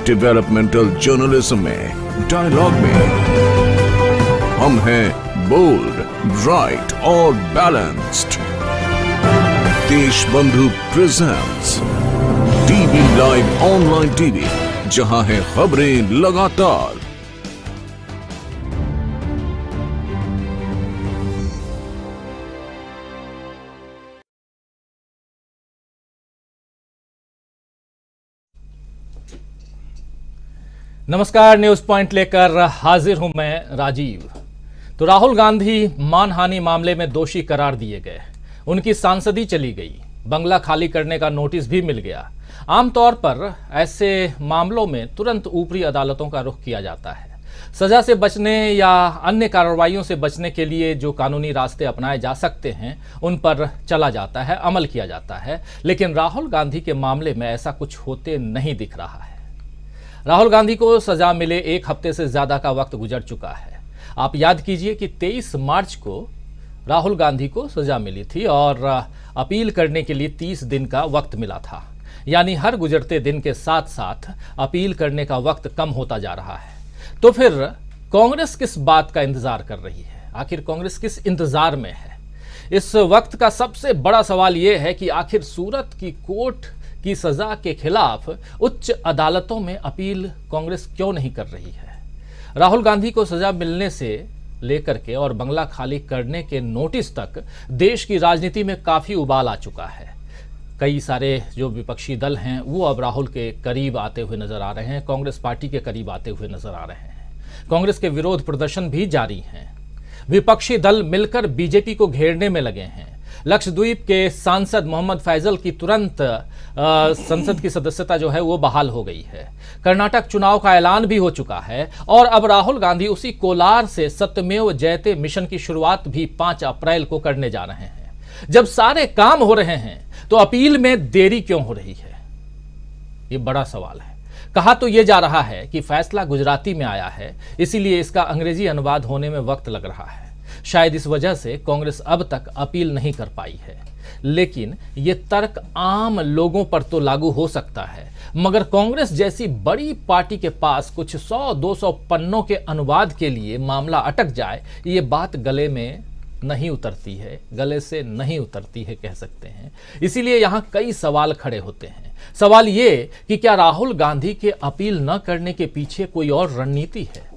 Developmental journalism में, dialogue में हम हैं बोल्ड, ब्राइट और balanced. Deshbandhu presents TV live online TV, जहां है खबरें लगातार। नमस्कार, न्यूज पॉइंट लेकर हाजिर हूं मैं राजीव। तो राहुल गांधी मानहानि मामले में दोषी करार दिए गए, उनकी सांसदी चली गई, बंगला खाली करने का नोटिस भी मिल गया। आमतौर पर ऐसे मामलों में तुरंत ऊपरी अदालतों का रुख किया जाता है। सजा से बचने या अन्य कार्रवाइयों से बचने के लिए जो कानूनी रास्ते अपनाए जा सकते हैं उन पर चला जाता है, अमल किया जाता है। लेकिन राहुल गांधी के मामले में ऐसा कुछ होते नहीं दिख रहा है। राहुल गांधी को सजा मिले एक हफ्ते से ज्यादा का वक्त गुजर चुका है। आप याद कीजिए कि 23 मार्च को राहुल गांधी को सजा मिली थी और अपील करने के लिए 30 दिन का वक्त मिला था। यानी हर गुजरते दिन के साथ साथ अपील करने का वक्त कम होता जा रहा है। तो फिर कांग्रेस किस बात का इंतजार कर रही है? आखिर कांग्रेस किस इंतजार में है? इस वक्त का सबसे बड़ा सवाल यह है कि आखिर सूरत की कोर्ट की सजा के खिलाफ उच्च अदालतों में अपील कांग्रेस क्यों नहीं कर रही है? राहुल गांधी को सजा मिलने से लेकर के और बंगला खाली करने के नोटिस तक देश की राजनीति में काफी उबाल आ चुका है। कई सारे जो विपक्षी दल हैं वो अब राहुल के करीब आते हुए नजर आ रहे हैं, कांग्रेस पार्टी के करीब आते हुए नजर आ रहे हैं। कांग्रेस के विरोध प्रदर्शन भी जारी हैं। विपक्षी दल मिलकर बीजेपी को घेरने में लगे हैं। लक्षद्वीप के सांसद मोहम्मद फैजल की तुरंत संसद की सदस्यता जो है वो बहाल हो गई है। कर्नाटक चुनाव का ऐलान भी हो चुका है और अब राहुल गांधी उसी कोलार से सत्यमेव जयते मिशन की शुरुआत भी 5 अप्रैल को करने जा रहे हैं। जब सारे काम हो रहे हैं तो अपील में देरी क्यों हो रही है? ये बड़ा सवाल है। कहा तो यह जा रहा है कि फैसला गुजराती में आया है, इसीलिए इसका अंग्रेजी अनुवाद होने में वक्त लग रहा है। शायद इस वजह से कांग्रेस अब तक अपील नहीं कर पाई है। लेकिन यह तर्क आम लोगों पर तो लागू हो सकता है, मगर कांग्रेस जैसी बड़ी पार्टी के पास कुछ 100-200 पन्नों के अनुवाद के लिए मामला अटक जाए, ये बात गले में नहीं उतरती है, गले से नहीं उतरती है कह सकते हैं। इसीलिए यहां कई सवाल खड़े होते हैं। सवाल ये कि क्या राहुल गांधी के अपील न करने के पीछे कोई और रणनीति है?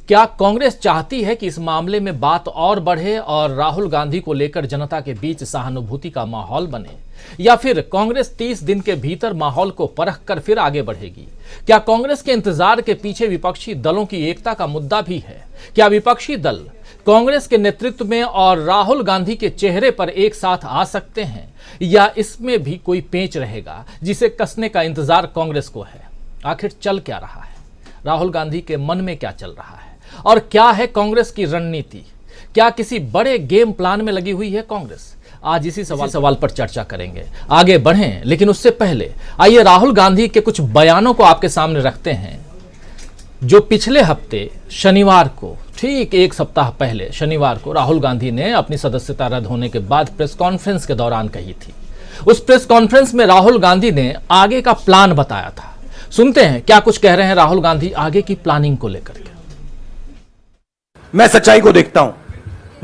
क्या कांग्रेस चाहती है कि इस मामले में बात और बढ़े और राहुल गांधी को लेकर जनता के बीच सहानुभूति का माहौल बने, या फिर कांग्रेस 30 दिन के भीतर माहौल को परख कर फिर आगे बढ़ेगी? क्या कांग्रेस के इंतजार के पीछे विपक्षी दलों की एकता का मुद्दा भी है? क्या विपक्षी दल कांग्रेस के नेतृत्व में और राहुल गांधी के चेहरे पर एक साथ आ सकते हैं, या इसमें भी कोई पेंच रहेगा जिसे कसने का इंतजार कांग्रेस को है? आखिर चल क्या रहा है? राहुल गांधी के मन में क्या चल रहा है और क्या है कांग्रेस की रणनीति? क्या किसी बड़े गेम प्लान में लगी हुई है कांग्रेस? आज इसी सवाल पर चर्चा करेंगे। आगे बढ़ें, लेकिन उससे पहले आइए राहुल गांधी के कुछ बयानों को आपके सामने रखते हैं, जो पिछले हफ्ते शनिवार को, ठीक एक सप्ताह पहले शनिवार को राहुल गांधी ने अपनी सदस्यता रद्द होने के बाद प्रेस कॉन्फ्रेंस के दौरान कही थी। उस प्रेस कॉन्फ्रेंस में राहुल गांधी ने आगे का प्लान बताया था। सुनते हैं क्या कुछ कह रहे हैं राहुल गांधी आगे की प्लानिंग को लेकर के। मैं सच्चाई को देखता हूं,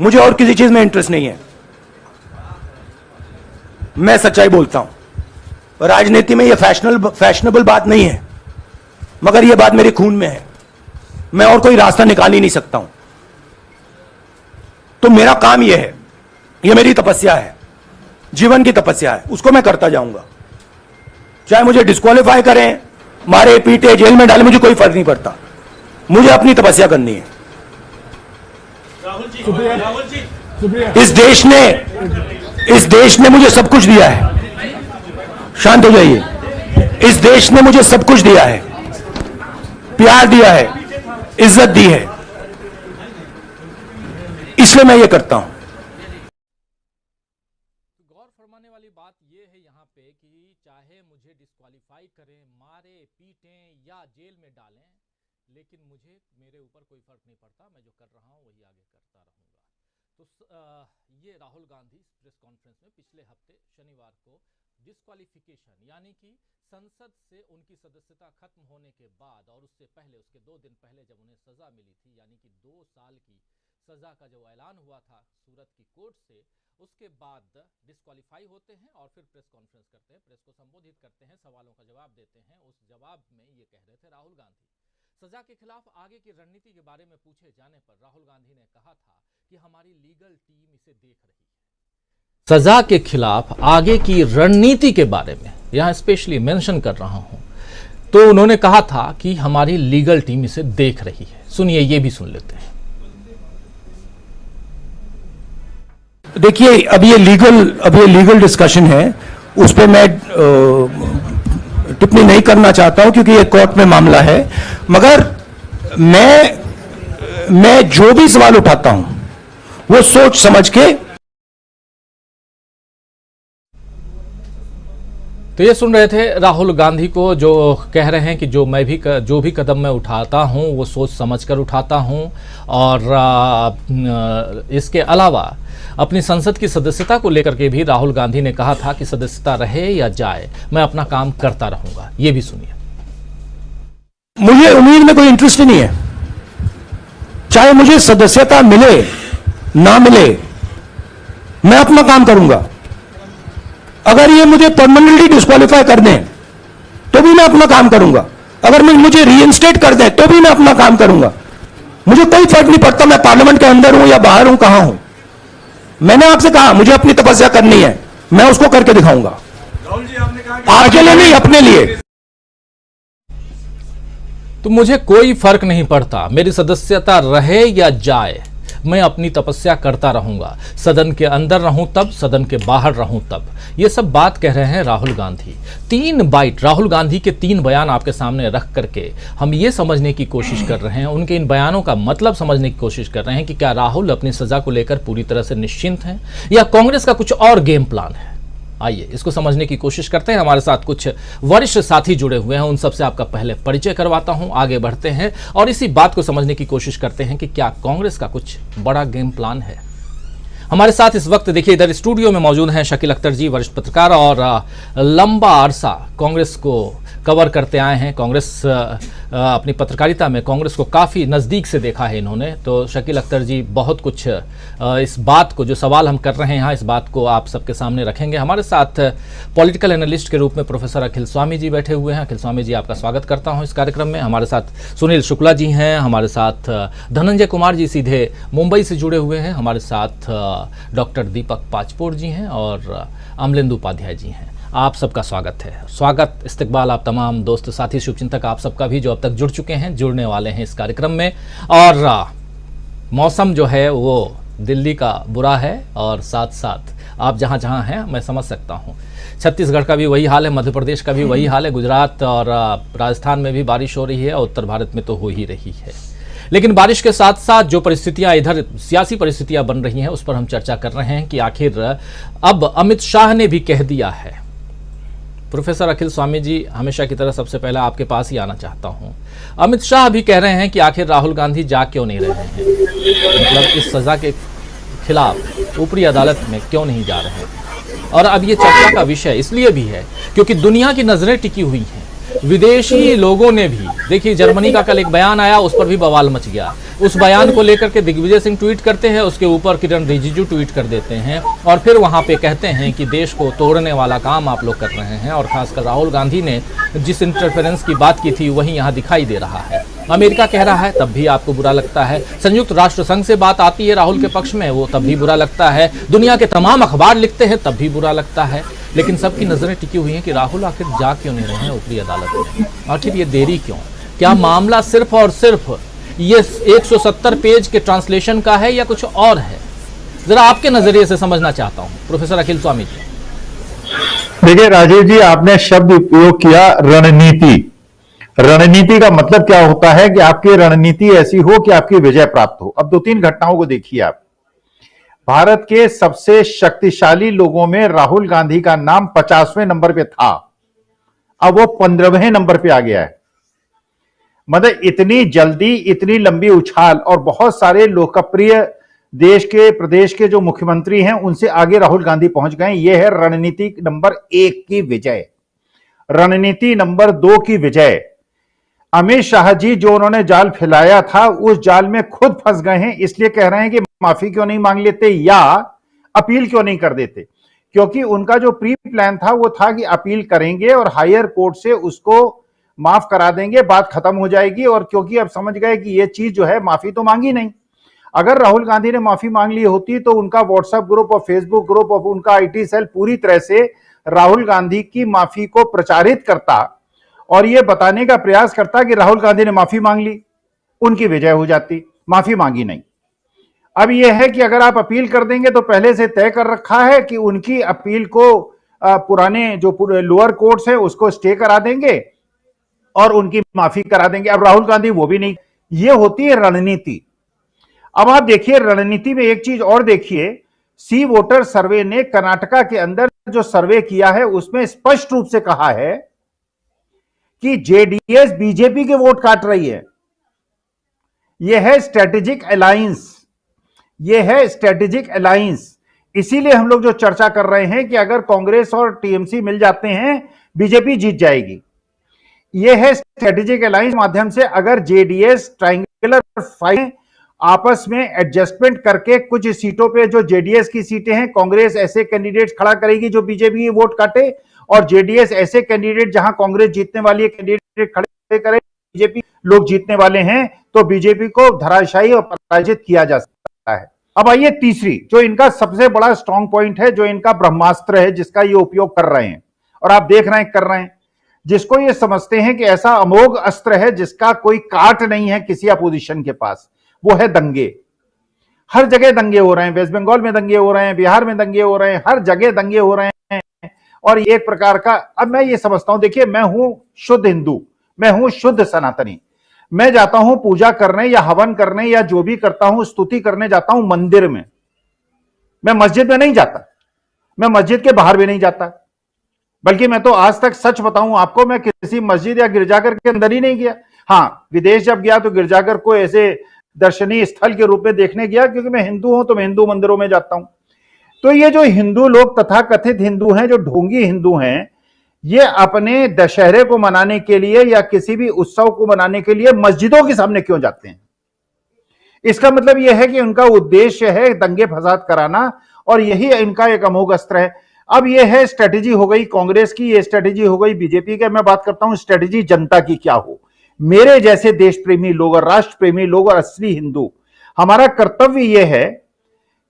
मुझे और किसी चीज में इंटरेस्ट नहीं है। मैं सच्चाई बोलता हूं। राजनीति में यह फैशनेबल बात नहीं है, मगर यह बात मेरे खून में है। मैं और कोई रास्ता निकाल ही नहीं सकता हूं। तो मेरा काम यह है, यह मेरी तपस्या है, जीवन की तपस्या है, उसको मैं करता जाऊंगा। चाहे मुझे डिस्क्वालीफाई करें, मारे पीटे, जेल में डाले, मुझे कोई फर्क नहीं पड़ता। मुझे अपनी तपस्या करनी है। इस देश ने मुझे सब कुछ दिया है। शांत हो जाइए। इस देश ने मुझे सब कुछ दिया है, प्यार दिया है, इज्जत दी है, इसलिए मैं ये करता हूं। गौर फरमाने वाली बात यह है यहाँ पे कि चाहे मुझे डिस्क्वालीफाई करें, मारे पीटें या जेल में डालें, लेकिन मुझे मेरे ऊपर कोई फर्क नहीं पड़ता। मैं जो कर रहा हूं वही आगे करता रहूंगा। तो ये राहुल गांधी प्रेस कॉन्फ्रेंस में पिछले हफ्ते शनिवार को डिस्क्वालिफिकेशन यानी कि संसद से उनकी सदस्यता खत्म होने के बाद और उससे पहले, उसके 2 दिन पहले जब उन्हें सजा मिली थी, यानी कि 2 साल की सजा का जो ऐलान हुआ था सूरत की कोर्ट से, उसके बाद डिस्क्वालीफाई होते हैं और फिर प्रेस कॉन्फ्रेंस करते हैं, प्रेस को संबोधित करते हैं, सवालों का जवाब देते हैं। उस जवाब में ये कह रहे थे राहुल गांधी। सजा के खिलाफ आगे की रणनीति के बारे में पूछे जाने पर राहुल गांधी ने कहा था कि हमारी लीगल टीम इसे देख रही है। सजा के खिलाफ आगे की रणनीति के बारे में यहां स्पेशली मेंशन कर रहा हूं, तो उन्होंने कहा था कि हमारी लीगल टीम इसे देख रही है। सुनिए, ये भी सुन लेते हैं। देखिए, अब ये लीगल डिस्कशन है, उस पर मैं टिप्पणी नहीं करना चाहता हूं क्योंकि ये कोर्ट में मामला है। मगर मैं जो भी सवाल उठाता हूं वो सोच समझ के। तो ये सुन रहे थे राहुल गांधी को, जो कह रहे हैं कि जो भी कदम मैं उठाता हूं वो सोच समझकर उठाता हूं, और इसके अलावा अपनी संसद की सदस्यता को लेकर के भी राहुल गांधी ने कहा था कि सदस्यता रहे या जाए, मैं अपना काम करता रहूंगा। ये भी सुनिए। मुझे उम्मीद में कोई इंटरेस्ट नहीं है, चाहे मुझे सदस्यता मिले ना मिले, मैं अपना काम करूंगा। अगर ये मुझे परमानेंटली डिस्क्वालीफाई कर दें तो भी मैं अपना काम करूंगा, अगर मुझे रीइंस्टेट कर दें तो भी मैं अपना काम करूंगा। मुझे कोई फर्क नहीं पड़ता मैं पार्लियामेंट के अंदर हूं या बाहर हूं, कहां हूं। मैंने आपसे कहा मुझे अपनी तपस्या करनी है, मैं उसको करके दिखाऊंगा। राहुल जी, आपने कहा आपके लिए नहीं, अपने लिए। तो मुझे कोई फर्क नहीं पड़ता, मेरी सदस्यता रहे या जाए, मैं अपनी तपस्या करता रहूंगा। सदन के अंदर रहूं तब, सदन के बाहर रहूं तब। ये सब बात कह रहे हैं राहुल गांधी। 3 बाइट राहुल गांधी के 3 बयान आपके सामने रख करके हम ये समझने की कोशिश कर रहे हैं, उनके इन बयानों का मतलब समझने की कोशिश कर रहे हैं कि क्या राहुल अपनी सजा को लेकर पूरी तरह से निश्चिंत हैं या कांग्रेस का कुछ और गेम प्लान है। आइए इसको समझने की कोशिश करते हैं। हमारे साथ कुछ वरिष्ठ साथी जुड़े हुए हैं, उन सबसे आपका पहले परिचय करवाता हूं, आगे बढ़ते हैं और इसी बात को समझने की कोशिश करते हैं कि क्या कांग्रेस का कुछ बड़ा गेम प्लान है। हमारे साथ इस वक्त देखिए इधर स्टूडियो में मौजूद हैं शकील अख्तर जी, वरिष्ठ पत्रकार और लंबा अरसा कांग्रेस को कवर करते आए हैं। कांग्रेस अपनी पत्रकारिता में कांग्रेस को काफ़ी नज़दीक से देखा है इन्होंने। तो शकील अख्तर जी, बहुत कुछ इस बात को, जो सवाल हम कर रहे हैं यहाँ, इस बात को आप सबके सामने रखेंगे। हमारे साथ पॉलिटिकल एनालिस्ट के रूप में प्रोफेसर अखिल स्वामी जी बैठे हुए हैं। अखिल स्वामी जी, आपका स्वागत करता हूँ इस कार्यक्रम में। हमारे साथ सुनील शुक्ला जी हैं, हमारे साथ धनंजय कुमार जी सीधे मुंबई से जुड़े हुए हैं, हमारे साथ डॉक्टर दीपक पाचपोर जी हैं और अमलेंदु उपाध्याय जी हैं। आप सबका स्वागत है, स्वागत, इस्तकबाल आप तमाम दोस्त साथी शुभचिंतक आप सबका भी, जो अब तक जुड़ चुके हैं, जुड़ने वाले हैं इस कार्यक्रम में। और मौसम जो है वो दिल्ली का बुरा है और साथ साथ आप जहां जहां हैं मैं समझ सकता हूं, छत्तीसगढ़ का भी वही हाल है, मध्य प्रदेश का भी वही हाल है, गुजरात और राजस्थान में भी बारिश हो रही है और उत्तर भारत में तो हो ही रही है। लेकिन बारिश के साथ साथ जो परिस्थितियां इधर सियासी परिस्थितियां बन रही हैं उस पर हम चर्चा कर रहे हैं कि आखिर अब अमित शाह ने भी कह दिया है। प्रोफेसर अखिल स्वामी जी, हमेशा की तरह सबसे पहले आपके पास ही आना चाहता हूं। अमित शाह भी कह रहे हैं कि आखिर राहुल गांधी जा क्यों नहीं रहे हैं, मतलब इस सजा के खिलाफ ऊपरी अदालत में क्यों नहीं जा रहे हैं। और अब ये चर्चा का विषय इसलिए भी है क्योंकि दुनिया की नजरें टिकी हुई हैं, विदेशी लोगों ने भी, देखिए जर्मनी का कल एक बयान आया, उस पर भी बवाल मच गया। उस बयान को लेकर के दिग्विजय सिंह ट्वीट करते हैं, उसके ऊपर किरण रिजिजू ट्वीट कर देते हैं और फिर वहां पे कहते हैं कि देश को तोड़ने वाला काम आप लोग कर रहे हैं। और खासकर राहुल गांधी ने जिस इंटरफेरेंस की बात की थी वही यहाँ दिखाई दे रहा है। अमेरिका कह रहा है तब भी आपको बुरा लगता है, संयुक्त राष्ट्र संघ से बात आती है राहुल के पक्ष में, वो तब भी बुरा लगता है, दुनिया के तमाम अखबार लिखते हैं तब भी बुरा लगता है। लेकिन सबकी नजरें टिकी हुई हैं कि राहुल आखिर जा क्यों नहीं रहे हैं ऊपरी अदालत में, आखिर ये देरी क्यों? क्या मामला सिर्फ और सिर्फ ये 170 पेज के ट्रांसलेशन का है या कुछ और है? जरा आपके नजरिए से समझना चाहता हूं, प्रोफेसर अखिल स्वामी जी। देखिए राजीव जी, आपने शब्द उपयोग किया रणनीति। रणनीति का मतलब क्या होता है कि आपकी रणनीति ऐसी हो कि आपकी विजय प्राप्त हो। अब 2-3 घटनाओं को देखिए आप। भारत के सबसे शक्तिशाली लोगों में राहुल गांधी का नाम 50वें नंबर पे था, अब वो 15वें नंबर पे आ गया है। मतलब इतनी जल्दी, इतनी लंबी उछाल, और बहुत सारे लोकप्रिय देश के प्रदेश के जो मुख्यमंत्री हैं उनसे आगे राहुल गांधी पहुंच गए। यह है रणनीति नंबर 1 की विजय। रणनीति नंबर 2 की विजय, अमित शाह जी जो उन्होंने जाल फैलाया था उस जाल में खुद फंस गए हैं, इसलिए कह रहे हैं कि माफी क्यों नहीं मांग लेते या अपील क्यों नहीं कर देते, क्योंकि उनका जो प्री प्लान था वो था कि अपील करेंगे और हायर कोर्ट से उसको माफ करा देंगे, बात खत्म हो जाएगी। और क्योंकि अब समझ गए कि ये चीज जो है, माफी तो मांगी नहीं, अगर राहुल गांधी ने माफी मांग ली होती तो उनका व्हाट्सएप ग्रुप और फेसबुक ग्रुप और उनका आईटी सेल पूरी तरह से राहुल गांधी की माफी को प्रचारित करता और यह बताने का प्रयास करता कि राहुल गांधी ने माफी मांग ली, उनकी विजय हो जाती। माफी मांगी नहीं। अब यह है कि अगर आप अपील कर देंगे तो पहले से तय कर रखा है कि उनकी अपील को पुराने जो लोअर कोर्ट्स है उसको स्टे करा देंगे और उनकी माफी करा देंगे। अब राहुल गांधी वो भी नहीं, ये होती है रणनीति। अब आप देखिए रणनीति में एक चीज और देखिए, सी वोटर सर्वे ने कर्नाटका के अंदर जो सर्वे किया है उसमें स्पष्ट रूप से कहा है कि जेडीएस बीजेपी के वोट काट रही है। यह है स्ट्रेटेजिक अलायंस, यह है स्ट्रेटेजिक अलायंस। इसीलिए हम लोग जो चर्चा कर रहे हैं कि अगर कांग्रेस और टीएमसी मिल जाते हैं बीजेपी जीत जाएगी। यह है स्ट्रेटेजिक अलायंस माध्यम से अगर जेडीएस ट्रायंगुलर फाइट आपस में एडजस्टमेंट करके कुछ सीटों पे जो जेडीएस की सीटें हैं कांग्रेस ऐसे कैंडिडेट्स खड़ा करेगी जो बीजेपी की वोट काटे, और जेडीएस ऐसे कैंडिडेट जहां कांग्रेस जीतने वाली है कैंडिडेट खड़े करे, बीजेपी लोग जीतने वाले हैं, तो बीजेपी को धराशायी और पराजित किया जा सकता है। अब आइए तीसरी, जो इनका सबसे बड़ा स्ट्रॉन्ग पॉइंट है, जो इनका ब्रह्मास्त्र है जिसका ये उपयोग कर रहे हैं और आप देख रहे हैं कर रहे हैं, जिसको ये समझते हैं कि ऐसा अमोघ अस्त्र है जिसका कोई काट नहीं है किसी अपोजिशन के पास, वो है दंगे। हर जगह दंगे हो रहे हैं, वेस्ट बंगाल में दंगे हो रहे हैं, बिहार में दंगे हो रहे हैं, हर जगह दंगे हो रहे हैं। और एक प्रकार का, अब मैं ये समझता हूं, देखिए मैं हूं शुद्ध हिंदू, मैं हूं शुद्ध सनातनी, मैं जाता हूं पूजा करने या हवन करने या जो भी करता हूं स्तुति करने जाता हूं मंदिर में, मैं मस्जिद में नहीं जाता, मैं मस्जिद के बाहर भी नहीं जाता, बल्कि मैं तो आज तक सच बताऊं आपको, मैं किसी मस्जिद या गिरजाघर के अंदर ही नहीं गया। हां, विदेश जब गया तो गिरजाघर को ऐसे दर्शनीय स्थल के रूप में देखने गया, क्योंकि मैं हिंदू हूं तो मैं हिंदू मंदिरों में जाता हूं। तो ये जो हिंदू लोग तथाकथित हिंदू हैं, जो ढोंगी हिंदू हैं, ये अपने दशहरे को मनाने के लिए या किसी भी उत्सव को मनाने के लिए मस्जिदों के सामने क्यों जाते हैं? इसका मतलब यह है कि उनका उद्देश्य है दंगे फसाद कराना, और यही इनका एक अमोघ अस्त्र है। अब यह है स्ट्रेटेजी हो गई कांग्रेस की, ये स्ट्रेटेजी हो गई बीजेपी की। मैं बात करता हूं स्ट्रेटेजी जनता की क्या हो। मेरे जैसे देश प्रेमी लोग और राष्ट्र प्रेमी लोग और असली हिंदू, हमारा कर्तव्य यह है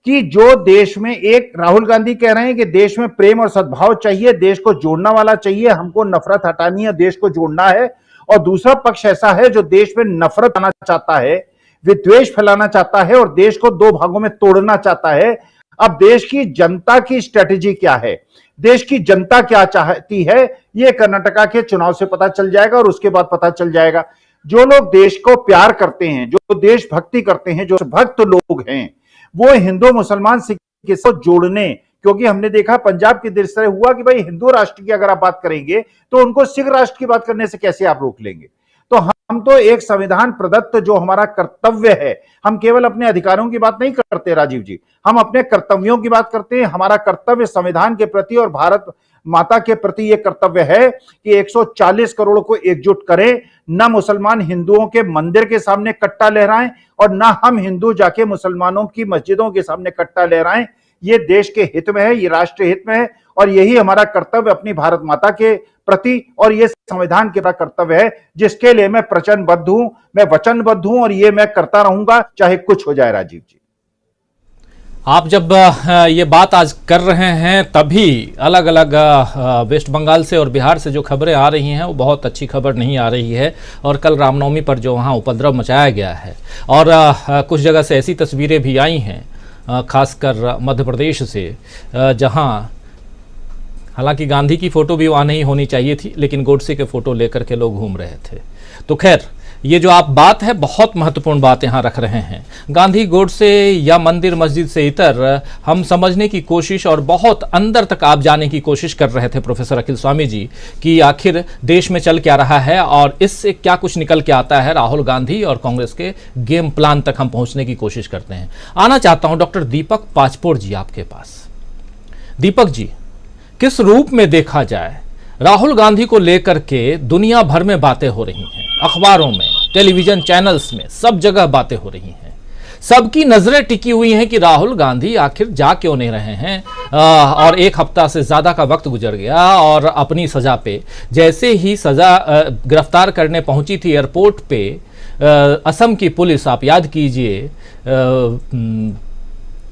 कि जो देश में, एक राहुल गांधी कह रहे हैं कि देश में प्रेम और सद्भाव चाहिए, देश को जोड़ना वाला चाहिए, हमको नफरत हटानी है, देश को जोड़ना है। और दूसरा पक्ष ऐसा है जो देश में नफरत आना चाहता है, विद्वेष फैलाना चाहता है और देश को दो भागों में तोड़ना चाहता है। अब देश की जनता की स्ट्रेटेजी क्या है, देश की जनता क्या चाहती है, यह कर्नाटका के चुनाव से पता चल जाएगा और उसके बाद पता चल जाएगा। जो लोग देश को प्यार करते हैं, जो देशभक्ति करते हैं, जो भक्त लोग हैं, वो हिंदू मुसलमान सिख को जोड़ने, क्योंकि हमने देखा पंजाब की तरह हुआ कि भाई हिंदू राष्ट्र की अगर आप बात करेंगे तो उनको सिख राष्ट्र की बात करने से कैसे आप रोक लेंगे। तो हम तो एक संविधान प्रदत्त जो हमारा कर्तव्य है, हम केवल अपने अधिकारों की बात नहीं करते राजीव जी, हम अपने कर्तव्यों की बात करते हैं। हमारा कर्तव्य संविधान के प्रति और भारत माता के प्रति यह कर्तव्य है कि 140 करोड़ को एकजुट करें, ना मुसलमान हिंदुओं के मंदिर के सामने कट्टा लहराएं और ना हम हिंदू जाके मुसलमानों की मस्जिदों के सामने कट्टा लहराएं। ये देश के हित में है, ये राष्ट्र हित में है, और यही हमारा कर्तव्य अपनी भारत माता के प्रति और ये संविधान के प्रति कर्तव्य है, जिसके लिए मैं प्रचनबद्ध हूं, मैं वचनबद्ध हूं और ये मैं करता रहूंगा चाहे कुछ हो जाए। राजीव जी, आप जब ये बात आज कर रहे हैं तभी अलग अलग वेस्ट बंगाल से और बिहार से जो खबरें आ रही हैं वो बहुत अच्छी खबर नहीं आ रही है। और कल रामनवमी पर जो वहाँ उपद्रव मचाया गया है और कुछ जगह से ऐसी तस्वीरें भी आई हैं, खासकर मध्य प्रदेश से, जहाँ हालांकि गांधी की फ़ोटो भी वहाँ नहीं होनी चाहिए थी, लेकिन गोडसे के फ़ोटो लेकर के लोग घूम रहे थे। तो खैर, ये जो आप बात है बहुत महत्वपूर्ण बात यहाँ रख रहे हैं। गांधी गोडसे या मंदिर मस्जिद से इतर हम समझने की कोशिश और बहुत अंदर तक आप जाने की कोशिश कर रहे थे प्रोफेसर अखिल स्वामी जी कि आखिर देश में चल क्या रहा है और इससे क्या कुछ निकल के आता है। राहुल गांधी और कांग्रेस के गेम प्लान तक हम पहुंचने की कोशिश करते हैं। आना चाहता हूं डॉक्टर दीपक पाचपोर जी आपके पास। दीपक जी, किस रूप में देखा जाए राहुल गांधी को लेकर के दुनिया भर में बातें हो रही हैं, अखबारों में, टेलीविजन चैनल्स में, सब जगह बातें हो रही हैं। सबकी नजरें टिकी हुई हैं कि राहुल गांधी आखिर जा क्यों नहीं रहे हैं। और एक हफ्ता से ज्यादा का वक्त गुजर गया और अपनी सजा पे जैसे ही सजा गिरफ्तार करने पहुंची थी एयरपोर्ट पे असम की पुलिस, आप याद कीजिए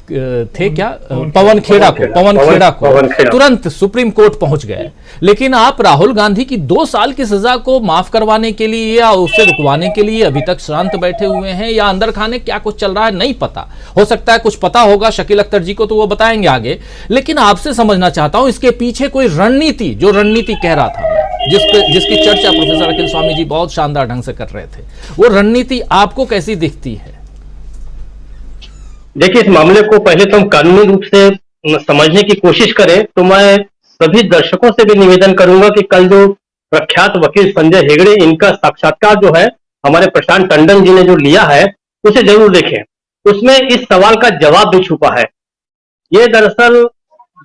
थे क्या, पवन खेड़ा को तुरंत सुप्रीम कोर्ट पहुंच गए। लेकिन आप राहुल गांधी की 2 साल की सजा को माफ करवाने के लिए या उसे रुकवाने के लिए अभी तक शांत बैठे हुए हैं या अंदर खाने क्या कुछ चल रहा है नहीं पता। हो सकता है कुछ पता होगा शकील अख्तर जी को, तो वो बताएंगे आगे। लेकिन आपसे समझना चाहता हूं इसके पीछे कोई रणनीति, जो रणनीति कह रहा था जिसकी चर्चा प्रोफेसर अखिल स्वामी जी बहुत शानदार ढंग से कर रहे थे, वो रणनीति आपको कैसी दिखती है? देखिए, इस मामले को पहले तो हम कानूनी रूप से समझने की कोशिश करें तो मैं सभी दर्शकों से भी निवेदन करूंगा कि कल जो प्रख्यात वकील संजय हेगड़े, इनका साक्षात्कार जो है हमारे प्रशांत टंडन जी ने जो लिया है उसे जरूर देखें। उसमें इस सवाल का जवाब भी छुपा है। ये दरअसल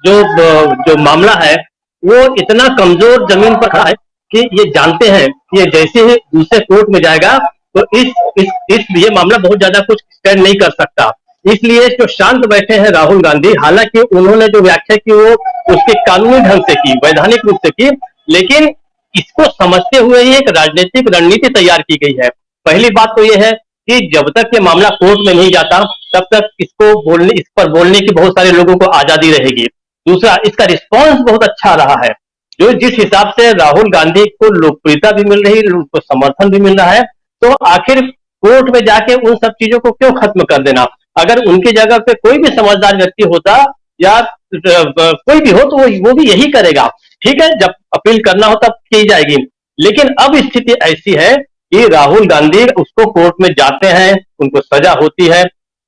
जो मामला है वो इतना कमजोर जमीन पर खड़ा है कि ये जानते हैं कि ये जैसे ही दूसरे कोर्ट में जाएगा तो ये मामला बहुत ज्यादा कुछ स्टैंड नहीं कर सकता। इसलिए जो शांत बैठे हैं राहुल गांधी, हालांकि उन्होंने जो व्याख्या की वो उसके कानूनी ढंग से की, वैधानिक रूप से की, लेकिन इसको समझते हुए ही एक राजनीतिक रणनीति तैयार की गई है। पहली बात तो यह है कि जब तक ये मामला कोर्ट में नहीं जाता तब तक इस पर बोलने की बहुत सारे लोगों को आजादी रहेगी। दूसरा, इसका रिस्पॉन्स बहुत अच्छा रहा है। जो जिस हिसाब से राहुल गांधी को लोकप्रियता भी मिल रही है, उनको समर्थन भी मिल रहा है, तो आखिर कोर्ट में जाके उन सब चीजों को क्यों खत्म कर देना। अगर उनकी जगह पे कोई भी समझदार व्यक्ति होता या कोई भी हो तो वो भी यही करेगा। ठीक है, जब अपील करना हो तब की जाएगी। लेकिन अब स्थिति ऐसी है कि राहुल गांधी उसको कोर्ट में जाते हैं, उनको सजा होती है।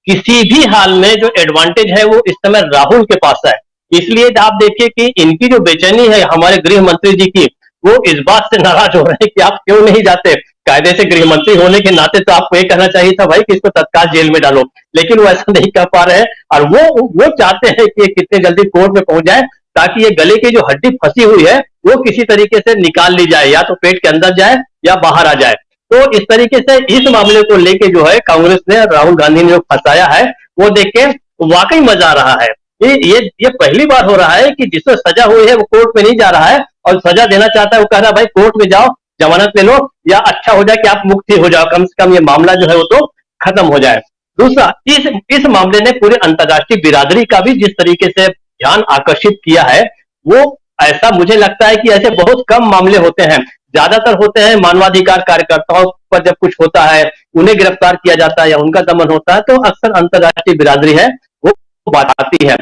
किसी भी हाल में जो एडवांटेज है वो इस समय राहुल के पास है। इसलिए आप देखिए कि इनकी जो बेचैनी है हमारे गृह मंत्री जी की, वो इस बात से नाराज हो रहे हैं कि आप क्यों नहीं जाते। कायदे से गृह मंत्री होने के नाते तो आपको ये कहना चाहिए था भाई कि इसको तत्काल जेल में डालो, लेकिन वो ऐसा नहीं कर पा रहे हैं। और वो चाहते हैं कि कितने जल्दी कोर्ट में पहुंच जाए ताकि ये गले की जो हड्डी फंसी हुई है वो किसी तरीके से निकाल ली जाए, या तो पेट के अंदर जाए या बाहर आ जाए। तो इस तरीके से इस मामले को लेके जो है कांग्रेस ने, राहुल गांधी ने जो फंसाया है वो देख के वाकई मजा आ रहा है। ये पहली बार हो रहा है कि जिसको सजा हुई है वो कोर्ट में नहीं जा रहा है और सजा देना चाहता है, वो कह रहा है भाई कोर्ट में जाओ, जमानत ले लो, या अच्छा हो जाए कि आप मुक्त ही हो जाओ, कम से कम ये मामला जो है वो तो खत्म हो जाए। दूसरा, इस मामले ने पूरे अंतर्राष्ट्रीय बिरादरी का भी जिस तरीके से ध्यान आकर्षित किया है, वो ऐसा मुझे लगता है कि ऐसे बहुत कम मामले होते हैं। ज्यादातर होते हैं मानवाधिकार कार्यकर्ताओं पर जब कुछ होता है, उन्हें गिरफ्तार किया जाता है या उनका दमन होता है, तो अक्सर अंतर्राष्ट्रीय बिरादरी है वो बात आती है।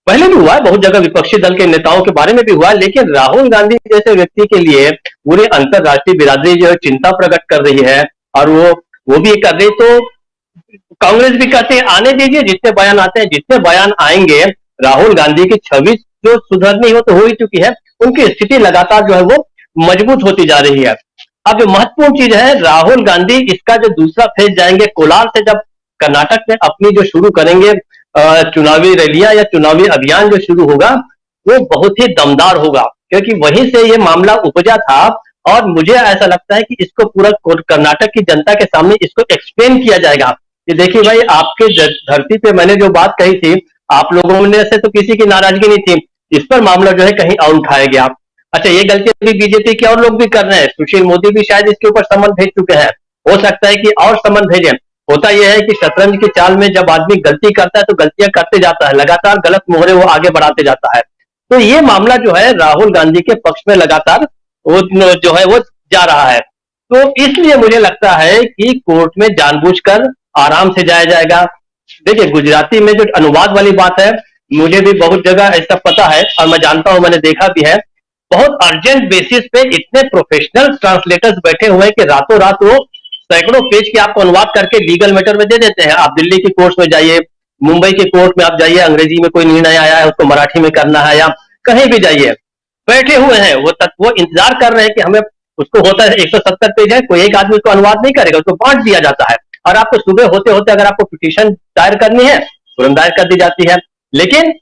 पहले भी हुआ है, बहुत जगह विपक्षी दल के नेताओं के बारे में भी हुआ है, लेकिन राहुल गांधी जैसे व्यक्ति के लिए पूरे अंतर्राष्ट्रीय बिरादरी जो है चिंता प्रकट कर रही है और वो भी कर रही। तो कांग्रेस भी कहते हैं आने दीजिए, जितने बयान आते हैं, जितने बयान आएंगे, राहुल गांधी की छवि जो सुधरनी हो तो हो ही चुकी है, उनकी स्थिति लगातार जो है वो मजबूत होती जा रही है। अब जो महत्वपूर्ण चीज है, राहुल गांधी इसका जो दूसरा फेज जाएंगे कोलार से, जब कर्नाटक में अपनी जो शुरू करेंगे चुनावी रैलियां या चुनावी अभियान जो शुरू होगा, वो बहुत ही दमदार होगा, क्योंकि वहीं से ये मामला उपजा था। और मुझे ऐसा लगता है कि इसको पूरा कर्नाटक की जनता के सामने इसको एक्सप्लेन किया जाएगा कि देखिए भाई, आपके धरती पे मैंने जो बात कही थी, आप लोगों ने से तो किसी की नाराजगी नहीं थी, इस पर मामला जो है कहीं और उठाया गया। अच्छा, ये गलती भी बीजेपी के और लोग भी कर रहे हैं, सुशील मोदी भी शायद इसके ऊपर समन भेज चुके हैं, हो सकता है कि और समन भेजें। होता यह है कि शतरंज की चाल में जब आदमी गलती करता है तो गलतियां करते जाता है, लगातार गलत मोहरे वो आगे बढ़ाते जाता है। तो ये मामला जो है राहुल गांधी के पक्ष में लगातार वो जो है वो जा रहा है। तो इसलिए मुझे लगता है कि कोर्ट में जानबूझकर आराम से जाया जाएगा। देखिए, गुजराती में जो अनुवाद वाली बात है, मुझे भी बहुत जगह ऐसा पता है और मैं जानता हूं, मैंने देखा भी है, बहुत अर्जेंट बेसिस पे इतने प्रोफेशनल ट्रांसलेटर्स बैठे हुए हैं कि रातों रात वो सैकड़ों पेज की आपको अनुवाद करके लीगल मैटर में दे देते हैं। आप दिल्ली की कोर्ट में जाइए, मुंबई के कोर्ट में आप जाइए, अंग्रेजी में कोई निर्णय आया है उसको मराठी में करना है, या कहीं भी जाइए, बैठे हुए हैं वो इंतजार कर रहे हैं कि हमें, उसको होता है 170 पेज है, कोई एक आदमी उसको अनुवाद नहीं करेगा, उसको बांट दिया जाता है। और आपको सुबह होते होते अगर आपको पिटीशन दायर करनी है तुरंत दायर कर दी जाती है। लेकिन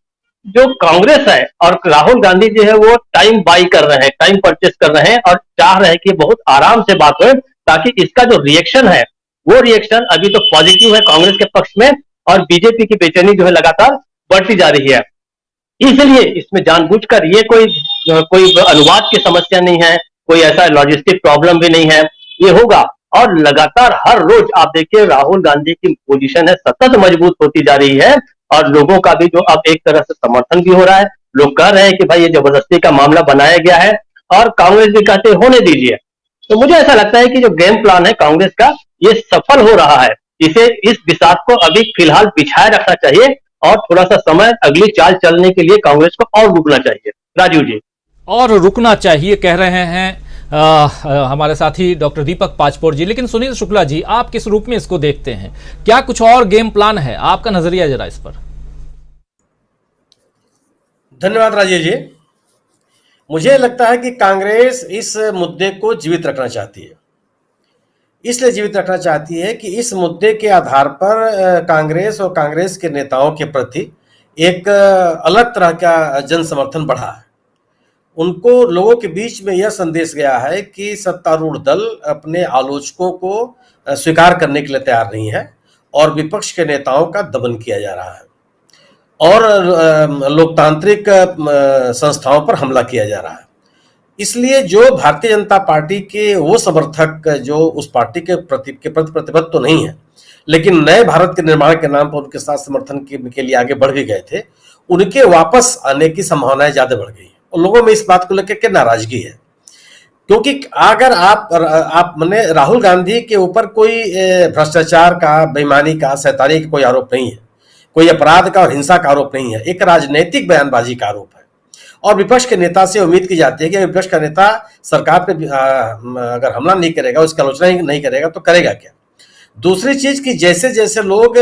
जो कांग्रेस है और राहुल गांधी जी है वो टाइम बाई कर रहे हैं, टाइम परचेस कर रहे हैं और चाह रहे हैं कि बहुत आराम से बात हो, ताकि इसका जो रिएक्शन है वो रिएक्शन अभी तो पॉजिटिव है कांग्रेस के पक्ष में, और बीजेपी की बेचैनी जो है लगातार बढ़ती जा रही है। इसलिए इसमें जानबूझकर ये कोई अनुवाद की समस्या नहीं है, कोई ऐसा लॉजिस्टिक प्रॉब्लम भी नहीं है, ये होगा। और लगातार हर रोज आप देखिए राहुल गांधी की पोजीशन है सतत मजबूत होती जा रही है, और लोगों का भी जो अब एक तरह से समर्थन भी हो रहा है। लोग कह रहे हैं कि भाई ये जबरदस्ती का मामला बनाया गया है, और कांग्रेस भी कहते होने दीजिए। तो मुझे ऐसा लगता है कि जो गेम प्लान है कांग्रेस का ये सफल हो रहा है। इसे, इस बिसात को अभी फिलहाल बिछाए रखना चाहिए, और थोड़ा सा समय अगली चाल चलने के लिए कांग्रेस को और रुकना चाहिए। राजीव जी, और रुकना चाहिए कह रहे हैं हमारे साथी डॉक्टर दीपक पाचपोर जी। लेकिन सुनील शुक्ला जी, आप किस रूप में इसको देखते हैं? क्या कुछ और गेम प्लान है? आपका नजरिया जरा इस पर। धन्यवाद राजीव जी। मुझे लगता है कि कांग्रेस इस मुद्दे को जीवित रखना चाहती है। इसलिए जीवित रखना चाहती है कि इस मुद्दे के आधार पर कांग्रेस और कांग्रेस के नेताओं के प्रति एक अलग तरह का जन समर्थन बढ़ा है। उनको लोगों के बीच में यह संदेश गया है कि सत्तारूढ़ दल अपने आलोचकों को स्वीकार करने के लिए तैयार नहीं है, और विपक्ष के नेताओं का दमन किया जा रहा है, और लोकतांत्रिक संस्थाओं पर हमला किया जा रहा है। इसलिए जो भारतीय जनता पार्टी के वो समर्थक जो उस पार्टी के प्रति प्रतिबद्ध तो नहीं है, लेकिन नए भारत के निर्माण के नाम पर उनके साथ समर्थन के लिए आगे बढ़ भी गए थे, उनके वापस आने की संभावनाएं ज्यादा बढ़ गई है, और लोगों में इस बात को लेकर के नाराजगी है। क्योंकि अगर आप मैंने राहुल गांधी के ऊपर कोई भ्रष्टाचार का, बेईमानी का, शैतानी का कोई आरोप नहीं है, कोई अपराध का और हिंसा का आरोप नहीं है, एक राजनीतिक बयानबाजी का आरोप है। और विपक्ष के नेता से उम्मीद की जाती है कि विपक्ष का नेता सरकार पे अगर हमला नहीं करेगा, उसकी आलोचना ही नहीं करेगा तो करेगा क्या। दूसरी चीज कि जैसे जैसे लोग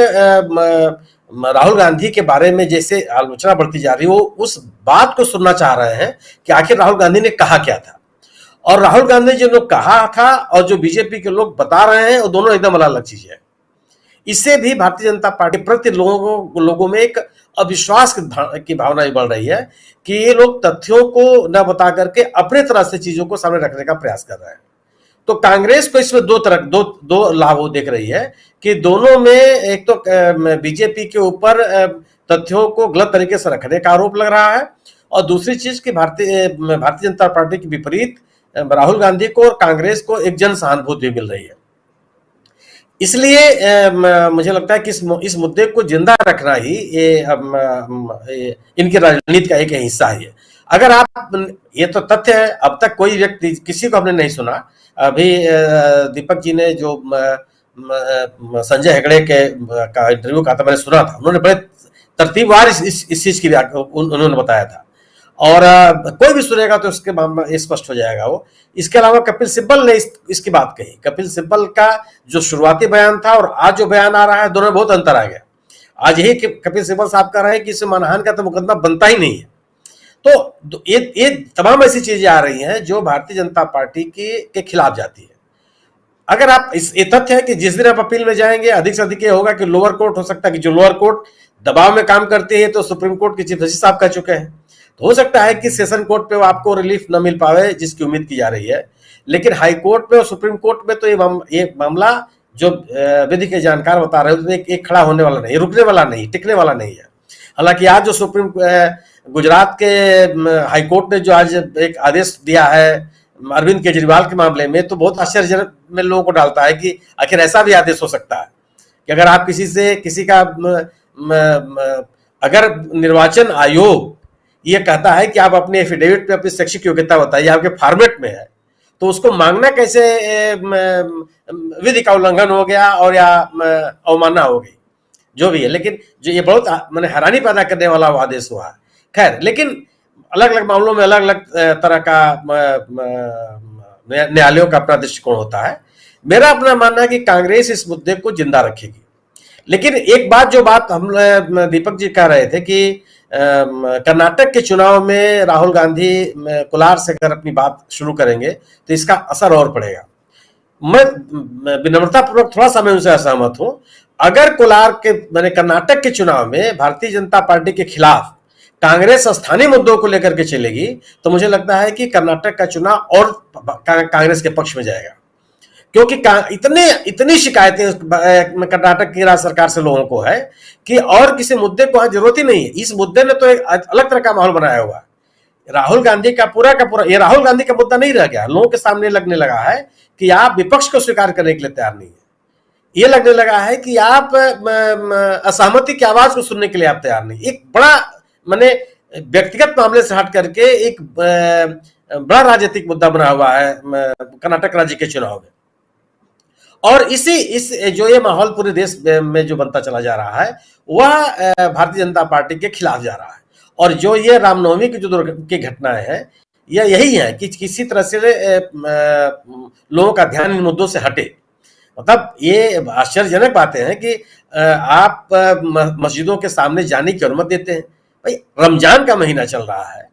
राहुल गांधी के बारे में जैसे आलोचना बढ़ती जा रही है, वो उस बात को सुनना चाह रहे हैं कि आखिर राहुल गांधी ने कहा क्या था, और राहुल गांधी जो लोग कहा था और जो बीजेपी के लोग बता रहे हैं वो दोनों एकदम अलग अलग चीजें हैं। इससे भी भारतीय जनता पार्टी प्रति लोगों में एक अविश्वास की भावना भी बढ़ रही है कि ये लोग तथ्यों को न बता करके अपने तरह से चीजों को सामने रखने का प्रयास कर रहे हैं। तो कांग्रेस को इसमें दो लाभ वो देख रही है कि दोनों में एक तो बीजेपी के ऊपर तथ्यों को गलत तरीके से रखने का आरोप लग रहा है, और दूसरी चीज कि भारतीय जनता पार्टी के विपरीत राहुल गांधी को और कांग्रेस को एक जन सहानुभूति भी मिल रही है। इसलिए मुझे लगता है कि इस मुद्दे को जिंदा रखना ही इनकी राजनीति का एक हिस्सा है। अगर आप, ये तो तथ्य है, अब तक कोई व्यक्ति, किसी को हमने नहीं सुना। अभी दीपक जी ने जो संजय हेगड़े का इंटरव्यू कहा था, मैंने सुना था, उन्होंने बड़े तरतीबवार इस चीज की उन्होंने बताया था, और कोई भी सुनेगा तो उसके मामला स्पष्ट हो जाएगा वो। इसके अलावा कपिल सिब्बल ने इसकी बात कही। कपिल सिब्बल का जो शुरुआती बयान था और आज जो बयान आ रहा है, दोनों में बहुत अंतर आ गया। आज यही कपिल सिब्बल साहब कह रहे हैं कि इस मानहानि का तो मुकदमा बनता ही नहीं है। तो ये तमाम ऐसी चीजें आ रही हैं जो भारतीय जनता पार्टी के खिलाफ जाती है। अगर आप ये तथ्य है कि जिस दिन आप अपील में जाएंगे, अधिक से अधिक ये होगा कि लोअर कोर्ट, हो सकता है कि जो लोअर कोर्ट दबाव में काम करती है, तो सुप्रीम कोर्ट के चीफ जस्टिस साहब कह चुके हैं, तो हो सकता है कि सेशन कोर्ट पे आपको रिलीफ न मिल पावे जिसकी उम्मीद की जा रही है। लेकिन हाई कोर्ट में और सुप्रीम कोर्ट में तो ये मामला जो विधि के जानकार बता रहे हैं, एक खड़ा होने वाला नहीं, रुकने वाला नहीं, टिकने वाला नहीं है। हालांकि आज जो गुजरात के हाई कोर्ट ने जो आज एक आदेश दिया है अरविंद केजरीवाल के मामले में, तो बहुत आश्चर्यजनक में लोगों को डालता है कि आखिर ऐसा भी आदेश हो सकता है कि अगर आप किसी का अगर निर्वाचन आयोग ये कहता है कि आप अपने एफिडेविट पे अपनी शैक्षिक योग्यता बताइए, आपके फॉर्मेट में है, तो उसको मांगना कैसे विधि का उल्लंघन हो गया और या अवमानना हो गई, जो भी है। लेकिन जो ये बहुत मैंने हैरानी पैदा करने वाला वो आदेश हुआ है। खैर, लेकिन अलग अलग मामलों में अलग अलग तरह का न्यायालयों का अपना दृष्टिकोण होता है। मेरा अपना मानना है कि कांग्रेस इस मुद्दे को जिंदा रखेगी। लेकिन एक बात जो बात हम दीपक जी कह रहे थे कि कर्नाटक के चुनाव में राहुल गांधी कोलार से अगर अपनी बात शुरू करेंगे तो इसका असर और पड़ेगा। मैं विनम्रतापूर्वक थोड़ा सा मैं उनसे असहमत हूं। अगर कोलार के मैंने कर्नाटक के चुनाव में भारतीय जनता पार्टी के खिलाफ कांग्रेस स्थानीय मुद्दों को लेकर के चलेगी तो मुझे लगता है कि कर्नाटक का चुनाव और कांग्रेस के पक्ष में जाएगा, क्योंकि इतनी शिकायतें कर्नाटक की राज्य सरकार से लोगों को है कि और किसी मुद्दे को जरूरत ही नहीं है। इस मुद्दे ने तो एक अलग तरह का माहौल बनाया हुआ है। राहुल गांधी का पूरा ये राहुल गांधी का मुद्दा नहीं रह गया, लोगों के सामने लगने लगा है कि आप विपक्ष को स्वीकार करने के लिए तैयार नहीं है। ये लगने लगा है कि आप असहमति की आवाज को सुनने के लिए आप तैयार नहीं। एक बड़ा मैंने व्यक्तिगत मामले से हट करके एक बड़ा राजनीतिक मुद्दा बना हुआ है कर्नाटक राज्य के चुनाव में। और इस जो ये माहौल पूरे देश में जो बनता चला जा रहा है वह भारतीय जनता पार्टी के खिलाफ जा रहा है। और जो ये रामनवमी की जो की घटनाएं हैं यही है कि किसी तरह से लोगों का ध्यान इन मुद्दों से हटे। मतलब ये आश्चर्यजनक बातें हैं कि आप मस्जिदों के सामने जाने की अनुमति देते हैं। भाई रमजान का महीना चल रहा है,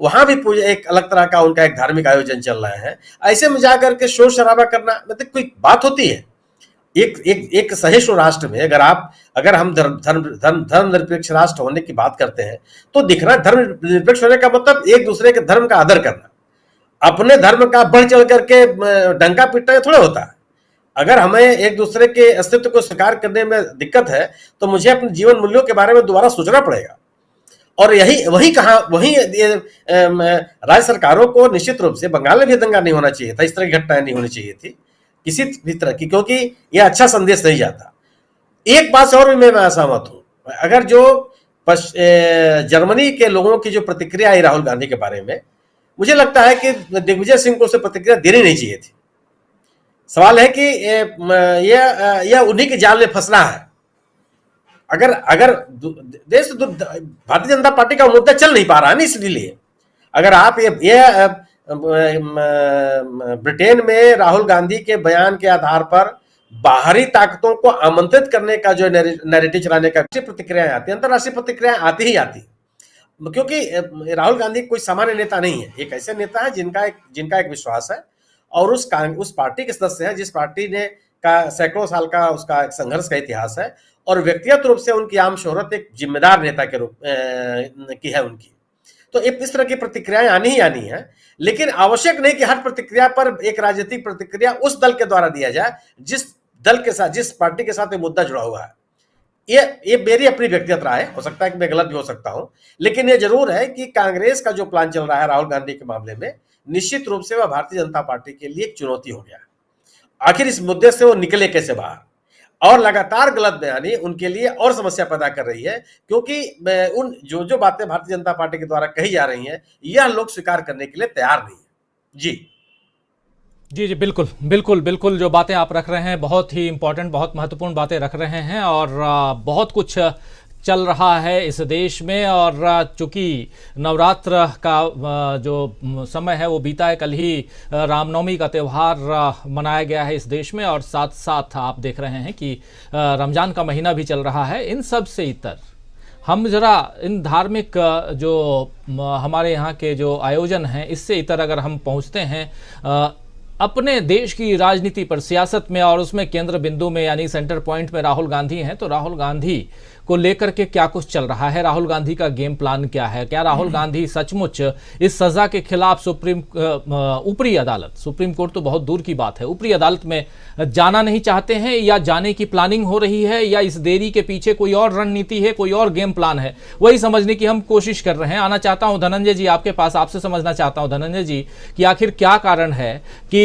वहां भी पूजा एक अलग तरह का उनका एक धार्मिक आयोजन चल रहा है, ऐसे में जाकर के शोर शराबा करना मतलब कोई बात होती है? एक सहिष्णु राष्ट्र में अगर हम धर्म निरपेक्ष राष्ट्र होने की बात करते हैं तो दिखना धर्म निरपेक्ष होने का मतलब एक दूसरे के धर्म का आदर करना, अपने धर्म का बढ़ चढ़ करके डंका पीटना थोड़ा होता है। अगर हमें एक दूसरे के अस्तित्व को स्वीकार करने में दिक्कत है तो मुझे अपने जीवन मूल्यों के बारे में दोबारा सोचना पड़ेगा। और वही राज्य सरकारों को निश्चित रूप से बंगाल में भी दंगा नहीं होना चाहिए था, इस तरह की घटनाएं नहीं होनी चाहिए थी किसी भी तरह की, क्योंकि यह अच्छा संदेश नहीं जाता। एक बात से और भी मैं असहमत हूं। अगर जो जर्मनी के लोगों की जो प्रतिक्रिया आई राहुल गांधी के बारे में, मुझे लगता है कि दिग्विजय सिंह को उसे प्रतिक्रिया देनी नहीं चाहिए थी। सवाल है कि यह उन्हीं के जाल में फंसना है। अगर देश भारतीय जनता पार्टी का मुद्दा चल नहीं पा रहा है ना, इसलिए अगर आप ये ब्रिटेन में राहुल गांधी के बयान के आधार पर बाहरी ताकतों को आमंत्रित करने का जो नैरेटिव चलाने का प्रतिक्रियाएं आती है, अंतरराष्ट्रीय प्रतिक्रियाएं आती ही आती, क्योंकि राहुल गांधी कोई सामान्य नेता नहीं है। एक ऐसे नेता है जिनका एक विश्वास है और उस पार्टी के सदस्य है जिस पार्टी ने का सैकड़ों साल का उसका एक संघर्ष का इतिहास है और व्यक्तिगत रूप से उनकी आम शोहरत एक जिम्मेदार नेता के रूप की है उनकी। तो इस तरह की प्रतिक्रियाएं आनी ही आनी है, लेकिन आवश्यक नहीं कि हर प्रतिक्रिया पर एक राजनीतिक प्रतिक्रिया उस दल के द्वारा दिया जाए जिस दल के साथ, जिस पार्टी के साथ ये मुद्दा जुड़ा हुआ है। ये मेरी अपनी व्यक्तिगत राय है, हो सकता है कि मैं गलत भी हो सकता हूं, लेकिन ये जरूर है कि कांग्रेस का जो प्लान चल रहा है राहुल गांधी के मामले में, निश्चित रूप से वह भारतीय जनता पार्टी के लिए एक चुनौती हो गया। आखिर इस मुद्दे से वो निकले कैसे बाहर, और लगातार गलत बयानी उनके लिए और समस्या पैदा कर रही है, क्योंकि उन जो बातें भारतीय जनता पार्टी के द्वारा कही जा रही हैं यह लोग स्वीकार करने के लिए तैयार नहीं है। जी, बिल्कुल बिल्कुल बिल्कुल जो बातें आप रख रहे हैं बहुत ही इंपॉर्टेंट, बहुत महत्वपूर्ण बातें रख रहे हैं और बहुत कुछ चल रहा है इस देश में। और चूंकि नवरात्र का जो समय है वो बीता है, कल ही रामनवमी का त्यौहार मनाया गया है इस देश में और साथ साथ आप देख रहे हैं कि रमजान का महीना भी चल रहा है। इन सब से इतर हम जरा इन धार्मिक जो हमारे यहाँ के जो आयोजन हैं इससे इतर अगर हम पहुँचते हैं अपने देश की राजनीति पर, सियासत में, और उसमें केंद्र बिंदु में यानी सेंटर पॉइंट में राहुल गांधी हैं, तो राहुल गांधी को लेकर के क्या कुछ चल रहा है, राहुल गांधी का गेम प्लान क्या है, क्या राहुल गांधी सचमुच इस सजा के खिलाफ ऊपरी अदालत, सुप्रीम कोर्ट तो बहुत दूर की बात है, ऊपरी अदालत में जाना नहीं चाहते हैं, या जाने की प्लानिंग हो रही है, या इस देरी के पीछे कोई और रणनीति है, कोई और गेम प्लान है, वही समझने की हम कोशिश कर रहे हैं। आना चाहता हूं धनंजय जी आपके पास, आपसे समझना चाहता हूं धनंजय जी कि आखिर क्या कारण है कि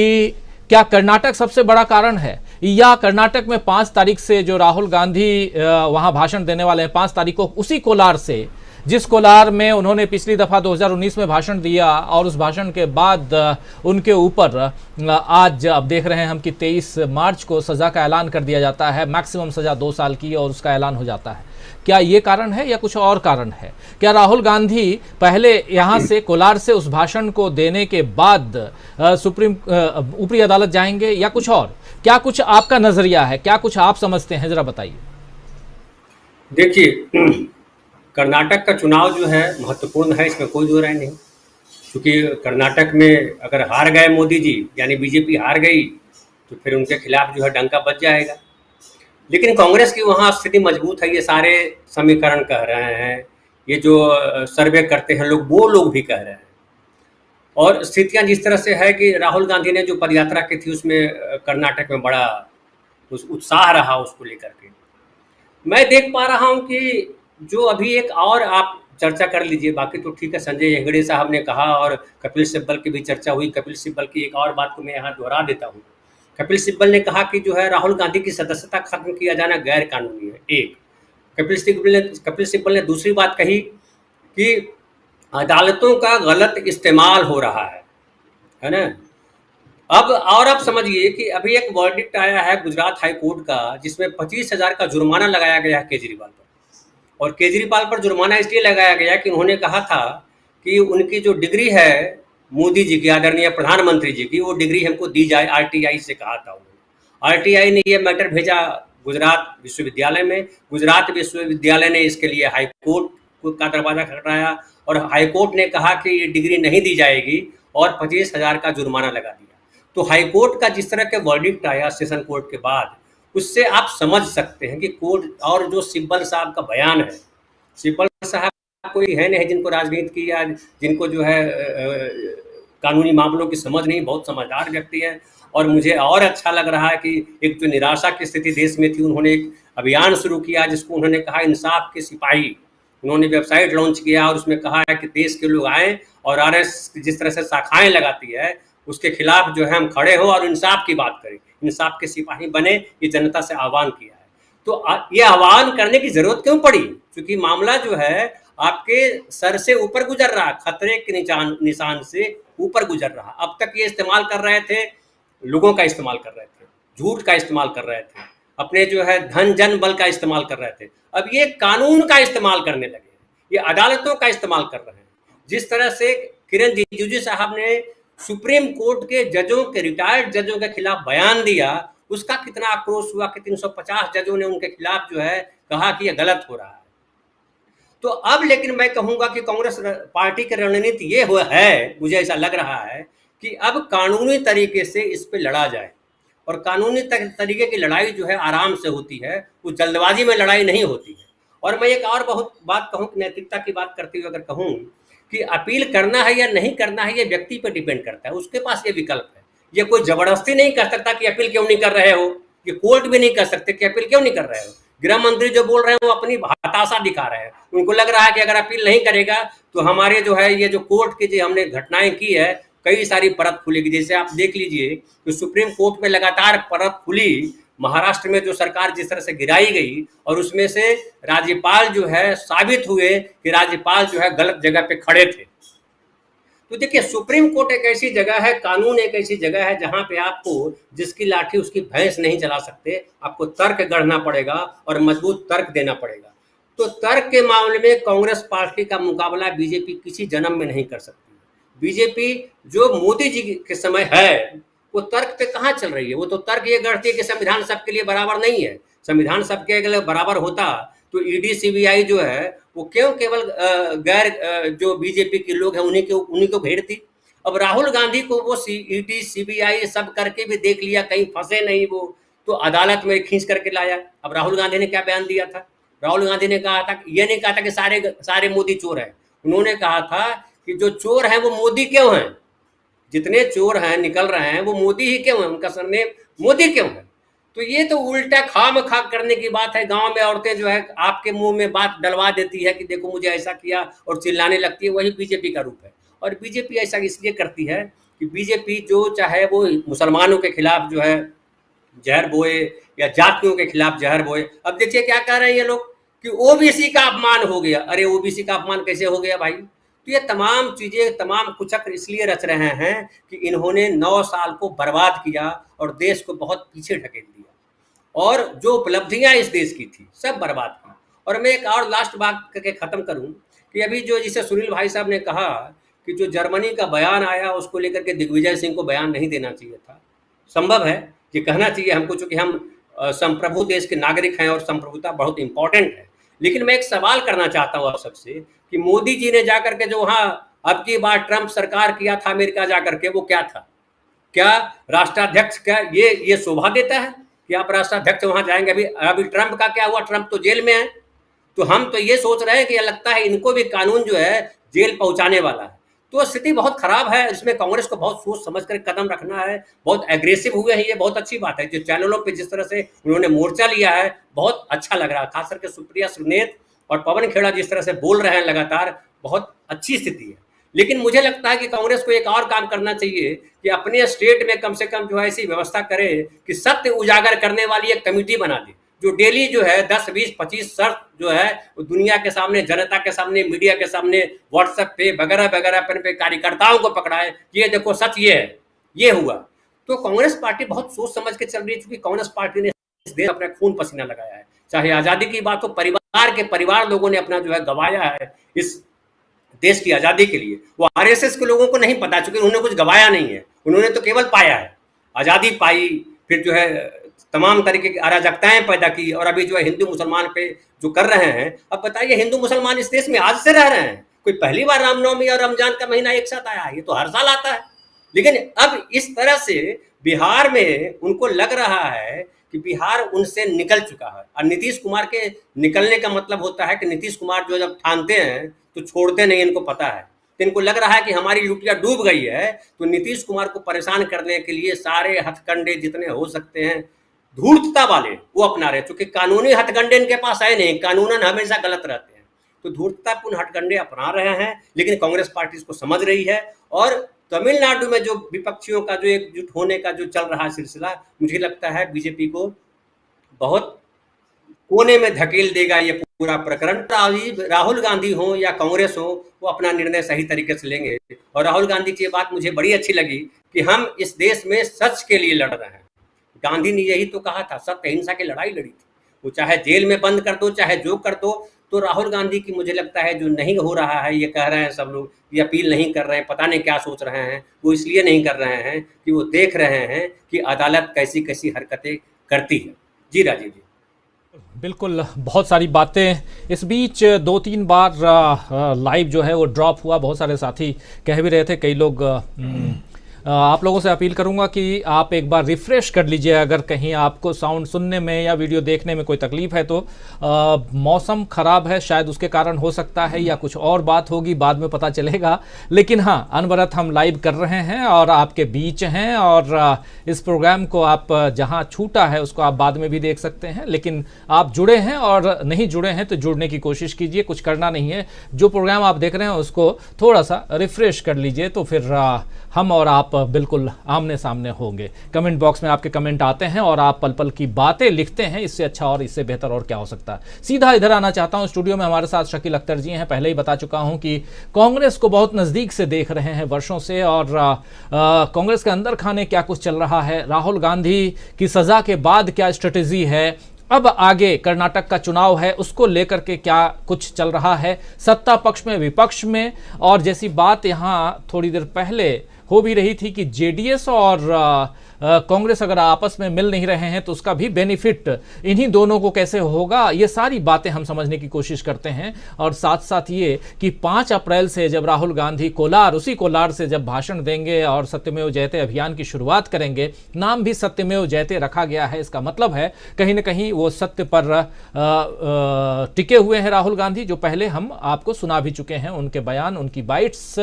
क्या कर्नाटक सबसे बड़ा कारण है, या कर्नाटक में 5 तारीख से जो राहुल गांधी वहां भाषण देने वाले हैं 5 तारीख को, उसी कोलार से जिस कोलार में उन्होंने पिछली दफा 2019 में भाषण दिया और उस भाषण के बाद उनके ऊपर आज अब देख रहे हैं हम कि 23 मार्च को सजा का ऐलान कर दिया जाता है, मैक्सिमम सजा 2 साल की, और उसका ऐलान हो जाता है। क्या ये कारण है या कुछ और कारण है? क्या राहुल गांधी पहले यहां से कोलार से उस भाषण को देने के बाद ऊपरी अदालत जाएंगे या कुछ और? क्या कुछ आपका नजरिया है, क्या कुछ आप समझते हैं, जरा बताइए। देखिए, कर्नाटक का चुनाव जो है महत्वपूर्ण है, इसमें कोई दो राय नहीं। क्योंकि कर्नाटक में अगर हार गए मोदी जी, यानी बीजेपी हार गई, तो फिर उनके खिलाफ जो है डंका बज जाएगा। लेकिन कांग्रेस की वहाँ स्थिति मजबूत है, ये सारे समीकरण कह रहे हैं, ये जो सर्वे करते हैं लोग, वो लोग भी कह रहे हैं। और स्थितियाँ जिस तरह से है कि राहुल गांधी ने जो पदयात्रा की थी उसमें कर्नाटक में बड़ा उत्साह रहा उसको लेकर के। मैं देख पा रहा हूँ कि जो अभी एक और आप चर्चा कर लीजिए, बाकी तो ठीक है, संजय हेगड़े साहब ने कहा और कपिल सिब्बल की भी चर्चा हुई। कपिल सिब्बल की एक और बात को मैं यहाँ दोहरा देता हूँ। कपिल सिब्बल ने कहा कि जो है राहुल गांधी की सदस्यता खत्म किया जाना गैर कानूनी है। एक कपिल सिब्बल ने दूसरी बात कही कि अदालतों का गलत इस्तेमाल हो रहा है ना। अब और आप समझिए कि अभी एक वर्डिक्ट आया है गुजरात हाई कोर्ट का, जिसमें 25,000 का जुर्माना लगाया गया है केजरीवाल पर। और केजरीवाल पर जुर्माना इसलिए लगाया गया कि उन्होंने कहा था कि उनकी जो डिग्री है मोदी जी की, आदरणीय प्रधानमंत्री जी की, वो डिग्री हमको दी जाए, आरटीआई से कहा था उन्होंने। आरटीआई ने ये मैटर भेजा गुजरात विश्वविद्यालय में। गुजरात विश्वविद्यालय ने इसके लिए हाई कोर्ट का दरवाजा खटखटाया और हाई कोर्ट ने कहा कि ये डिग्री नहीं दी जाएगी और 25,000 का जुर्माना लगा दिया। तो हाई कोर्ट का जिस तरह के वर्डिक्ट आया सेशन कोर्ट के बाद, उससे आप समझ सकते हैं कि कोर्ट, और जो सिब्बल साहब का बयान है, सिब्बल साहब कोई है नहीं जिनको राजनीति की या जिनको जो है कानूनी मामलों की समझ नहीं, बहुत समझदार व्यक्ति है। और मुझे और अच्छा लग रहा है कि एक जो निराशा की स्थिति देश में थी, उन्होंने एक अभियान शुरू किया जिसको उन्होंने कहा इंसाफ के सिपाही। उन्होंने वेबसाइट लॉन्च किया और उसमें कहा है कि देश के लोग आएँ और आरएस जिस तरह से शाखाएं लगाती है उसके खिलाफ जो है हम खड़े हो और इंसाफ की बात करें, इंसाफ के सिपाही बने, ये जनता से आह्वान किया है। तो ये आह्वान करने की जरूरत क्यों पड़ी? क्योंकि मामला जो है आपके सर से ऊपर गुजर रहा, खतरे के निशान से ऊपर गुजर रहा। अब तक ये इस्तेमाल कर रहे थे, लोगों का इस्तेमाल कर रहे थे, झूठ का इस्तेमाल कर रहे थे, अपने जो है धन जन बल का इस्तेमाल कर रहे थे। अब ये कानून का इस्तेमाल करने लगे, ये अदालतों का इस्तेमाल कर रहे हैं। जिस तरह से किरण रिजिजू साहब ने सुप्रीम कोर्ट के जजों के, रिटायर्ड जजों के खिलाफ बयान दिया, उसका कितना आक्रोश हुआ कि 350 जजों ने उनके खिलाफ जो है कहा कि यह गलत हो रहा है। तो अब लेकिन मैं कहूंगा कि कांग्रेस पार्टी की रणनीति ये है, मुझे ऐसा लग रहा है कि अब कानूनी तरीके से इस पे लड़ा जाए। और कानूनी तरीके की लड़ाई जो है आराम से होती है, वो जल्दबाजी में लड़ाई नहीं होती है। और मैं एक और बहुत बात कहूँ, नैतिकता की बात करते हुए अगर कहूँ कि अपील करना है या नहीं करना है, ये व्यक्ति पर डिपेंड करता है, उसके पास ये विकल्प है। ये कोई जबरदस्ती नहीं कर सकता कि अपील क्यों नहीं कर रहे हो, ये कोर्ट भी नहीं कर सकते कि अपील क्यों नहीं कर रहे हो। गृह मंत्री जो बोल रहे हैं वो अपनी हताशा दिखा रहे हैं, उनको लग रहा है कि अगर अपील नहीं करेगा तो हमारे जो है ये जो कोर्ट की जो हमने घटनाएं की है, कई सारी परत खुलेगी। जैसे आप देख लीजिए कि सुप्रीम कोर्ट में लगातार परत खुली, महाराष्ट्र में जो सरकार जिस तरह से गिराई गई, और उसमें से राज्यपाल जो है साबित हुए कि राज्यपाल जो है गलत जगह पे खड़े थे। तो देखिए, सुप्रीम कोर्ट एक ऐसी जगह है, कानून एक ऐसी जगह है जहां पे आपको जिसकी लाठी उसकी भैंस नहीं चला सकते, आपको तर्क गढ़ना पड़ेगा और मजबूत तर्क देना पड़ेगा। तो तर्क के मामले में कांग्रेस पार्टी का मुकाबला बीजेपी किसी जन्म में नहीं कर सकती। बीजेपी जो मोदी जी के समय है वो तर्क पे कहाँ चल रही है? वो तो तर्क ये गढ़ती है कि संविधान सबके लिए बराबर नहीं है। संविधान सबके लिए बराबर होता तो ईडी सीबीआई जो है वो क्यों केवल गैर जो बीजेपी के लोग हैं उन्हीं को घेरती। अब राहुल गांधी को वो ईडी सीबीआई सब करके भी देख लिया, कहीं फंसे नहीं वो, तो अदालत में खींच करके लाया। अब राहुल गांधी ने क्या बयान दिया था? राहुल गांधी ने कहा था, ये नहीं कहा था कि सारे मोदी चोर हैं, उन्होंने कहा था कि जो चोर हैं वो मोदी क्यों हैं, जितने चोर हैं निकल रहे हैं वो मोदी ही क्यों है, उनका सरनेम मोदी क्यों है। तो ये तो उल्टा खाम खा करने की बात है। गांव में औरतें जो है आपके मुंह में बात डलवा देती है कि देखो मुझे ऐसा किया और चिल्लाने लगती है, वही बीजेपी का रूप है। और बीजेपी ऐसा इसलिए करती है कि बीजेपी जो चाहे वो मुसलमानों के खिलाफ जो है जहर बोए या जातियों के खिलाफ जहर बोए। अब देखिए क्या कह रहे हैं ये लोग कि ओबीसी का अपमान हो गया। अरे ओबीसी का अपमान कैसे हो गया भाई? तो ये तमाम चीजें, तमाम कुचक्र इसलिए रच रहे हैं कि इन्होंने 9 साल को बर्बाद किया और देश को बहुत पीछे ढकेल दिया, और जो उपलब्धियां इस देश की थी सब बर्बाद की। और मैं एक और लास्ट बात करके खत्म करूं कि अभी जो जिसे सुनील भाई साहब ने कहा कि जो जर्मनी का बयान आया उसको लेकर के दिग्विजय सिंह को बयान नहीं देना चाहिए था। संभव है कि कहना चाहिए हमको, चूंकि हम संप्रभु देश के नागरिक हैं और संप्रभुता बहुत इंपॉर्टेंट है। लेकिन मैं एक सवाल करना चाहता हूं आप सबसे कि मोदी जी ने जाकर के जो वहां अब की बार ट्रंप सरकार किया था अमेरिका जाकर के, वो क्या था? क्या राष्ट्राध्यक्ष क्या ये शोभा देता है कि आप राष्ट्राध्यक्ष वहां जाएंगे? अभी ट्रंप का क्या हुआ? ट्रंप तो जेल में है। तो हम तो ये सोच रहे हैं कि लगता है इनको भी कानून जो है जेल पहुंचाने वाला है। तो स्थिति बहुत खराब है। इसमें कांग्रेस को बहुत सोच समझ कर कदम रखना है। बहुत एग्रेसिव हुए हैं, ये बहुत अच्छी बात है। जो चैनलों पे जिस तरह से उन्होंने मोर्चा लिया है बहुत अच्छा लग रहा है। खास करके सुप्रिया सुरनेत और पवन खेड़ा जिस तरह से बोल रहे हैं लगातार, बहुत अच्छी स्थिति है। लेकिन मुझे लगता है कि कांग्रेस को एक और काम करना चाहिए कि अपने स्टेट में कम से कम जो है ऐसी व्यवस्था करे कि सत्य उजागर करने वाली एक कमेटी बना दे, जो डेली जो है 10, 20, 25 शर्त जो है वो दुनिया के सामने, जनता के सामने, मीडिया के सामने, व्हाट्सएप पे वगैरह वगैरह पे कार्यकर्ताओं को पकड़ाए कि ये देखो सच ये है, ये हुआ। तो कांग्रेस पार्टी बहुत सोच समझ के चल रही है, क्योंकि कांग्रेस पार्टी ने इस देश अपना खून पसीना लगाया है। चाहे आजादी की बात हो, परिवार लोगों ने अपना जो है गवाया है इस देश की आजादी के लिए। वो आरएसएस के लोगों को नहीं पता, चूंकि उन्होंने कुछ गवाया नहीं है, उन्होंने तो केवल पाया है, आजादी पाई, फिर जो है तमाम तरीके की अराजकताएं पैदा की, और अभी जो है हिंदू मुसलमान पे जो कर रहे हैं। अब बताइए, हिंदू मुसलमान इस देश में आज से रह रहे हैं? कोई पहली बार रामनवमी और रमजान का महीना एक साथ आया है? ये तो हर साल आता है। लेकिन अब इस तरह से बिहार में उनको लग रहा है कि बिहार उनसे निकल चुका है। और नीतीश कुमार के निकलने का मतलब होता है कि नीतीश कुमार जो जब ठानते हैं तो छोड़ते नहीं, इनको पता है। तो इनको लग रहा है कि हमारी लुटिया डूब गई है, तो नीतीश कुमार को परेशान करने के लिए सारे हथकंडे जितने हो सकते हैं धूर्तता वाले वो अपना रहे। क्योंकि कानूनी हथकंडे इनके पास है नहीं, कानूनन हमेशा गलत रहते हैं, तो धूर्ततापूर्ण हथकंडे अपना रहे हैं। लेकिन कांग्रेस पार्टी इसको समझ रही है। और तमिलनाडु में जो विपक्षियों का जो एकजुट होने का जो चल रहा है सिलसिला, मुझे लगता है बीजेपी को बहुत कोने में धकेल देगा ये पूरा प्रकरण। राहुल गांधी हो या कांग्रेस हो, वो अपना निर्णय सही तरीके से लेंगे। और राहुल गांधी की ये बात मुझे बड़ी अच्छी लगी कि हम इस देश में सच के लिए लड़ रहे हैं। गांधी ने यही तो कहा था, सत्य अहिंसा की लड़ाई लड़ी थी। वो चाहे जेल में बंद कर दो, चाहे जो कर दो। तो राहुल गांधी की मुझे लगता है जो नहीं हो रहा है, ये कह रहे हैं सब लोग, ये अपील नहीं कर रहे हैं, पता नहीं क्या सोच रहे हैं। वो इसलिए नहीं कर रहे हैं कि वो देख रहे हैं कि अदालत कैसी कैसी हरकतें करती है। जी राजीव जी, बिल्कुल, बहुत सारी बातें। इस बीच 2-3 बार लाइव जो है वो ड्रॉप हुआ। बहुत सारे साथी कह भी रहे थे, कई लोग आप लोगों से अपील करूंगा कि आप एक बार रिफ्रेश कर लीजिए। अगर कहीं आपको साउंड सुनने में या वीडियो देखने में कोई तकलीफ है तो मौसम ख़राब है, शायद उसके कारण हो सकता है, या कुछ और बात होगी, बाद में पता चलेगा। लेकिन हाँ, अनवरत हम लाइव कर रहे हैं और आपके बीच हैं। और इस प्रोग्राम को आप जहाँ छूटा है उसको आप बाद में भी देख सकते हैं। लेकिन आप जुड़े हैं और नहीं जुड़े हैं तो जुड़ने की कोशिश कीजिए। कुछ करना नहीं है, जो प्रोग्राम आप देख रहे हैं उसको थोड़ा सा रिफ्रेश कर लीजिए, तो फिर हम और आप बिल्कुल आमने सामने होंगे। कमेंट बॉक्स में आपके कमेंट आते हैं और आप पल पल की बातें लिखते हैं। इससे अच्छा और इससे बेहतर और क्या हो सकता है। सीधा इधर आना चाहता हूं, स्टूडियो में हमारे साथ शकील अख्तर जी हैं। पहले ही बता चुका हूं कि कांग्रेस को बहुत नज़दीक से देख रहे हैं वर्षों से, और कांग्रेस के अंदर खाने क्या कुछ चल रहा है, राहुल गांधी की सज़ा के बाद क्या स्ट्रेटेजी है, अब आगे कर्नाटक का चुनाव है उसको लेकर के क्या कुछ चल रहा है, सत्ता पक्ष में विपक्ष में। और जैसी बात यहाँ थोड़ी देर पहले हो भी रही थी कि जेडीएस और कांग्रेस अगर आपस में मिल नहीं रहे हैं तो उसका भी बेनिफिट इन्हीं दोनों को कैसे होगा, ये सारी बातें हम समझने की कोशिश करते हैं। और साथ साथ ये कि 5 अप्रैल से जब राहुल गांधी कोलार, उसी कोलार से जब भाषण देंगे और सत्यमेव जयते अभियान की शुरुआत करेंगे, नाम भी सत्यमेव जयते रखा गया है, इसका मतलब है कहीं ना कहीं वो सत्य पर टिके हुए हैं राहुल गांधी, जो पहले हम आपको सुना भी चुके हैं। उनके बयान, उनकी बाइट्स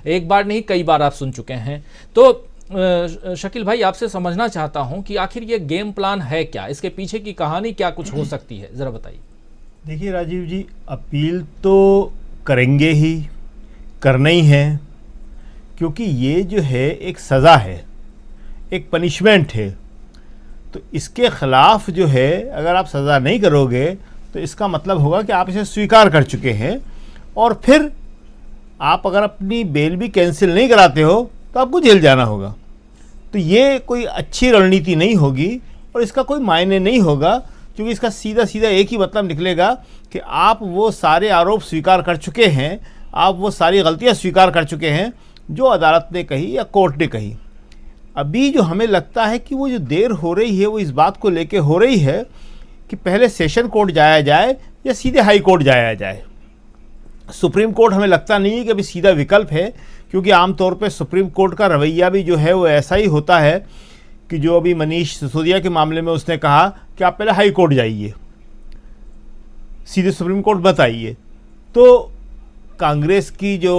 एक बार नहीं कई बार आप सुन चुके हैं। तो शकील भाई, आपसे समझना चाहता हूं कि आखिर ये गेम प्लान है क्या, इसके पीछे की कहानी क्या कुछ हो सकती है, जरा बताइए। देखिए राजीव जी, अपील तो करेंगे ही, करना ही है, क्योंकि ये जो है एक सज़ा है, एक पनिशमेंट है। तो इसके ख़िलाफ़ जो है अगर आप सज़ा नहीं करोगे तो तो इसका मतलब होगा कि आप इसे स्वीकार कर चुके हैं, और फिर आप अगर अपनी बेल भी कैंसिल नहीं कराते हो तो आपको जेल जाना होगा। तो ये कोई अच्छी रणनीति नहीं होगी और इसका कोई मायने नहीं होगा, क्योंकि इसका सीधा सीधा एक ही मतलब निकलेगा कि आप वो सारे आरोप स्वीकार कर चुके हैं, आप वो सारी गलतियां स्वीकार कर चुके हैं जो अदालत ने कही या कोर्ट ने कही। अभी जो हमें लगता है कि वो जो देर हो रही है वो इस बात को लेके हो रही है कि पहले सेशन कोर्ट जाया जाए या सीधे हाई कोर्ट जाया जाए। सुप्रीम कोर्ट हमें लगता नहीं है कि अभी सीधा विकल्प है, क्योंकि आमतौर पे सुप्रीम कोर्ट का रवैया भी जो है वो ऐसा ही होता है कि जो अभी मनीष सिसोदिया के मामले में उसने कहा कि आप पहले हाई कोर्ट जाइए, सीधे सुप्रीम कोर्ट मत आइए। तो कांग्रेस की जो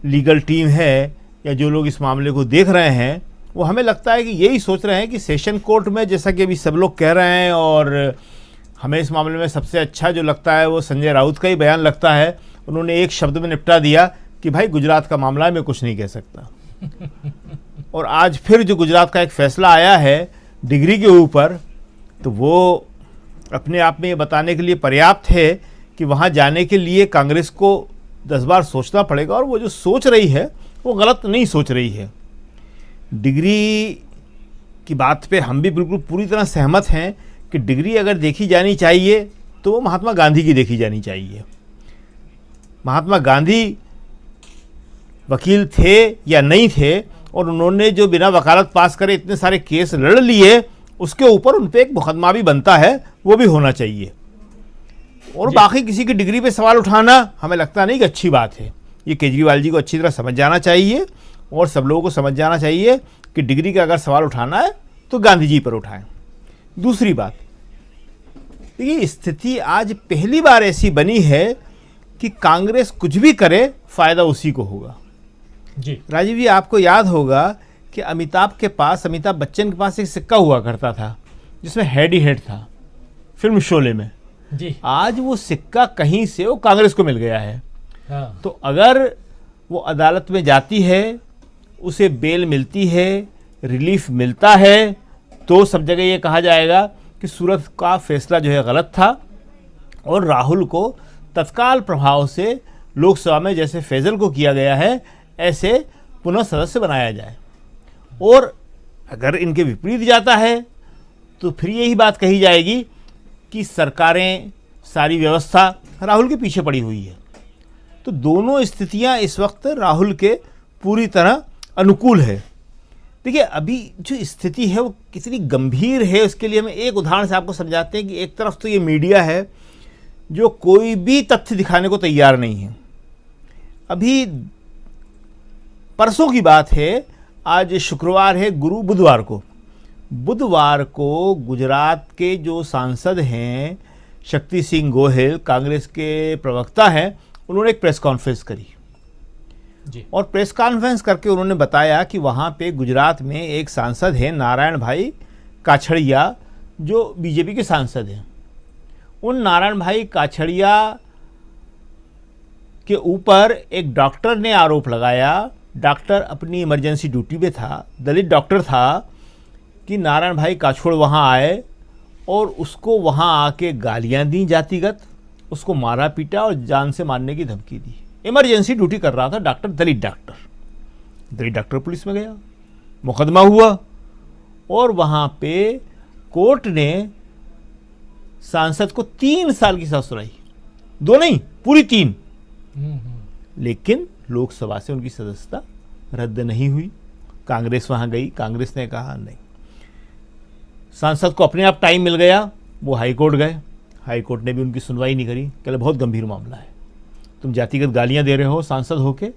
लीगल टीम है या जो लोग इस मामले को देख रहे हैं वो हमें लगता है कि यही सोच रहे हैं कि सेशन कोर्ट में, जैसा कि अभी सब लोग कह रहे हैं, और हमें इस मामले में सबसे अच्छा जो लगता है वो संजय राउत का ही बयान लगता है। उन्होंने एक शब्द में निपटा दिया कि भाई गुजरात का मामला है, मैं कुछ नहीं कह सकता। और आज फिर जो गुजरात का एक फैसला आया है डिग्री के ऊपर, तो वो अपने आप में ये बताने के लिए पर्याप्त है कि वहाँ जाने के लिए कांग्रेस को 10 बार सोचना पड़ेगा, और वो जो सोच रही है वो गलत नहीं सोच रही है। डिग्री की बात पे हम भी बिल्कुल पूरी तरह सहमत हैं कि डिग्री अगर देखी जानी चाहिए तो वो महात्मा गांधी की देखी जानी चाहिए। महात्मा गांधी वकील थे या नहीं थे, और उन्होंने जो बिना वकालत पास करे इतने सारे केस लड़ लिए, उसके ऊपर उन पर एक मुकदमा भी बनता है, वो भी होना चाहिए। और बाकी किसी की डिग्री पे सवाल उठाना हमें लगता नहीं कि अच्छी बात है। ये केजरीवाल जी को अच्छी तरह समझ जाना चाहिए, और सब लोगों को समझ जाना चाहिए कि डिग्री का अगर सवाल उठाना है तो गांधी जी पर उठाएं। दूसरी बात, देखिए स्थिति आज पहली बार ऐसी बनी है कि कांग्रेस कुछ भी करे फ़ायदा उसी को होगा। जी राजीव जी, आपको याद होगा कि अमिताभ बच्चन के पास एक सिक्का हुआ करता था जिसमें हेड ही हेड था, फिल्म शोले में। जी आज वो सिक्का कहीं से वो कांग्रेस को मिल गया है। हाँ। तो अगर वो अदालत में जाती है, उसे बेल मिलती है, रिलीफ मिलता है, तो सब जगह ये कहा जाएगा कि सूरत का फैसला जो है गलत था, और राहुल को तत्काल प्रभाव से लोकसभा में जैसे फैजल को किया गया है ऐसे पुनः सदस्य बनाया जाए। और अगर इनके विपरीत जाता है तो फिर यही बात कही जाएगी कि सरकारें, सारी व्यवस्था राहुल के पीछे पड़ी हुई है। तो दोनों स्थितियां इस वक्त राहुल के पूरी तरह अनुकूल है। देखिए अभी जो स्थिति है वो कितनी गंभीर है, उसके लिए हम एक उदाहरण से आपको समझाते हैं कि एक तरफ तो ये मीडिया है जो कोई भी तथ्य दिखाने को तैयार नहीं है। अभी परसों की बात है, आज शुक्रवार है, बुधवार को गुजरात के जो सांसद हैं शक्ति सिंह गोहिल, कांग्रेस के प्रवक्ता हैं, उन्होंने एक प्रेस कॉन्फ्रेंस करी जी। और प्रेस कॉन्फ्रेंस करके उन्होंने बताया कि वहाँ पे गुजरात में एक सांसद है नारायण भाई काछड़िया, जो बीजेपी के सांसद हैं। उन नारायण भाई काछड़िया के ऊपर एक डॉक्टर ने आरोप लगाया, डॉक्टर अपनी इमरजेंसी ड्यूटी पे था, दलित डॉक्टर था, कि नारायण भाई काछोड़ वहाँ आए और उसको वहाँ आके गालियाँ दी जातिगत, उसको मारा पीटा और जान से मारने की धमकी दी। इमरजेंसी ड्यूटी कर रहा था डॉक्टर, दलित डॉक्टर पुलिस में गया, मुकदमा हुआ, और वहाँ पे कोर्ट ने सांसद को 3 साल की सजा सुनाई, 2 नहीं पूरी 3। लेकिन लोकसभा से उनकी सदस्यता रद्द नहीं हुई। कांग्रेस वहाँ गई, कांग्रेस ने कहा नहीं, सांसद को अपने आप टाइम मिल गया, वो हाई कोर्ट गए, हाई कोर्ट ने भी उनकी सुनवाई नहीं करी, कहले बहुत गंभीर मामला है, तुम जातिगत गालियां दे रहे हो, सांसद होके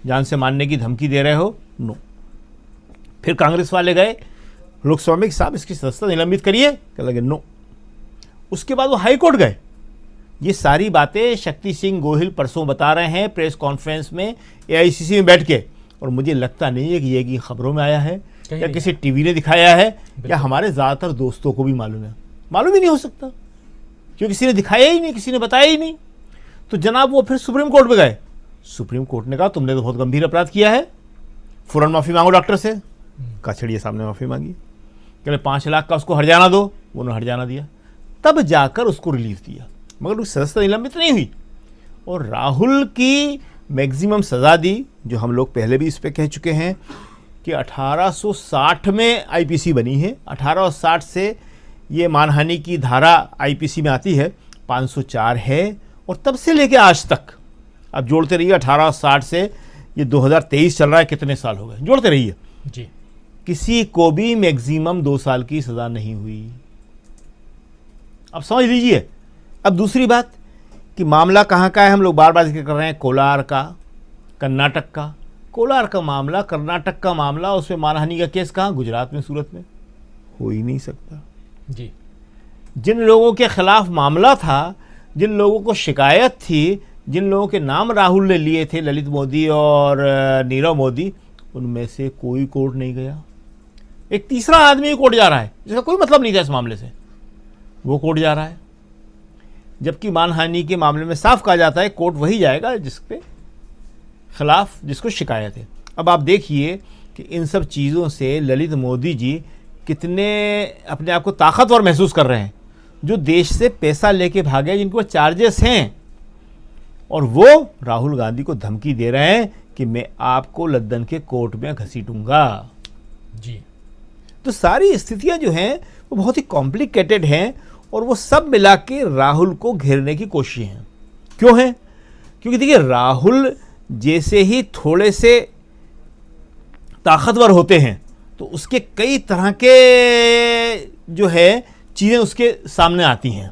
जान से मारने की धमकी दे रहे हो, नो। फिर कांग्रेस वाले गए लोकसभा में, साहब इसकी सदस्यता निलंबित करिए, कह लगे नो। उसके बाद वो हाई कोर्ट गए। ये सारी बातें शक्ति सिंह गोहिल परसों बता रहे हैं प्रेस कॉन्फ्रेंस में AICC में बैठ के, और मुझे लगता नहीं है कि ये कि खबरों में आया है या किसी टीवी ने दिखाया है या हमारे ज़्यादातर दोस्तों को भी मालूम है। मालूम ही नहीं हो सकता, क्योंकि किसी ने दिखाया ही नहीं, किसी ने बताया ही नहीं। तो जनाब वो फिर सुप्रीम कोर्ट में गए, सुप्रीम कोर्ट ने कहा तुमने तो बहुत गंभीर अपराध किया है, फ़ौरन माफ़ी मांगो डॉक्टर से। काछड़िया साहब ने माफ़ी मांगी, कहले 5 लाख का उसको हर्जाना दो, उन्होंने हर्जाना दिया। तब जाकर उसको रिलीफ दिया, मगर उसकी सदस्यता निलंबित नहीं हुई। और राहुल की मैक्सिमम सज़ा दी, जो हम लोग पहले भी इस पे कह चुके हैं कि 1860 में आईपीसी बनी है, 1860 से ये मानहानि की धारा आईपीसी में आती है, 504 है, और तब से लेके आज तक, अब जोड़ते रहिए 1860 से ये 2023 चल रहा है, कितने साल हो गए, जोड़ते रहिए जी। किसी को भी मैक्सिमम 2 साल की सज़ा नहीं हुई। अब समझ लीजिए। अब दूसरी बात कि मामला कहाँ का है, हम लोग बार बार जिक्र कर रहे हैं कोलार का, कर्नाटक का। कोलार का मामला, कर्नाटक का मामला, उसमें मानहानि का केस कहाँ, गुजरात में, सूरत में, हो ही नहीं सकता जी। जिन लोगों के खिलाफ मामला था, जिन लोगों को शिकायत थी, जिन लोगों के नाम राहुल ने लिए थे, ललित मोदी और नीरव मोदी, उनमें से कोई कोर्ट नहीं गया। एक तीसरा आदमी कोर्ट जा रहा है जिसका कोई मतलब नहीं था इस मामले से, वो कोर्ट जा रहा है। जबकि मानहानि के मामले में साफ कहा जाता है कोर्ट वही जाएगा जिसके खिलाफ, जिसको शिकायत है। अब आप देखिए कि इन सब चीज़ों से ललित मोदी जी कितने अपने आप को ताकतवर महसूस कर रहे हैं, जो देश से पैसा लेके भागे, जिनको चार्जेस हैं, और वो राहुल गांधी को धमकी दे रहे हैं कि मैं आपको लंदन के कोर्ट में घसीटूंगा जी। तो सारी स्थितियां जो हैं वो बहुत ही कॉम्प्लिकेटेड हैं, और वो सब मिला के राहुल को घेरने की कोशिश है। क्यों है? क्योंकि देखिए, राहुल जैसे ही थोड़े से ताकतवर होते हैं तो उसके कई तरह के जो है चीज़ें उसके सामने आती हैं,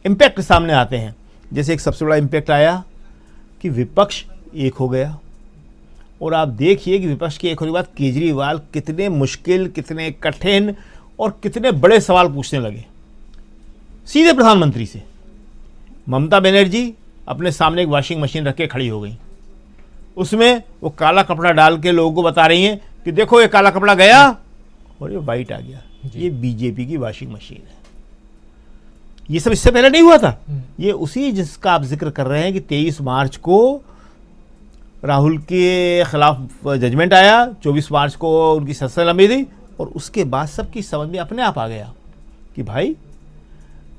इम्पैक्ट सामने आते हैं। जैसे एक सबसे बड़ा इम्पैक्ट आया कि विपक्ष एक हो गया, और आप देखिए कि विपक्ष के एक होने के बाद केजरीवाल कितने मुश्किल, कितने कठिन और कितने बड़े सवाल पूछने लगे सीधे प्रधानमंत्री से। ममता बनर्जी अपने सामने एक वॉशिंग मशीन रख के खड़ी हो गई, उसमें वो काला कपड़ा डाल के लोगों को बता रही हैं कि देखो ये काला कपड़ा गया और ये वाइट आ गया, ये बीजेपी की वॉशिंग मशीन है। ये सब इससे पहले नहीं हुआ था। ये उसी जिसका आप जिक्र कर रहे हैं कि 23 मार्च को राहुल के खिलाफ जजमेंट आया, 24 मार्च को उनकी सजा लंबी थी, और उसके बाद सबकी समझ में अपने आप आ गया कि भाई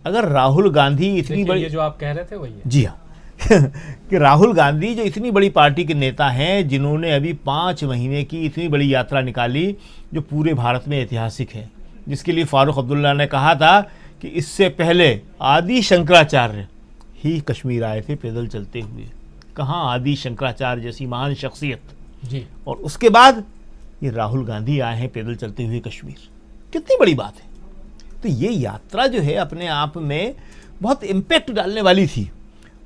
अगर राहुल गांधी इतनी बड़ी, ये जो आप कह रहे थे वही है। जी हाँ कि राहुल गांधी जो इतनी बड़ी पार्टी के नेता हैं, जिन्होंने अभी 5 महीने की इतनी बड़ी यात्रा निकाली जो पूरे भारत में ऐतिहासिक है, जिसके लिए फारूक अब्दुल्ला ने कहा था कि इससे पहले आदि शंकराचार्य ही कश्मीर आए थे पैदल चलते हुए। कहाँ आदि शंकराचार्य जैसी महान शख्सियत जी, और उसके बाद ये राहुल गांधी आए हैं पैदल चलते हुए कश्मीर। कितनी बड़ी बात है। तो ये यात्रा जो है अपने आप में बहुत इम्पैक्ट डालने वाली थी,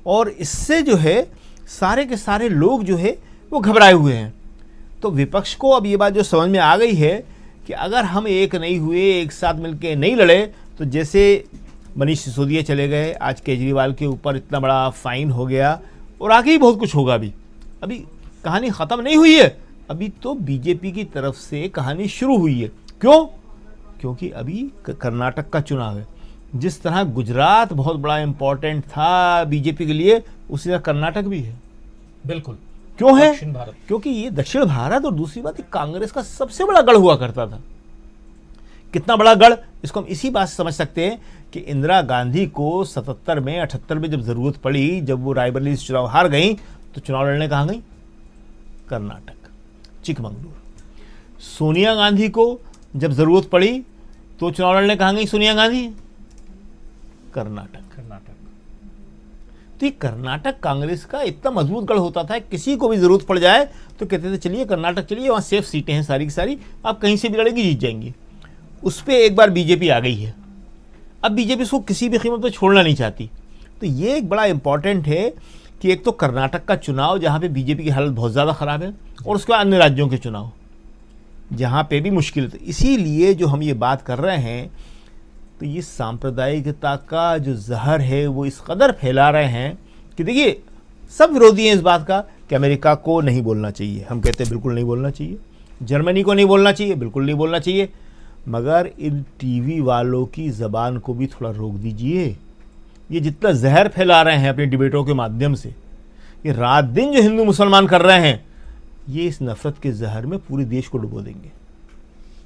और इससे जो है सारे के सारे लोग जो है वो घबराए हुए हैं। तो विपक्ष को अब ये बात जो समझ में आ गई है कि अगर हम एक नहीं हुए, एक साथ मिलके नहीं लड़े, तो जैसे मनीष सिसोदिया चले गए, आज केजरीवाल के ऊपर इतना बड़ा फाइन हो गया, और आगे ही बहुत कुछ होगा। अभी कहानी ख़त्म नहीं हुई है, अभी तो बीजेपी की तरफ से कहानी शुरू हुई है। क्यों? क्योंकि अभी कर्नाटक का चुनाव है। जिस तरह गुजरात बहुत बड़ा इंपॉर्टेंट था बीजेपी के लिए, उसी तरह कर्नाटक भी है। बिल्कुल। क्यों है? दक्षिण भारत, क्योंकि ये दक्षिण भारत, और दूसरी बात कांग्रेस का सबसे बड़ा गढ़ हुआ करता था। कितना बड़ा गढ़, इसको हम इसी बात से समझ सकते हैं कि इंदिरा गांधी को 77 में 78 में जब जरूरत पड़ी, जब वो रायबरेली से चुनाव हार गई, तो चुनाव लड़ने कहाँ गई? कर्नाटक, चिकमंगलूर। सोनिया गांधी को जब जरूरत पड़ी तो चुनाव लड़ने कहाँ गई सोनिया गांधी? कर्नाटक। तो ये कर्नाटक कांग्रेस का इतना मजबूत गढ़ होता था, किसी को भी जरूरत पड़ जाए तो कहते थे चलिए कर्नाटक चलिए, वहाँ सेफ सीटें हैं सारी की सारी, आप कहीं से भी लड़ेंगे जीत जाएंगे। उस पर एक बार बीजेपी आ गई है, अब बीजेपी इसको किसी भी कीमत पर छोड़ना नहीं चाहती। तो ये एक बड़ा इंपॉर्टेंट है कि एक तो कर्नाटक का चुनाव जहाँ पे बीजेपी की हालत बहुत ज़्यादा ख़राब है, और उसके बाद अन्य राज्यों के चुनाव जहाँ पे भी मुश्किल है। इसीलिए जो हम ये बात कर रहे हैं, तो ये सांप्रदायिकता का जो जहर है वो इस कदर फैला रहे हैं कि देखिए सब विरोधी हैं इस बात का कि अमेरिका को नहीं बोलना चाहिए, हम कहते हैं बिल्कुल नहीं बोलना चाहिए, जर्मनी को नहीं बोलना चाहिए, बिल्कुल नहीं बोलना चाहिए, मगर इन टीवी वालों की ज़बान को भी थोड़ा रोक दीजिए। ये जितना जहर फैला रहे हैं अपनी डिबेटों के माध्यम से, ये रात दिन जो हिंदू मुसलमान कर रहे हैं, ये इस नफरत के जहर में पूरे देश को डुबो देंगे।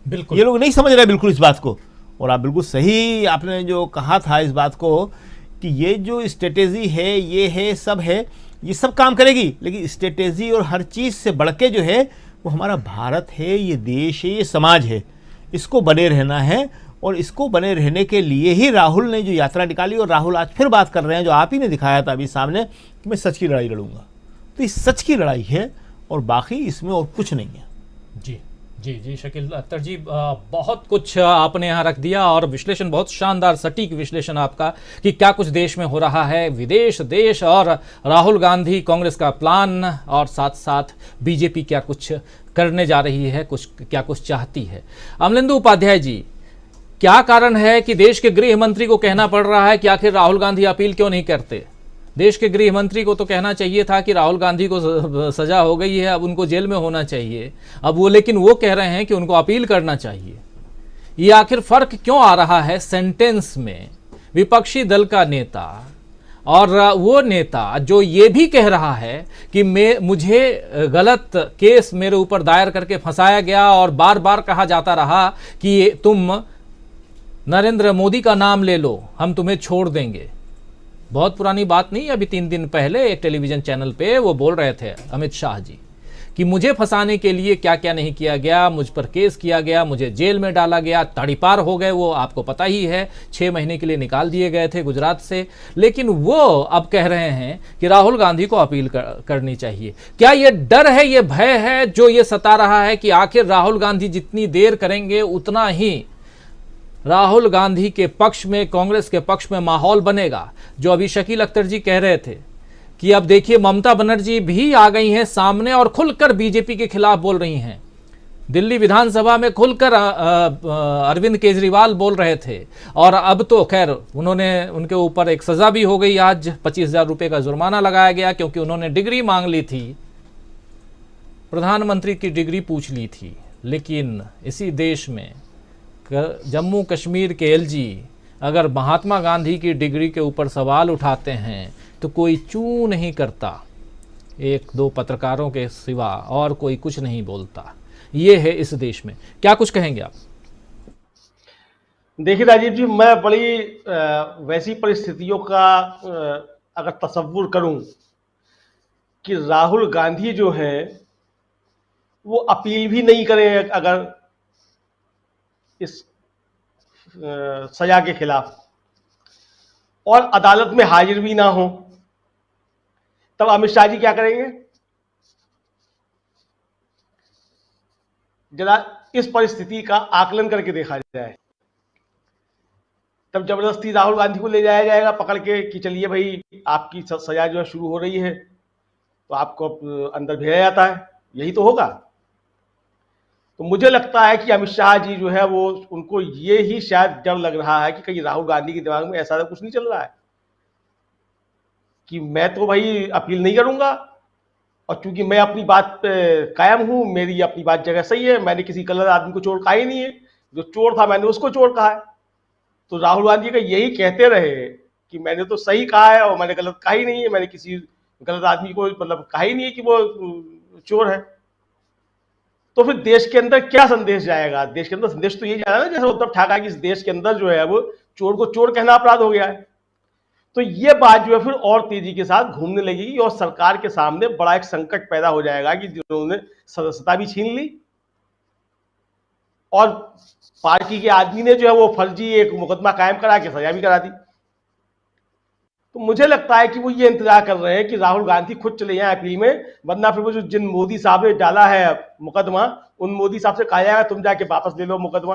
बिल्कुल। ये लोग नहीं समझ रहे बिल्कुल इस बात को, और आप बिल्कुल सही आपने जो कहा था इस बात को कि ये जो स्ट्रेटेजी है, ये है, सब है, ये सब काम करेगी, लेकिन स्ट्रेटेजी और हर चीज़ से बढ़ के जो है वो हमारा भारत है, ये देश है, ये समाज है, इसको बने रहना है। और इसको बने रहने के लिए ही राहुल ने जो यात्रा निकाली, और राहुल आज फिर बात कर रहे हैं जो आप ही ने दिखाया था अभी सामने कि मैं सच की लड़ाई लड़ूंगा। तो ये सच की लड़ाई है और बाकी इसमें और कुछ नहीं है। जी जी जी शकील अख्तर जी, बहुत कुछ आपने यहाँ रख दिया और विश्लेषण बहुत शानदार सटीक विश्लेषण आपका कि क्या कुछ देश में हो रहा है, विदेश, देश, और राहुल गांधी, कांग्रेस का प्लान, और साथ साथ बीजेपी क्या कुछ करने जा रही है, क्या कुछ चाहती है। अमलेंदु उपाध्याय जी, क्या कारण है कि देश के गृह मंत्री को कहना पड़ रहा है कि आखिर राहुल गांधी अपील क्यों नहीं करते? देश के गृह मंत्री को तो कहना चाहिए था कि राहुल गांधी को सजा हो गई है, अब उनको जेल में होना चाहिए, अब वो, लेकिन वो कह रहे हैं कि उनको अपील करना चाहिए। ये आखिर फर्क क्यों आ रहा है सेंटेंस में? विपक्षी दल का नेता और वो नेता जो ये भी कह रहा है कि मुझे गलत केस मेरे ऊपर दायर करके फंसाया गया, और बार बार कहा जाता रहा कि तुम नरेंद्र मोदी का नाम ले लो, हम तुम्हें छोड़ देंगे। बहुत पुरानी बात नहीं, अभी 3 दिन पहले एक टेलीविजन चैनल पे वो बोल रहे थे अमित शाह जी कि मुझे फंसाने के लिए क्या क्या नहीं किया गया, मुझ पर केस किया गया, मुझे जेल में डाला गया, तड़ीपार हो गए, वो आपको पता ही है, 6 महीने के लिए निकाल दिए गए थे गुजरात से। लेकिन वो अब कह रहे हैं कि राहुल गांधी को अपील करनी चाहिए। क्या ये डर है, ये भय है जो ये सता रहा है कि आखिर राहुल गांधी जितनी देर करेंगे उतना ही राहुल गांधी के पक्ष में, कांग्रेस के पक्ष में माहौल बनेगा? जो अभी शकील अख्तर जी कह रहे थे कि अब देखिए ममता बनर्जी भी आ गई हैं सामने और खुलकर बीजेपी के खिलाफ बोल रही हैं। दिल्ली विधानसभा में खुलकर अरविंद केजरीवाल बोल रहे थे, और अब तो खैर उनके ऊपर एक सजा भी हो गई। आज 25,000 रुपये का जुर्माना लगाया गया क्योंकि उन्होंने डिग्री मांग ली थी, प्रधानमंत्री की डिग्री पूछ ली थी। लेकिन इसी देश में जम्मू कश्मीर के एलजी अगर महात्मा गांधी की डिग्री के ऊपर सवाल उठाते हैं तो कोई चू नहीं करता, 1-2 पत्रकारों के सिवा और कोई कुछ नहीं बोलता। ये है इस देश में। क्या कुछ कहेंगे आप? देखिए राजीव जी, मैं बड़ी वैसी परिस्थितियों का अगर तसव्वुर करूं कि राहुल गांधी जो है वो अपील भी नहीं करें अगर इस सजा के खिलाफ, और अदालत में हाजिर भी ना हो, तब अमित शाह जी क्या करेंगे? जरा इस परिस्थिति का आकलन करके देखा जाए। तब जबरदस्ती राहुल गांधी को ले जाया जाएगा पकड़ के कि चलिए भाई आपकी सजा जो है शुरू हो रही है, तो आपको अंदर भेजा जाता है, यही तो होगा। तो मुझे लगता है कि अमित शाह जी जो है वो, उनको ये ही शायद डर लग रहा है कि कहीं राहुल गांधी के दिमाग में ऐसा तो कुछ नहीं चल रहा है कि मैं तो भाई अपील नहीं करूंगा, और चूंकि मैं अपनी बात पे कायम हूं, मेरी अपनी बात जगह सही है, मैंने किसी गलत आदमी को चोर कहा ही नहीं है, जो चोर था मैंने उसको चोर कहा है। तो राहुल गांधी का यही कहते रहे कि मैंने तो सही कहा है और मैंने गलत कहा ही नहीं है, मैंने किसी गलत आदमी को मतलब कहा ही नहीं है कि वो चोर है। तो फिर देश के अंदर क्या संदेश जाएगा? देश के अंदर संदेश तो ये जा रहा है ना, जैसे उद्धव ठाकरे की इस देश के अंदर जो है वो चोर को चोर कहना अपराध हो गया है। तो ये बात जो है फिर और तेजी के साथ घूमने लगेगी और सरकार के सामने बड़ा एक संकट पैदा हो जाएगा कि जिन्होंने सदस्यता भी छीन ली और पार्टी के आदमी ने जो है वो फर्जी एक मुकदमा कायम करा के सजा भी करा दी। तो मुझे लगता है कि वो ये इंतजार कर रहे हैं कि राहुल गांधी खुद चले जाएं अपील में, वरना फिर वो जो जिन मोदी साहब ने डाला है मुकदमा, उन मोदी साहब से कहा जाएगा तुम जाके वापस ले लो मुकदमा।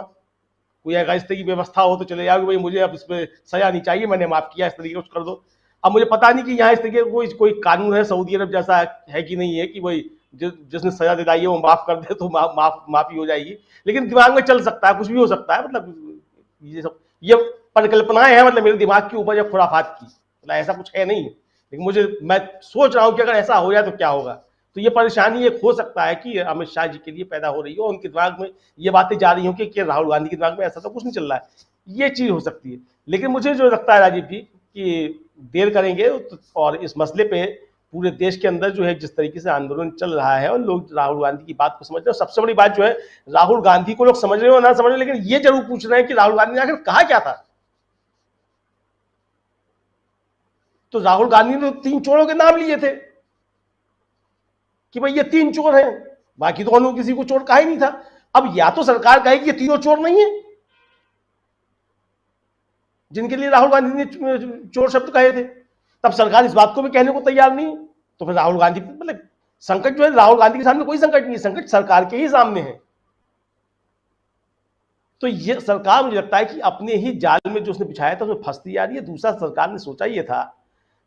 कोई अगर इस तरह की व्यवस्था हो तो चले जाओगे, भाई मुझे अब इस पर सजा नहीं चाहिए, मैंने माफ किया, इस तरीके कुछ कर दो। अब मुझे पता नहीं कि यहाँ इस तरीके कोई कानून है सऊदी अरब जैसा है कि नहीं है कि भाई जिसने सजा दिलाई है वो माफ कर दे तो माफी हो जाएगी, लेकिन दिमाग में चल सकता है, कुछ भी हो सकता है। मतलब ये परिकल्पनाएं हैं, मतलब मेरे दिमाग के ऊपर या खुराफात की, मतलब ऐसा कुछ है नहीं। लेकिन मैं सोच रहा हूँ कि अगर ऐसा हो जाए तो क्या होगा। तो ये परेशानी एक हो सकता है कि अमित शाह जी के लिए पैदा हो रही हो, उनके दिमाग में ये बातें जा रही हो कि राहुल गांधी के दिमाग में ऐसा तो कुछ नहीं चल रहा है, ये चीज हो सकती है। लेकिन मुझे जो लगता है राजीव जी कि देर करेंगे और इस मसले पे पूरे देश के अंदर जो है जिस तरीके से आंदोलन चल रहा है और लोग राहुल गांधी की बात को समझ रहे हैं, सबसे बड़ी बात जो है राहुल गांधी को लोग समझ रहे हो ना समझ रहे, लेकिन ये जरूर पूछ रहे हैं कि राहुल गांधी ने आखिर कहा क्या था। तो राहुल गांधी ने तो 3 चोरों के नाम लिए थे कि भाई ये 3 चोर हैं, बाकी तो उन्होंने किसी को चोर कहा ही नहीं था। अब या तो सरकार कहे कि ये तीनों चोर नहीं है जिनके लिए राहुल गांधी ने चोर शब्द कहे थे, तब सरकार इस बात को भी कहने को तैयार नहीं है। तो फिर राहुल गांधी मतलब संकट जो है राहुल गांधी के सामने कोई संकट नहीं है, संकट सरकार के ही सामने है। तो ये सरकार मुझे लगता है कि अपने ही जाल में जो उसने बिछाया था उसमें फंसती जा रही है। दूसरा, सरकार ने सोचा ये था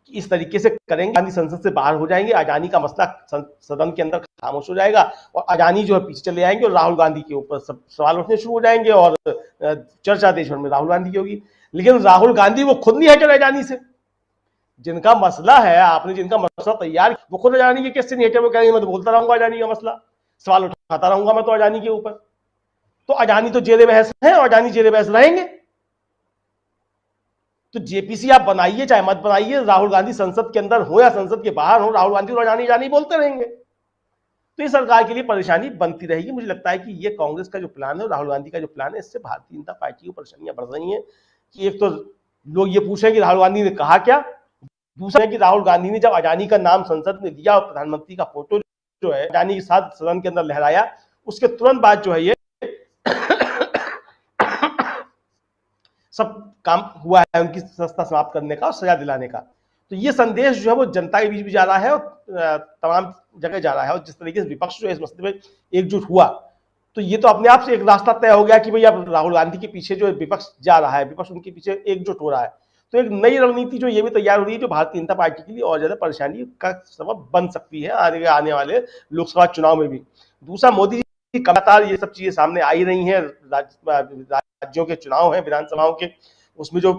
कि इस तरीके से करेंगे, गांधी संसद से बाहर हो जाएंगे, अडानी का मसला सदन के अंदर खामोश हो जाएगा और अडानी जो है पीछे चले जाएंगे और राहुल गांधी के ऊपर सब सवाल उठने शुरू हो जाएंगे और चर्चा देश भर में राहुल गांधी की होगी। लेकिन राहुल गांधी वो खुद नहीं हटे अडानी से, जिनका मसला है, आपने जिनका मसला तैयार, वो खुद अडानी के केस से नहीं हटे। वो कहेंगे मैं तो बोलता रहूंगा अडानी का मसला, सवाल उठाता रहूंगा मैं तो अडानी के ऊपर। तो अडानी तो जेरे बहस है और अडानी जेरे बहस रहेंगे। तो जेपीसी आप बनाइए चाहे मत बनाइए, राहुल गांधी संसद के अंदर हो या संसद के बाहर हो, राहुल गांधी और अडानी बोलते रहेंगे। तो ये सरकार के लिए परेशानी बनती रहेगी। मुझे लगता है कि ये कांग्रेस का जो प्लान है और राहुल गांधी का जो प्लान है, इससे भारतीय जनता पार्टी को परेशानियां बढ़ रही हैं कि एक तो लोग ये पूछ रहे हैं कि राहुल गांधी ने कहा क्या, दूसरा है कि राहुल गांधी ने जब अडानी का नाम संसद में दिया और प्रधानमंत्री का फोटो जो है अडानी के साथ सदन के अंदर लहराया, उसके तुरंत बाद जो है ये सब काम हुआ है उनकी सत्ता समाप्त करने का और सजा दिलाने का। तो ये संदेश जो है वो जनता के बीच भी जा रहा है और तमाम जगह जा रहा है। और जिस तरीके से विपक्ष जो है इस मसले में एकजुट हुआ, तो ये तो अपने आप से एक रास्ता तय हो गया कि भाई अब राहुल गांधी के पीछे जो विपक्ष जा रहा है, विपक्ष उनके पीछे एकजुट हो रहा है। तो एक नई रणनीति जो ये भी तैयार हो रही है जो भारतीय जनता पार्टी के लिए और ज्यादा परेशानी का सबब बन सकती है आने वाले लोकसभा चुनाव में भी। दूसरा, मोदी जी लगातार ये सब चीजें सामने आ ही रही हैं, राज्यों के चुनाव है, विधानसभाओं के, उसमें जो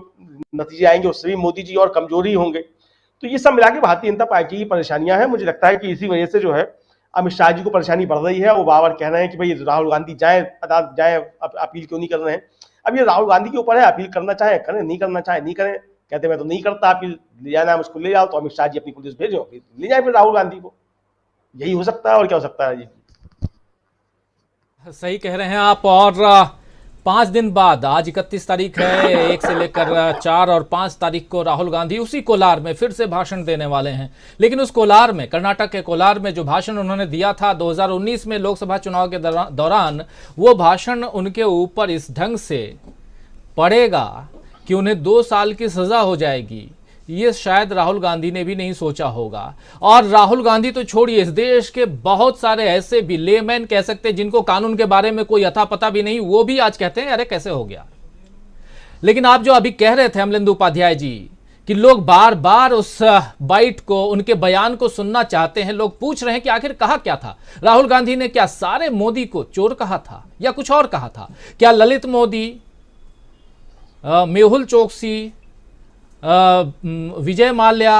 नतीजे आएंगे उससे भी मोदी जी और कमजोरी होंगे। तो ये सब मिला के भारतीय जनता पार्टी की परेशानियां हैं। मुझे लगता है कि इसी वजह से जो है अमित शाह जी को परेशानी बढ़ रही है। वो बार बार कह रहे हैं कि भाई राहुल गांधी जाए, अदालत जाए, अपील क्यों नहीं कर रहे हैं। अब ये राहुल गांधी के ऊपर है, अपील करना चाहे करें, नहीं करना चाहे नहीं करें। कहते मैं तो नहीं करता अपील, ले जाना है मुझको ले जाओ, तो अमित शाह जी अपनी पुलिस भेजो, ले जाए फिर राहुल गांधी को। यही हो सकता है और क्या हो सकता है जी। सही कह रहे हैं आप। और 5 दिन बाद, आज 31 तारीख है, 1 से लेकर 4 और 5 तारीख को राहुल गांधी उसी कोलार में फिर से भाषण देने वाले हैं। लेकिन उस कोलार में, कर्नाटक के कोलार में जो भाषण उन्होंने दिया था 2019 में लोकसभा चुनाव के दौरान, वो भाषण उनके ऊपर इस ढंग से पड़ेगा कि उन्हें 2 साल की सजा हो जाएगी, ये शायद राहुल गांधी ने भी नहीं सोचा होगा। और राहुल गांधी तो छोड़िए, इस देश के बहुत सारे ऐसे भी लेमैन कह सकते हैं जिनको कानून के बारे में कोई अता पता भी नहीं, वो भी आज कहते हैं अरे कैसे हो गया। लेकिन आप जो अभी कह रहे थे अमलेंदु उपाध्याय जी कि लोग बार बार उस बाइट को, उनके बयान को सुनना चाहते हैं, लोग पूछ रहे हैं कि आखिर कहा क्या था राहुल गांधी ने। क्या सारे मोदी को चोर कहा था या कुछ और कहा था? क्या ललित मोदी, मेहुल चोकसी, विजय माल्या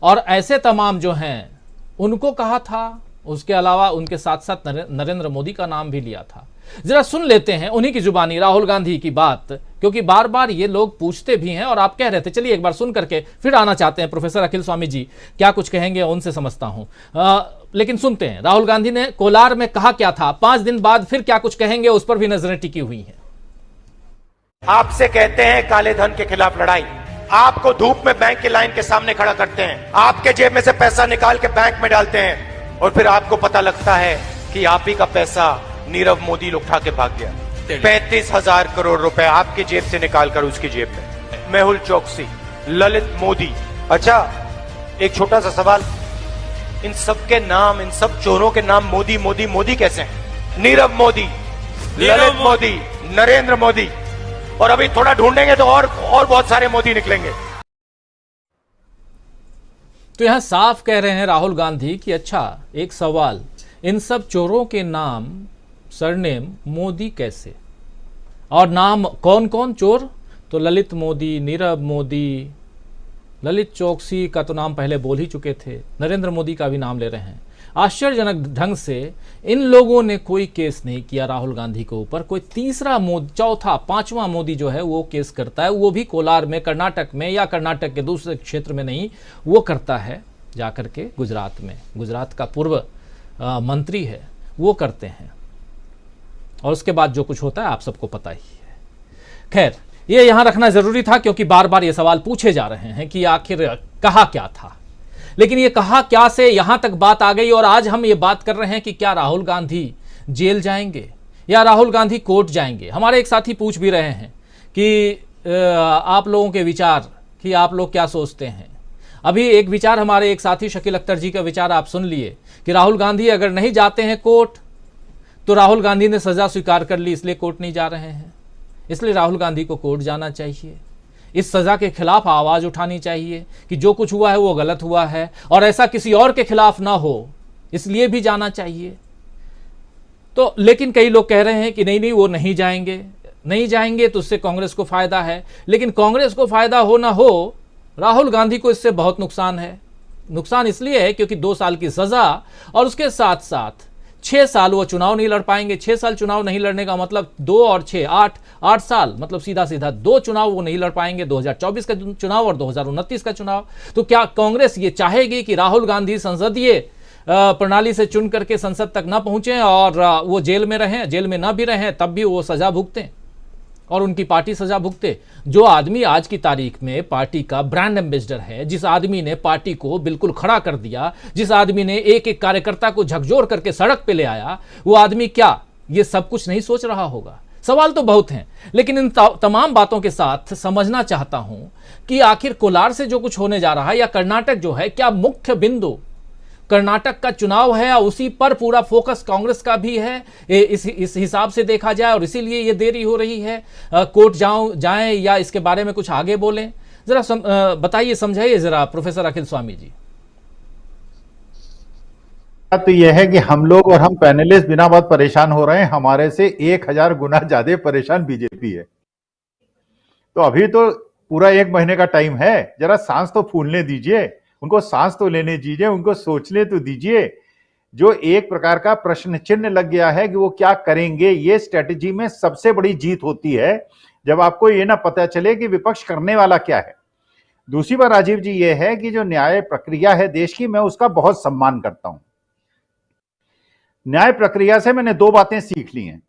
और ऐसे तमाम जो हैं उनको कहा था? उसके अलावा उनके साथ साथ नरेंद्र मोदी का नाम भी लिया था। जरा सुन लेते हैं उन्हीं की जुबानी राहुल गांधी की बात, क्योंकि बार बार ये लोग पूछते भी हैं और आप कह रहे थे। चलिए एक बार सुन करके फिर आना चाहते हैं प्रोफेसर अखिल स्वामी जी क्या कुछ कहेंगे, उनसे समझता हूं। लेकिन सुनते हैं राहुल गांधी ने कोलार में कहा क्या था, 5 दिन बाद फिर क्या कुछ कहेंगे, उस पर भी नजरें टिकी हुई हैं। आपसे कहते हैं काले धन के खिलाफ लड़ाई, आपको धूप में बैंक की लाइन के सामने खड़ा करते हैं, आपके जेब में से पैसा निकाल के बैंक में डालते हैं और फिर आपको पता लगता है कि आप ही का पैसा नीरव मोदी उठा के भाग गया। 35,000 करोड़ रुपए आपकी जेब से निकालकर उसकी जेब में। मेहुल चोकसी, ललित मोदी। अच्छा, एक छोटा सा सवाल, इन सब के नाम, इन सब चोरों के नाम मोदी मोदी मोदी कैसे हैं? नीरव मोदी, ललित मोदी, नरेंद्र मोदी, और अभी थोड़ा ढूंढेंगे तो और बहुत सारे मोदी निकलेंगे। तो यहां साफ कह रहे हैं राहुल गांधी कि अच्छा, एक सवाल, इन सब चोरों के नाम, सरनेम मोदी कैसे? और नाम कौन कौन चोर? तो ललित मोदी, नीरव मोदी, ललित चोकसी का तो नाम पहले बोल ही चुके थे, नरेंद्र मोदी का भी नाम ले रहे हैं। आश्चर्यजनक ढंग से इन लोगों ने कोई केस नहीं किया राहुल गांधी के ऊपर। कोई तीसरा मोदी, चौथा, 5वां मोदी जो है वो केस करता है, वो भी कोलार में, कर्नाटक में, या कर्नाटक के दूसरे क्षेत्र में नहीं, वो करता है। जाकर के गुजरात में, गुजरात का पूर्व मंत्री है वो करते हैं, और उसके बाद जो कुछ होता है आप सबको पता ही है। खैर, ये यहाँ रखना जरूरी था क्योंकि बार बार ये सवाल पूछे जा रहे हैं कि आखिर कहा क्या था। लेकिन ये कहा क्या से यहाँ तक बात आ गई, और आज हम ये बात कर रहे हैं कि क्या राहुल गांधी जेल जाएंगे या राहुल गांधी कोर्ट जाएंगे। हमारे एक साथी पूछ भी रहे हैं कि आप लोगों के विचार, कि आप लोग क्या सोचते हैं। अभी एक विचार हमारे एक साथी शकील अख्तर जी का विचार आप सुन लिए कि राहुल गांधी अगर नहीं जाते हैं कोर्ट तो राहुल गांधी ने सजा स्वीकार कर ली, इसलिए कोर्ट नहीं जा रहे हैं, इसलिए राहुल गांधी को कोर्ट जाना चाहिए, इस सजा के खिलाफ आवाज उठानी चाहिए कि जो कुछ हुआ है वो गलत हुआ है और ऐसा किसी और के खिलाफ ना हो, इसलिए भी जाना चाहिए। तो लेकिन कई लोग कह रहे हैं कि नहीं वो नहीं जाएंगे तो उससे कांग्रेस को फायदा है। लेकिन कांग्रेस को फायदा हो ना हो, राहुल गांधी को इससे बहुत नुकसान है। नुकसान इसलिए है क्योंकि 2 साल की सजा और उसके साथ साथ 6 साल वो चुनाव नहीं लड़ पाएंगे। 6 साल चुनाव नहीं लड़ने का मतलब 2 और 6 8 साल, मतलब सीधा 2 चुनाव वो नहीं लड़ पाएंगे, 2024 का चुनाव और 2029 का चुनाव। तो क्या कांग्रेस ये चाहेगी कि राहुल गांधी संसदीय प्रणाली से चुन करके संसद तक ना पहुंचे और वो जेल में रहें, जेल में ना भी रहें तब भी वो सजा भुगतें और उनकी पार्टी सजा भुगते? जो आदमी आज की तारीख में पार्टी का ब्रांड एम्बेसडर है, जिस आदमी ने पार्टी को बिल्कुल खड़ा कर दिया, जिस आदमी ने एक एक कार्यकर्ता को झकझोर करके सड़क पे ले आया, वो आदमी क्या ये सब कुछ नहीं सोच रहा होगा? सवाल तो बहुत हैं, लेकिन इन तमाम बातों के साथ समझना चाहता हूं कि आखिर कोलार से जो कुछ होने जा रहा है या कर्नाटक जो है, क्या मुख्य बिंदु कर्नाटक का चुनाव है या उसी पर पूरा फोकस कांग्रेस का भी है? इस हिसाब से देखा जाए और इसीलिए ये देरी हो रही है, कोर्ट जाएं या इसके बारे में कुछ आगे बोलें? जरा बताइए, समझाइए जरा प्रोफेसर अखिल स्वामी जी। तो यह है कि हम लोग और हम पैनलिस्ट बिना बात परेशान हो रहे हैं, हमारे से 1000 गुना ज्यादा परेशान बीजेपी है। तो अभी तो पूरा 1 महीने का टाइम है, जरा सांस तो फूलने दीजिए, उनको सांस तो लेने दीजिए, उनको सोचने तो दीजिए। जो एक प्रकार का प्रश्न चिन्ह लग गया है कि वो क्या करेंगे, ये स्ट्रेटेजी में सबसे बड़ी जीत होती है जब आपको ये ना पता चले कि विपक्ष करने वाला क्या है। दूसरी बात राजीव जी ये है कि जो न्याय प्रक्रिया है देश की, मैं उसका बहुत सम्मान करता हूं। न्याय प्रक्रिया से मैंने 2 बातें सीख ली हैं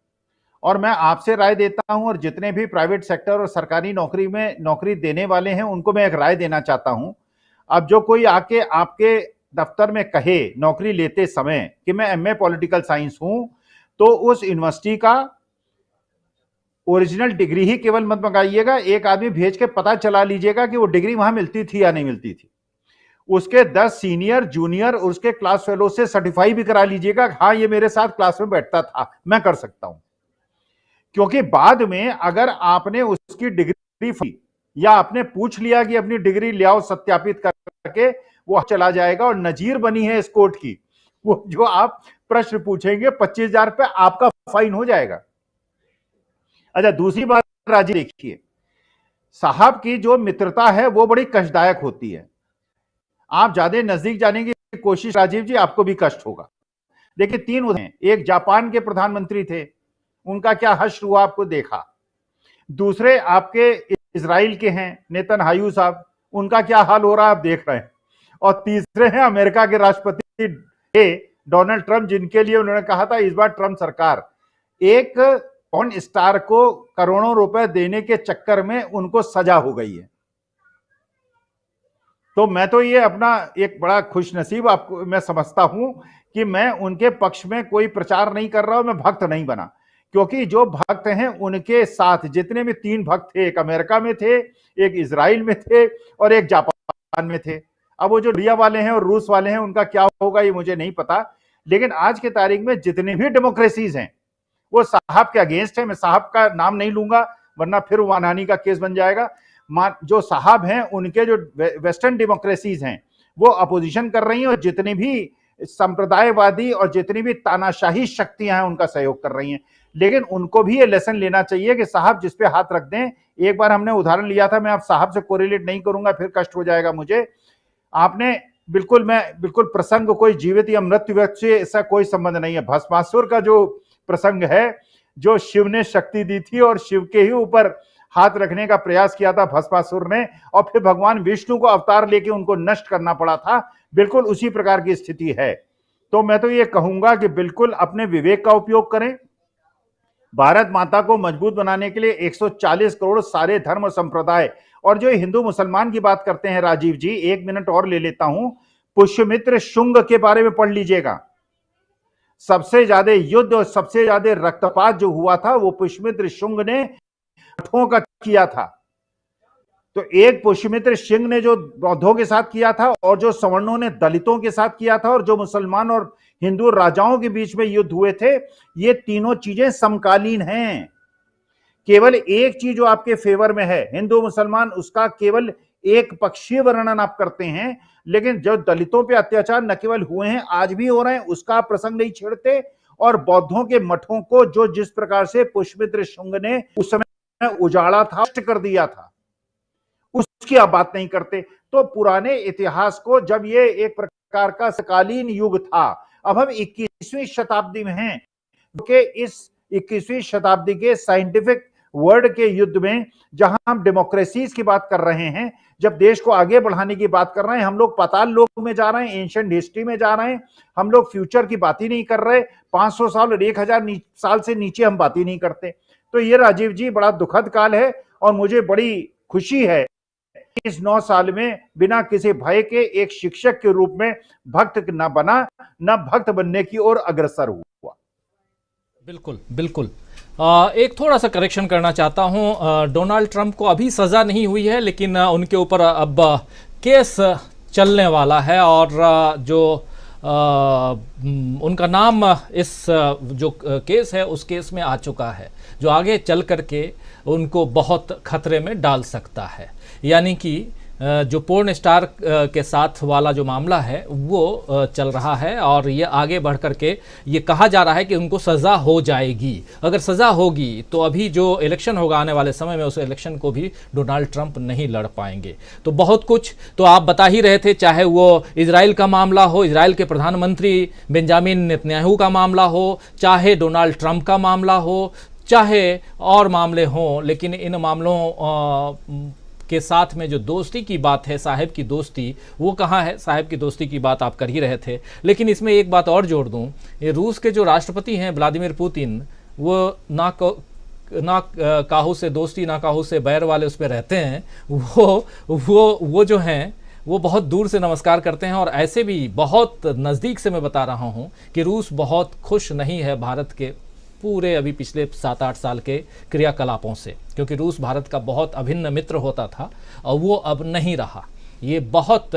और मैं आपसे राय देता हूं और जितने भी प्राइवेट सेक्टर और सरकारी नौकरी में नौकरी देने वाले हैं उनको मैं एक राय देना चाहता हूं। अब जो कोई आके आपके दफ्तर में कहे नौकरी लेते समय कि मैं एमए पॉलिटिकल साइंस हूं, तो उस यूनिवर्सिटी का ओरिजिनल डिग्री ही केवल मत मंगाइएगा, एक आदमी भेज के पता चला लीजिएगा कि वो डिग्री वहां मिलती थी या नहीं मिलती थी। उसके 10 सीनियर जूनियर और उसके क्लास फेलो से सर्टिफाई भी करा लीजिएगा, हाँ ये मेरे साथ क्लास में बैठता था, मैं कर सकता हूं। क्योंकि बाद में अगर आपने उसकी डिग्री या आपने पूछ लिया कि अपनी डिग्री ले आओ सत्यापित करके, वो चला जाएगा और नजीर बनी है इस कोर्ट की, वो जो आप प्रश्न पूछेंगे 25,000 पे आपका फाइन हो जाएगा। अच्छा, दूसरी बात राजीव देखिए, साहब की जो मित्रता है वो बड़ी कष्टदायक होती है। आप ज्यादा नजदीक जाने की कोशिश राजीव जी आपको भी कष्ट होगा। देखिए 3 उदाहरण, एक जापान के प्रधानमंत्री थे, उनका क्या हश्र हुआ आपको देखा। दूसरे आपके इजराइल के हैं नेतन्याहू साहब, उनका क्या हाल हो रहा है आप देख रहे हैं। और तीसरे हैं अमेरिका के राष्ट्रपति डोनाल्ड ट्रंप, जिनके लिए उन्होंने कहा था इस बार ट्रंप सरकार, एक पॉर्न स्टार को करोड़ों रुपए देने के चक्कर में उनको सजा हो गई है। तो मैं तो ये अपना एक बड़ा खुशनसीब आपको मैं समझता हूं कि मैं उनके पक्ष में कोई प्रचार नहीं कर रहा हूं, मैं भक्त नहीं बना। क्योंकि जो भक्त हैं उनके साथ जितने भी 3 भक्त थे, एक अमेरिका में थे, एक इजराइल में थे और एक जापान में थे। अब वो जो इंडिया वाले हैं और रूस वाले हैं उनका क्या होगा ये मुझे नहीं पता, लेकिन आज के तारीख में जितने भी डेमोक्रेसीज हैं वो साहब के अगेंस्ट है। मैं साहब का नाम नहीं लूंगा वरना फिर मानहानि का केस बन जाएगा। जो साहब हैं उनके जो वेस्टर्न डेमोक्रेसीज हैं वो अपोजिशन कर रही हैं और जितनी भी संप्रदायवादी और जितनी भी तानाशाही शक्तियां हैं उनका सहयोग कर रही हैं। लेकिन उनको भी ये लेसन लेना चाहिए कि साहब जिस पे हाथ रख दें, एक बार हमने उदाहरण लिया था, मैं आप साहब से कोरिलेट नहीं करूंगा फिर कष्ट हो जाएगा मुझे। आपने मैं बिल्कुल प्रसंग कोई जीवित या मृत्यु व्यक्ति से ऐसा कोई संबंध नहीं है। भस्मासुर का जो प्रसंग है, जो शिव ने शक्ति दी थी और शिव के ही ऊपर हाथ रखने का प्रयास किया था भस्मासुर ने, और फिर भगवान विष्णु को अवतार लेके उनको नष्ट करना पड़ा था। बिल्कुल उसी प्रकार की स्थिति है। तो मैं तो ये कहूंगा कि बिल्कुल अपने विवेक का उपयोग करें। भारत माता को मजबूत बनाने के लिए 140 करोड़ सारे धर्म और संप्रदाय, और जो हिंदू मुसलमान की बात करते हैं राजीव जी, 1 मिनट और ले लेता हूं, पुष्यमित्र शुंग के बारे में पढ़ लीजिएगा। सबसे ज्यादा युद्ध और सबसे ज्यादा रक्तपात जो हुआ था वो पुष्यमित्र शुंग ने मठों का किया था। तो एक पुष्यमित्र सिंह ने जो बौद्धों के साथ किया था, और जो सवर्णों ने दलितों के साथ किया था, और जो मुसलमान और हिंदू राजाओं के बीच में युद्ध हुए थे, ये तीनों चीजें समकालीन हैं। केवल एक चीज जो आपके फेवर में है हिंदू मुसलमान, उसका केवल एक पक्षीय वर्णन आप करते हैं, लेकिन जो दलितों पे अत्याचार न केवल हुए हैं, आज भी हो रहे हैं, उसका प्रसंग नहीं छेड़ते। और बौद्धों के मठों को जो जिस प्रकार से पुष्यमित्र शुंग ने उस समय उजाड़ा था, नष्ट कर दिया था, उसकी आप बात नहीं करते। तो पुराने इतिहास को, जब ये एक प्रकार का समकालीन युग था, अब हम 21वीं शताब्दी में हैं, कि इस 21वीं शताब्दी के साइंटिफिक वर्ल्ड के युद्ध में जहां हम डेमोक्रेसीज की बात कर रहे हैं, जब देश को आगे बढ़ाने की बात कर रहे हैं, हम लोग पाताल लोक में जा रहे हैं, एंशिएंट हिस्ट्री में जा रहे हैं, हम लोग फ्यूचर की बात ही नहीं कर रहे। 500 साल और 1000 साल से नीचे हम बात ही नहीं करते। तो ये राजीव जी बड़ा दुखद काल है, और मुझे बड़ी खुशी है इस 9 साल में बिना किसी भय के एक शिक्षक के रूप में भक्त न बना, न भक्त बनने की ओर अग्रसर हुआ। बिल्कुल बिल्कुल। एक थोड़ा सा करेक्शन करना चाहता हूं। डोनाल्ड ट्रंप को अभी सज़ा नहीं हुई है, लेकिन उनके ऊपर अब केस चलने वाला है, और जो उनका नाम इस जो केस है उस केस में आ चुका है, जो आगे चल करके उनको बहुत खतरे में डाल सकता है। यानी कि जो पोर्न स्टार के साथ वाला जो मामला है वो चल रहा है, और ये आगे बढ़ करके ये कहा जा रहा है कि उनको सज़ा हो जाएगी। अगर सज़ा होगी तो अभी जो इलेक्शन होगा आने वाले समय में, उस इलेक्शन को भी डोनाल्ड ट्रंप नहीं लड़ पाएंगे। तो बहुत कुछ तो आप बता ही रहे थे, चाहे वो इजराइल का मामला हो, इजराइल के प्रधानमंत्री बेंजामिन नेतन्याहू का मामला हो, चाहे डोनाल्ड ट्रंप का मामला हो, चाहे और मामले हों, लेकिन इन मामलों के साथ में जो दोस्ती की बात है, साहिब की दोस्ती, वो कहाँ है? साहिब की दोस्ती की बात आप कर ही रहे थे, लेकिन इसमें एक बात और जोड़ दूं, ये रूस के जो राष्ट्रपति हैं व्लादिमीर पुतिन, वो ना काहू से दोस्ती ना काहू से बैर वाले उस पर रहते हैं। वो जो हैं वो बहुत दूर से नमस्कार करते हैं, और ऐसे भी बहुत नज़दीक से मैं बता रहा हूँ कि रूस बहुत खुश नहीं है भारत के पूरे अभी पिछले 7-8 साल के क्रियाकलापों से, क्योंकि रूस भारत का बहुत अभिन्न मित्र होता था और वो अब नहीं रहा। ये बहुत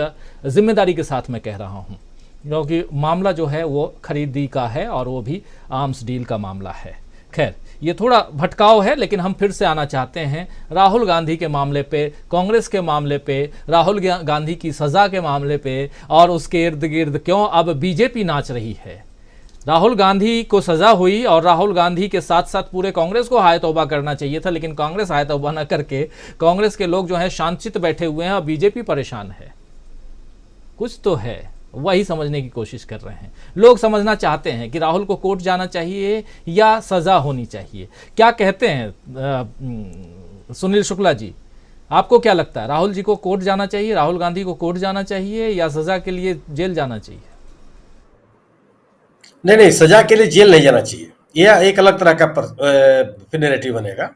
जिम्मेदारी के साथ मैं कह रहा हूँ, क्योंकि मामला जो है वो खरीदी का है, और वो भी आर्म्स डील का मामला है। खैर, ये थोड़ा भटकाव है, लेकिन हम फिर से आना चाहते हैं राहुल गांधी के मामले पे, कांग्रेस के मामले पे, राहुल गांधी की सज़ा के मामले पे, और उसके इर्द गिर्द क्यों अब बीजेपी नाच रही है। राहुल गांधी को सज़ा हुई, और राहुल गांधी के साथ साथ पूरे कांग्रेस को हाय तौबा करना चाहिए था, लेकिन कांग्रेस हाय तौबा न करके कांग्रेस के लोग जो हैं शांतचित्त बैठे हुए हैं, और बीजेपी परेशान है। कुछ तो है, वही समझने की कोशिश कर रहे हैं। लोग समझना चाहते हैं कि राहुल को कोर्ट जाना चाहिए या सज़ा होनी चाहिए। क्या कहते हैं सुनील शुक्ला जी, आपको क्या लगता है? राहुल जी को कोर्ट जाना चाहिए, राहुल गांधी को कोर्ट जाना चाहिए, या सज़ा के लिए जेल जाना चाहिए? नहीं, सजा के लिए जेल नहीं जाना चाहिए। यह एक अलग तरह का फिर नैरेटिव बनेगा।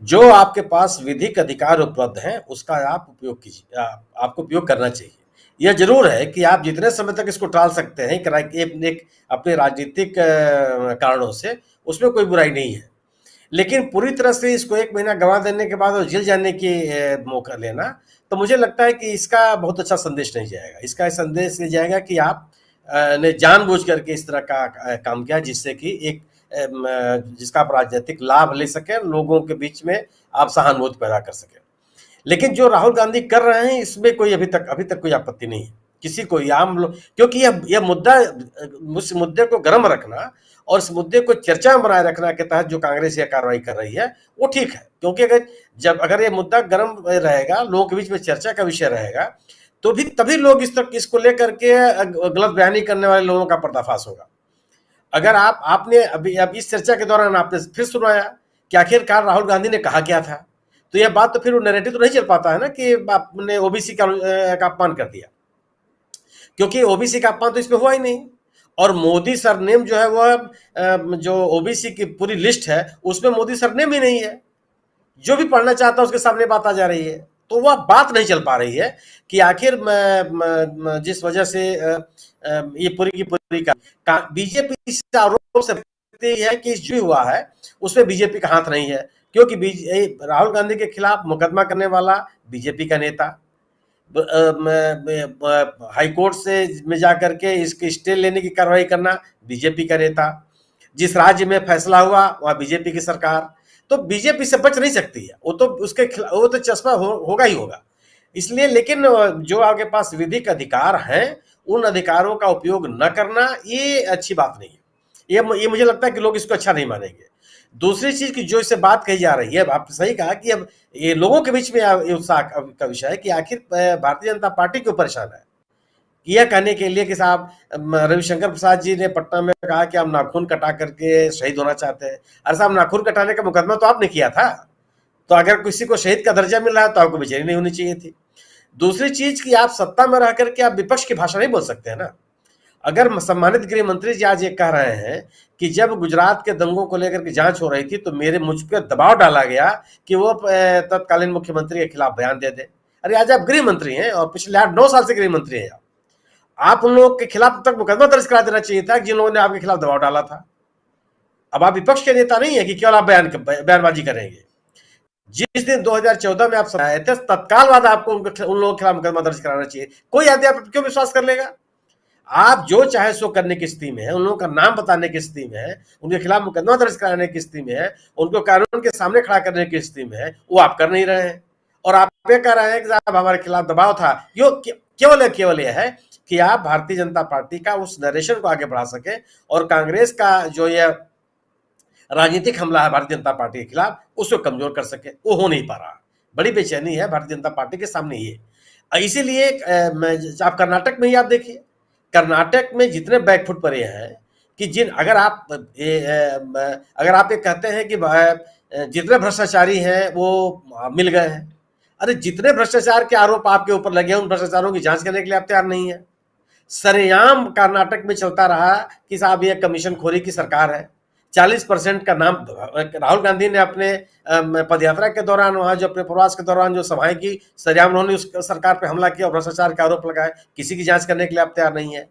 जो आपके पास विधिक अधिकार उपलब्ध हैं उसका आप उपयोग कीजिए, आपको उपयोग करना चाहिए। यह जरूर है कि आप जितने समय तक इसको टाल सकते हैं अपने राजनीतिक कारणों से, उसमें कोई बुराई नहीं है, लेकिन पूरी तरह से इसको 1 महीना गंवा देने के बाद और जेल जाने की मौका लेना, तो मुझे लगता है कि इसका बहुत अच्छा संदेश नहीं जाएगा। इसका संदेश ये जाएगा कि आप ने जानबूझ करके इस तरह का काम किया, जिससे कि जिसका आप राजनीतिक लाभ ले सके, लोगों के बीच में आप सहानुभूति पैदा कर सके। लेकिन जो राहुल गांधी कर रहे हैं, इसमें कोई अभी तक कोई आपत्ति नहीं है किसी को, आम लोग, क्योंकि यह मुद्दा, उस मुद्दे को गर्म रखना और इस मुद्दे को चर्चा में बनाए रखना के तहत जो कांग्रेस यह कार्रवाई कर रही है वो ठीक है, क्योंकि अगर ये मुद्दा गर्म रहेगा, लोगों के बीच में चर्चा का विषय रहेगा, तो भी तभी लोग इसको लेकर के गलत बयानी करने वाले लोगों का पर्दाफाश होगा। अगर आपने अभी इस चर्चा के दौरान आपने फिर सुनाया कि आखिरकार राहुल गांधी ने कहा क्या था, तो तो यह बात तो फिर वो नैरेटिव तो नहीं चल पाता है ना कि आपने ओबीसी का अपमान कर दिया, क्योंकि ओबीसी का अपमान तो इसमें हुआ ही नहीं। और मोदी सरनेम जो है वह जो ओबीसी की पूरी लिस्ट है उसमें मोदी सरनेम ही नहीं है। जो भी पढ़ना चाहता है उसके सामने बात आ जा रही है, तो वह बात नहीं चल पा रही है कि आखिर जिस वजह से ये पूरी की पूरी का बीजेपी से आरोप सकती है कि जो हुआ है उसमें बीजेपी का हाथ नहीं है, क्योंकि राहुल गांधी के खिलाफ मुकदमा करने वाला बीजेपी का नेता, हाई कोर्ट से में जाकर के इसके स्टे लेने की कार्रवाई करना बीजेपी का नेता, जिस राज्य में फैसला हुआ वहां बीजेपी की सरकार, तो बीजेपी से बच नहीं सकती है। वो तो उसके वो तो चस्पा होगा ही होगा। इसलिए लेकिन जो आपके पास विधिक अधिकार हैं उन अधिकारों का उपयोग न करना ये अच्छी बात नहीं है। ये मुझे लगता है कि लोग इसको अच्छा नहीं मानेंगे। दूसरी चीज की जो इससे बात कही जा रही है, आपने सही कहा कि अब ये लोगों के बीच में ये उत्साह का विषय है कि आखिर भारतीय जनता पार्टी क्यों परेशान है। यह कहने के लिए कि साहब रविशंकर प्रसाद जी ने पटना में कहा कि हम नाखून कटा करके शहीद होना चाहते हैं। अरे साहब, नाखून कटाने का मुकदमा तो आपने किया था, तो अगर किसी को शहीद का दर्जा मिल रहा है तो आपको बेचैनी नहीं होनी चाहिए थी। दूसरी चीज कि आप सत्ता में रह करके आप विपक्ष की भाषा नहीं बोल सकते हैं ना। अगर सम्मानित गृह मंत्री जी आज ये कह रहे हैं कि जब गुजरात के दंगों को लेकर के जांच हो रही थी तो मुझ पर दबाव डाला गया कि वो तत्कालीन मुख्यमंत्री के खिलाफ बयान दे दे। अरे आज आप गृह मंत्री हैं और पिछले 8-9 साल से गृह मंत्री हैं आप उन लोगों के खिलाफ तक मुकदमा दर्ज करा देना चाहिए था जिन लोगों ने आपके खिलाफ दबाव डाला था। अब आप विपक्ष के नेता नहीं है कि केवल आप बयानबाजी करेंगे। जिस दिन 2014 में आप आए थे तत्काल बाद आपको उन लोगों के खिलाफ मुकदमा दर्ज कराना चाहिए। कोई आदमी आप क्यों विश्वास कर लेगा? आप जो चाहे सो करने की स्थिति में है, उन लोगों का नाम बताने की स्थिति में है, उनके खिलाफ मुकदमा दर्ज कराने की स्थिति में है, उनको कानून के सामने खड़ा करने की स्थिति में है, वो आप कर नहीं रहे हैं। और आप ये कह रहे हैं कि साहब हमारे खिलाफ दबाव था। केवल यह है कि आप भारतीय जनता पार्टी का उस नरेशन को आगे बढ़ा सके और कांग्रेस का जो यह राजनीतिक हमला है भारतीय जनता पार्टी के खिलाफ उसको कमजोर कर सके। वो हो नहीं पा रहा। बड़ी बेचैनी है भारतीय जनता पार्टी के सामने ये। इसीलिए आप कर्नाटक में ही आप देखिए, कर्नाटक में जितने बैकफुट पड़े हैं कि अगर आप ये कहते हैं कि जितने भ्रष्टाचारी हैं वो मिल गए हैं। अरे जितने भ्रष्टाचार के आरोप आपके ऊपर लगे हैं उन भ्रष्टाचारों की जांच करने के लिए आप तैयार नहीं है। सरेआम कर्नाटक में चलता रहा कि साहब ये कमीशन खोरी की सरकार है। 40% का नाम राहुल गांधी ने अपने पदयात्रा के दौरान, वहां जो अपने प्रवास के दौरान जो सभाएं की, सरेआम उन्होंने उस सरकार पे हमला किया और भ्रष्टाचार के आरोप लगाए। किसी की जांच करने के लिए आप तैयार नहीं है।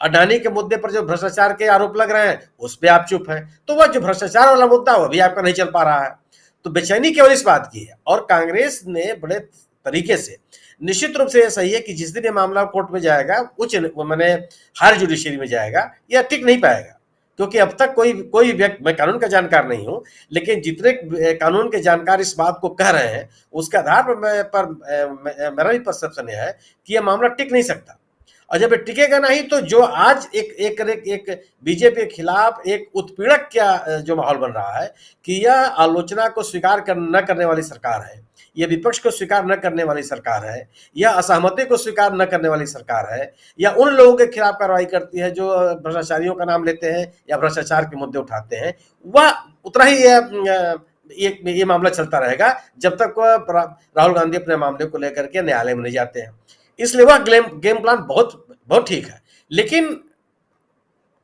अडानी के मुद्दे पर जो भ्रष्टाचार के आरोप लग रहे हैं उस पर आप चुप हैं। तो वह जो भ्रष्टाचार वाला मुद्दा वो भी आपका नहीं चल पा रहा है। तो बेचैनी केवल इस बात की है। और कांग्रेस ने बड़े तरीके से, निश्चित रूप से यह सही है कि जिस दिन ये मामला कोर्ट में जाएगा, हायर जुडिशरी में जाएगा, यह टिक नहीं पाएगा। क्योंकि अब तक कोई व्यक्ति, मैं कानून का जानकार नहीं हूं, लेकिन जितने कानून के जानकार इस बात को कह रहे हैं उसके आधार पर मेरा भी परसेप्शन है कि यह मामला टिक नहीं सकता। और जब टिकेगा नहीं तो जो आज एक बीजेपी के खिलाफ एक उत्पीड़क क्या जो माहौल बन रहा है कि यह आलोचना को स्वीकार न करने वाली सरकार है, यह विपक्ष को स्वीकार न करने वाली सरकार है, यह असहमति को स्वीकार न करने वाली सरकार है, या उन लोगों के खिलाफ कार्रवाई करती है जो भ्रष्टाचारियों का नाम लेते हैं या भ्रष्टाचार के मुद्दे उठाते हैं, वह उतना ही ये मामला चलता रहेगा जब तक राहुल गांधी अपने मामले को लेकर के न्यायालय में नहीं जाते हैं। इसलिए वह गेम प्लान बहुत ठीक है, लेकिन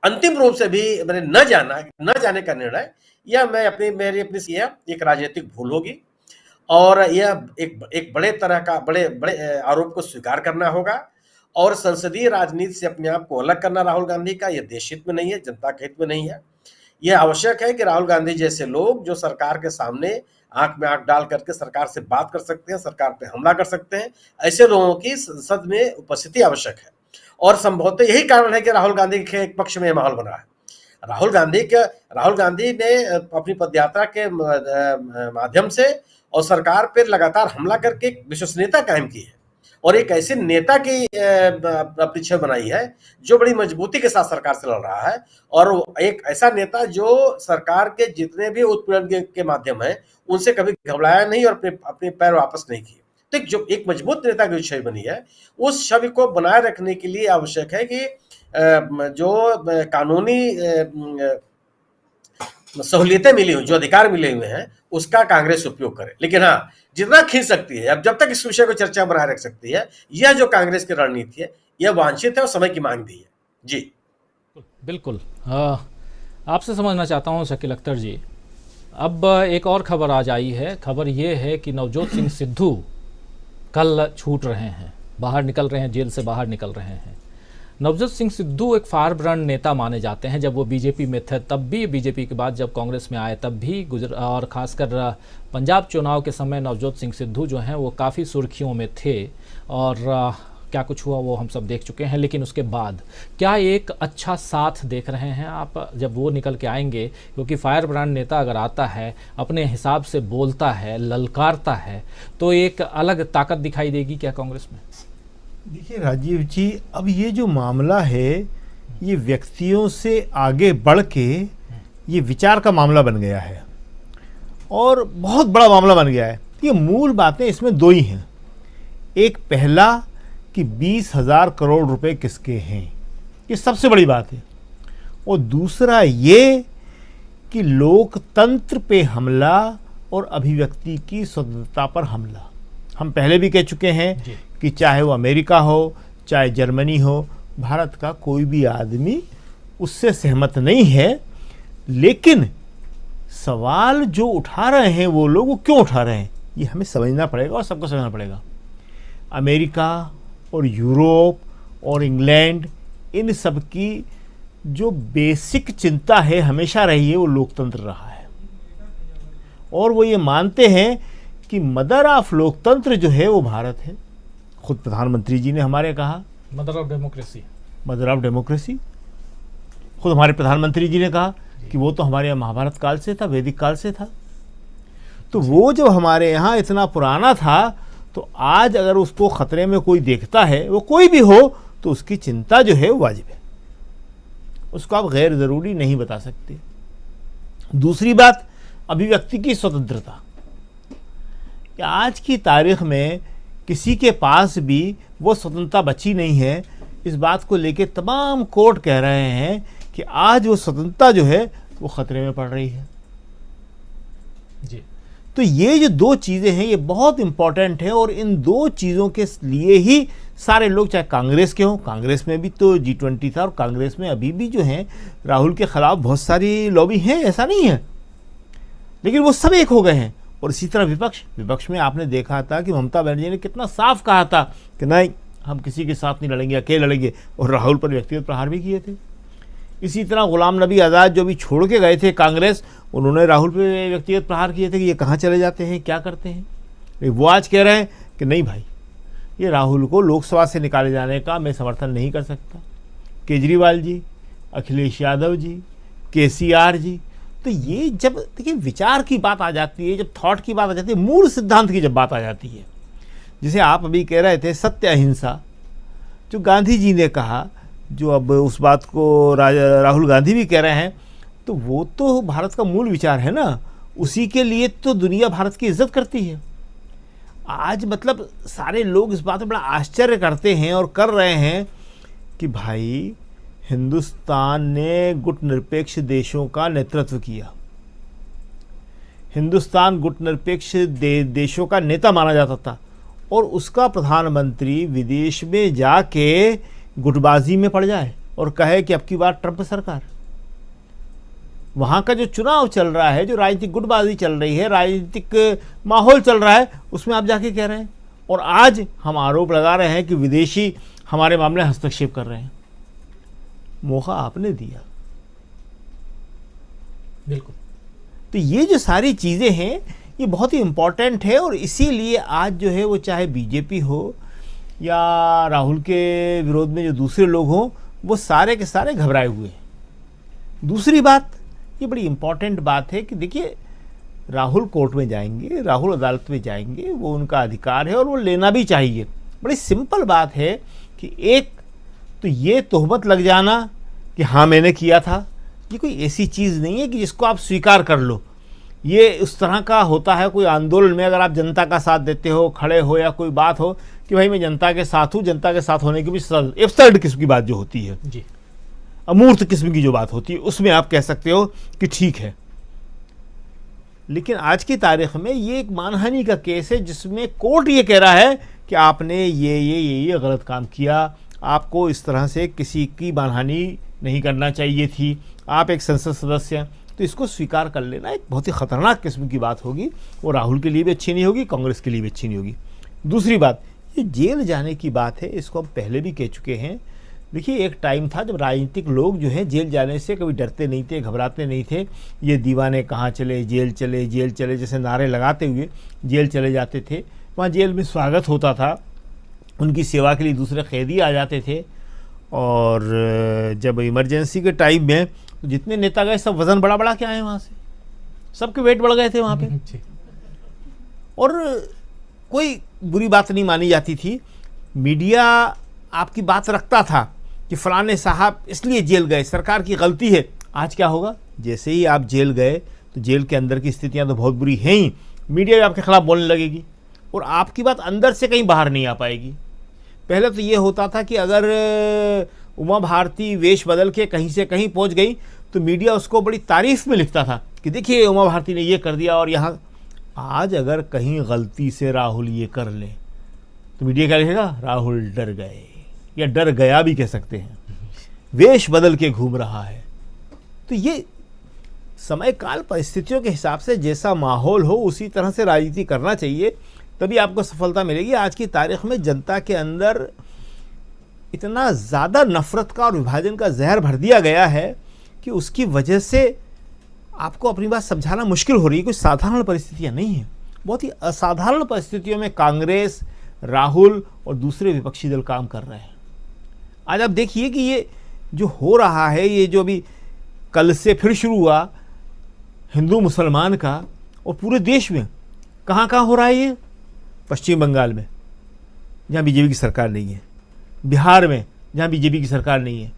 अंतिम रूप से भी मैंने न जाने का निर्णय यह मेरी अपनी एक राजनीतिक भूल होगी। और यह एक बड़े तरह का बड़े आरोप को स्वीकार करना होगा और संसदीय राजनीति से अपने आप को अलग करना राहुल गांधी का, यह देश हित में नहीं है, जनता के हित में नहीं है। यह आवश्यक है कि राहुल गांधी जैसे लोग जो सरकार के सामने आंख में आंख डाल करके सरकार से बात कर सकते हैं, सरकार पे हमला कर सकते हैं, ऐसे लोगों की संसद में उपस्थिति आवश्यक है। और संभवतः यही कारण है कि राहुल गांधी के पक्ष में माहौल बना है। राहुल गांधी ने अपनी पदयात्रा के माध्यम से और सरकार पर लगातार हमला करके एक विश्वसनीयता कायम की है और एक ऐसे नेता की अपनी छवि बनाई है जो बड़ी मजबूती के साथ सरकार से लड़ रहा है, और एक ऐसा नेता जो सरकार के जितने भी उत्पीड़न के माध्यम है उनसे कभी घबराया नहीं और अपने पैर वापस नहीं किए। तो जो एक मजबूत नेता की छवि बनी है, उस छवि को बनाए रखने के लिए आवश्यक है कि जो कानूनी सहूलियतें मिली हुई, जो अधिकार मिले हुए हैं, उसका कांग्रेस उपयोग करे। लेकिन हाँ, जितना खींच सकती है, अब जब तक इस विषय को चर्चा बनाए रख सकती है, यह जो कांग्रेस की रणनीति है, यह वांछित है और समय की मांग भी है। जी बिल्कुल। आपसे समझना चाहता हूं शकील अख्तर जी, अब एक और खबर आज आई है। खबर ये है कि नवजोत सिंह सिद्धू कल छूट रहे हैं, बाहर निकल रहे हैं, जेल से बाहर निकल रहे हैं। नवजोत सिंह सिद्धू एक फारब्रांड नेता माने जाते हैं। जब वो बीजेपी में थे तब भी, बीजेपी के बाद जब कांग्रेस में आए तब भी, और ख़ासकर पंजाब चुनाव के समय नवजोत सिंह सिद्धू जो हैं वो काफ़ी सुर्खियों में थे, और क्या कुछ हुआ वो हम सब देख चुके हैं। लेकिन उसके बाद क्या एक अच्छा साथ देख रहे हैं आप जब वो निकल के आएंगे? क्योंकि फायर ब्रांड नेता अगर आता है, अपने हिसाब से बोलता है, ललकारता है, तो एक अलग ताकत दिखाई देगी क्या कांग्रेस में? देखिए राजीव जी, अब ये जो मामला है ये व्यक्तियों से आगे बढ़ के ये विचार का मामला बन गया है और बहुत बड़ा मामला बन गया है। ये मूल बातें इसमें दो ही हैं। एक पहला कि 20,000 करोड़ रुपए किसके हैं, ये सबसे बड़ी बात है। और दूसरा ये कि लोकतंत्र पे हमला और अभिव्यक्ति की स्वतंत्रता पर हमला। हम पहले भी कह चुके हैं कि चाहे वो अमेरिका हो, चाहे जर्मनी हो, भारत का कोई भी आदमी उससे सहमत नहीं है। लेकिन सवाल जो उठा रहे हैं वो लोग, वो क्यों उठा रहे हैं, ये हमें समझना पड़ेगा और सबको समझना पड़ेगा। अमेरिका और यूरोप और इंग्लैंड, इन सब की जो बेसिक चिंता है हमेशा रही है वो लोकतंत्र रहा है, और वो ये मानते हैं कि मदर ऑफ लोकतंत्र जो है वो भारत है। खुद प्रधानमंत्री जी ने हमारे कहा mother of democracy, mother of democracy. खुद हमारे प्रधानमंत्री जी ने कहा कि वो तो हमारे यहाँ महाभारत काल से था, वैदिक काल से था। तो वो जब हमारे यहाँ इतना पुराना था, तो आज अगर उसको खतरे में कोई देखता है, वो कोई भी हो, तो उसकी चिंता जो है वो वाजिब है, उसको आप गैर ज़रूरी नहीं बता सकते। दूसरी बात, अभिव्यक्ति की स्वतंत्रता। आज की तारीख में किसी के पास भी वो स्वतंत्रता बची नहीं है। इस बात को लेके तमाम कोर्ट कह रहे हैं कि आज वो स्वतंत्रता जो है वो खतरे में पड़ रही है जी। तो ये जो दो चीज़ें हैं ये बहुत इंपॉर्टेंट है, और इन दो चीज़ों के लिए ही सारे लोग, चाहे कांग्रेस के हों, कांग्रेस में भी तो G20 था, और कांग्रेस में अभी भी जो हैं राहुल के खिलाफ बहुत सारी लॉबी हैं, ऐसा नहीं है, लेकिन वो सब एक हो गए हैं। और इसी तरह विपक्ष में आपने देखा था कि ममता बनर्जी ने कितना साफ कहा था कि नहीं, हम किसी के साथ नहीं लड़ेंगे, अकेले लड़ेंगे, और राहुल पर व्यक्तिगत प्रहार भी किए थे। इसी तरह गुलाम नबी आज़ाद जो भी छोड़ के गए थे कांग्रेस, उन्होंने राहुल पे व्यक्तिगत प्रहार किए थे कि ये कहाँ चले जाते हैं, क्या करते हैं। वो आज कह रहे हैं कि नहीं भाई, ये राहुल को लोकसभा से निकाले जाने का मैं समर्थन नहीं कर सकता। केजरीवाल जी, अखिलेश यादव जी, KCR जी, तो ये जब देखिए विचार की बात आ जाती है, जब थॉट की बात आ जाती है, मूल सिद्धांत की जब बात आ जाती है, जिसे आप अभी कह रहे थे सत्य अहिंसा, जो गांधी जी ने कहा, जो अब उस बात को राहुल गांधी भी कह रहे हैं, तो वो तो भारत का मूल विचार है ना, उसी के लिए तो दुनिया भारत की इज्जत करती है। आज मतलब सारे लोग इस बात में बड़ा आश्चर्य करते हैं और कर रहे हैं कि भाई हिंदुस्तान ने गुटनिरपेक्ष देशों का नेतृत्व किया, हिंदुस्तान गुटनिरपेक्ष देशों का नेता माना जाता था, और उसका प्रधानमंत्री विदेश में जाके गुटबाजी में पड़ जाए और कहे कि अब की बार ट्रंप सरकार। वहाँ का जो चुनाव चल रहा है, जो राजनीतिक गुटबाजी चल रही है, राजनीतिक माहौल चल रहा है, उसमें आप जाके कह रहे हैं, और आज हम आरोप लगा रहे हैं कि विदेशी हमारे मामले हस्तक्षेप कर रहे हैं। मौका आपने दिया, बिल्कुल। तो ये जो सारी चीज़ें हैं ये बहुत ही इम्पॉर्टेंट है, और इसीलिए आज जो है वो चाहे बीजेपी हो या राहुल के विरोध में जो दूसरे लोग हों, वो सारे के सारे घबराए हुए हैं। दूसरी बात, ये बड़ी इम्पॉर्टेंट बात है कि देखिए राहुल कोर्ट में जाएंगे, राहुल अदालत में जाएंगे, वो उनका अधिकार है और वो लेना भी चाहिए। बड़ी सिंपल बात है कि एक तो ये तोहमत लग जाना कि हाँ मैंने किया था, ये कोई ऐसी चीज़ नहीं है कि जिसको आप स्वीकार कर लो। ये उस तरह का होता है कोई आंदोलन में, अगर आप जनता का साथ देते हो, खड़े हो, या कोई बात हो कि भाई मैं जनता के साथ हूँ, जनता के साथ होने की भी एब्सर्ड किस्म की बात जो होती है जी, अमूर्त किस्म की जो बात होती है, उसमें आप कह सकते हो कि ठीक है, लेकिन आज की तारीख में ये एक मानहानि का केस है जिसमें कोर्ट ये कह रहा है कि आपने ये गलत काम किया, आपको इस तरह से किसी की मानहानि नहीं करना चाहिए थी, आप एक संसद सदस्य हैं। तो इसको स्वीकार कर लेना एक बहुत ही खतरनाक किस्म की बात होगी। वो राहुल के लिए भी अच्छी नहीं होगी, कांग्रेस के लिए भी अच्छी नहीं होगी। दूसरी बात, ये जेल जाने की बात है, इसको हम पहले भी कह चुके हैं। देखिए, एक टाइम था जब राजनीतिक लोग जो है जेल जाने से कभी डरते नहीं थे, घबराते नहीं थे। ये दीवाने कहाँ चले, जेल चले, जेल चले जैसे नारे लगाते हुए जेल चले जाते थे। वहाँ जेल में स्वागत होता था, उनकी सेवा के लिए दूसरे कैदी आ जाते थे। और जब इमरजेंसी के टाइम में तो जितने नेता गए सब वज़न बड़ा बड़ा के आए वहाँ से, सबके वेट बढ़ गए थे वहाँ पे। और कोई बुरी बात नहीं मानी जाती थी। मीडिया आपकी बात रखता था कि फलाने साहब इसलिए जेल गए, सरकार की गलती है। आज क्या होगा, जैसे ही आप जेल गए तो जेल के अंदर की स्थितियां तो बहुत बुरी हैं ही, मीडिया भी आपके खिलाफ बोलने लगेगी और आपकी बात अंदर से कहीं बाहर नहीं आ पाएगी। पहले तो ये होता था कि अगर उमा भारती वेश बदल के कहीं से कहीं पहुंच गई तो मीडिया उसको बड़ी तारीफ में लिखता था कि देखिए उमा भारती ने ये कर दिया। और यहाँ आज अगर कहीं गलती से राहुल ये कर ले तो मीडिया क्या लिखेगा, राहुल डर गए, या डर गया भी कह सकते हैं, वेश बदल के घूम रहा है। तो ये समय काल परिस्थितियों के हिसाब से जैसा माहौल हो उसी तरह से राजनीति करना चाहिए, तभी आपको सफलता मिलेगी। आज की तारीख में जनता के अंदर इतना ज़्यादा नफरत का और विभाजन का जहर भर दिया गया है कि उसकी वजह से आपको अपनी बात समझाना मुश्किल हो रही है। कोई साधारण परिस्थितियाँ नहीं हैं, बहुत ही असाधारण परिस्थितियों में कांग्रेस, राहुल और दूसरे विपक्षी दल काम कर रहे हैं। आज आप देखिए कि ये जो हो रहा है, ये जो अभी कल से फिर शुरू हुआ हिंदू मुसलमान का, और पूरे देश में कहाँ कहाँ हो रहा है ये, पश्चिम बंगाल में जहाँ बीजेपी की सरकार नहीं है, बिहार में जहाँ बीजेपी की सरकार नहीं है।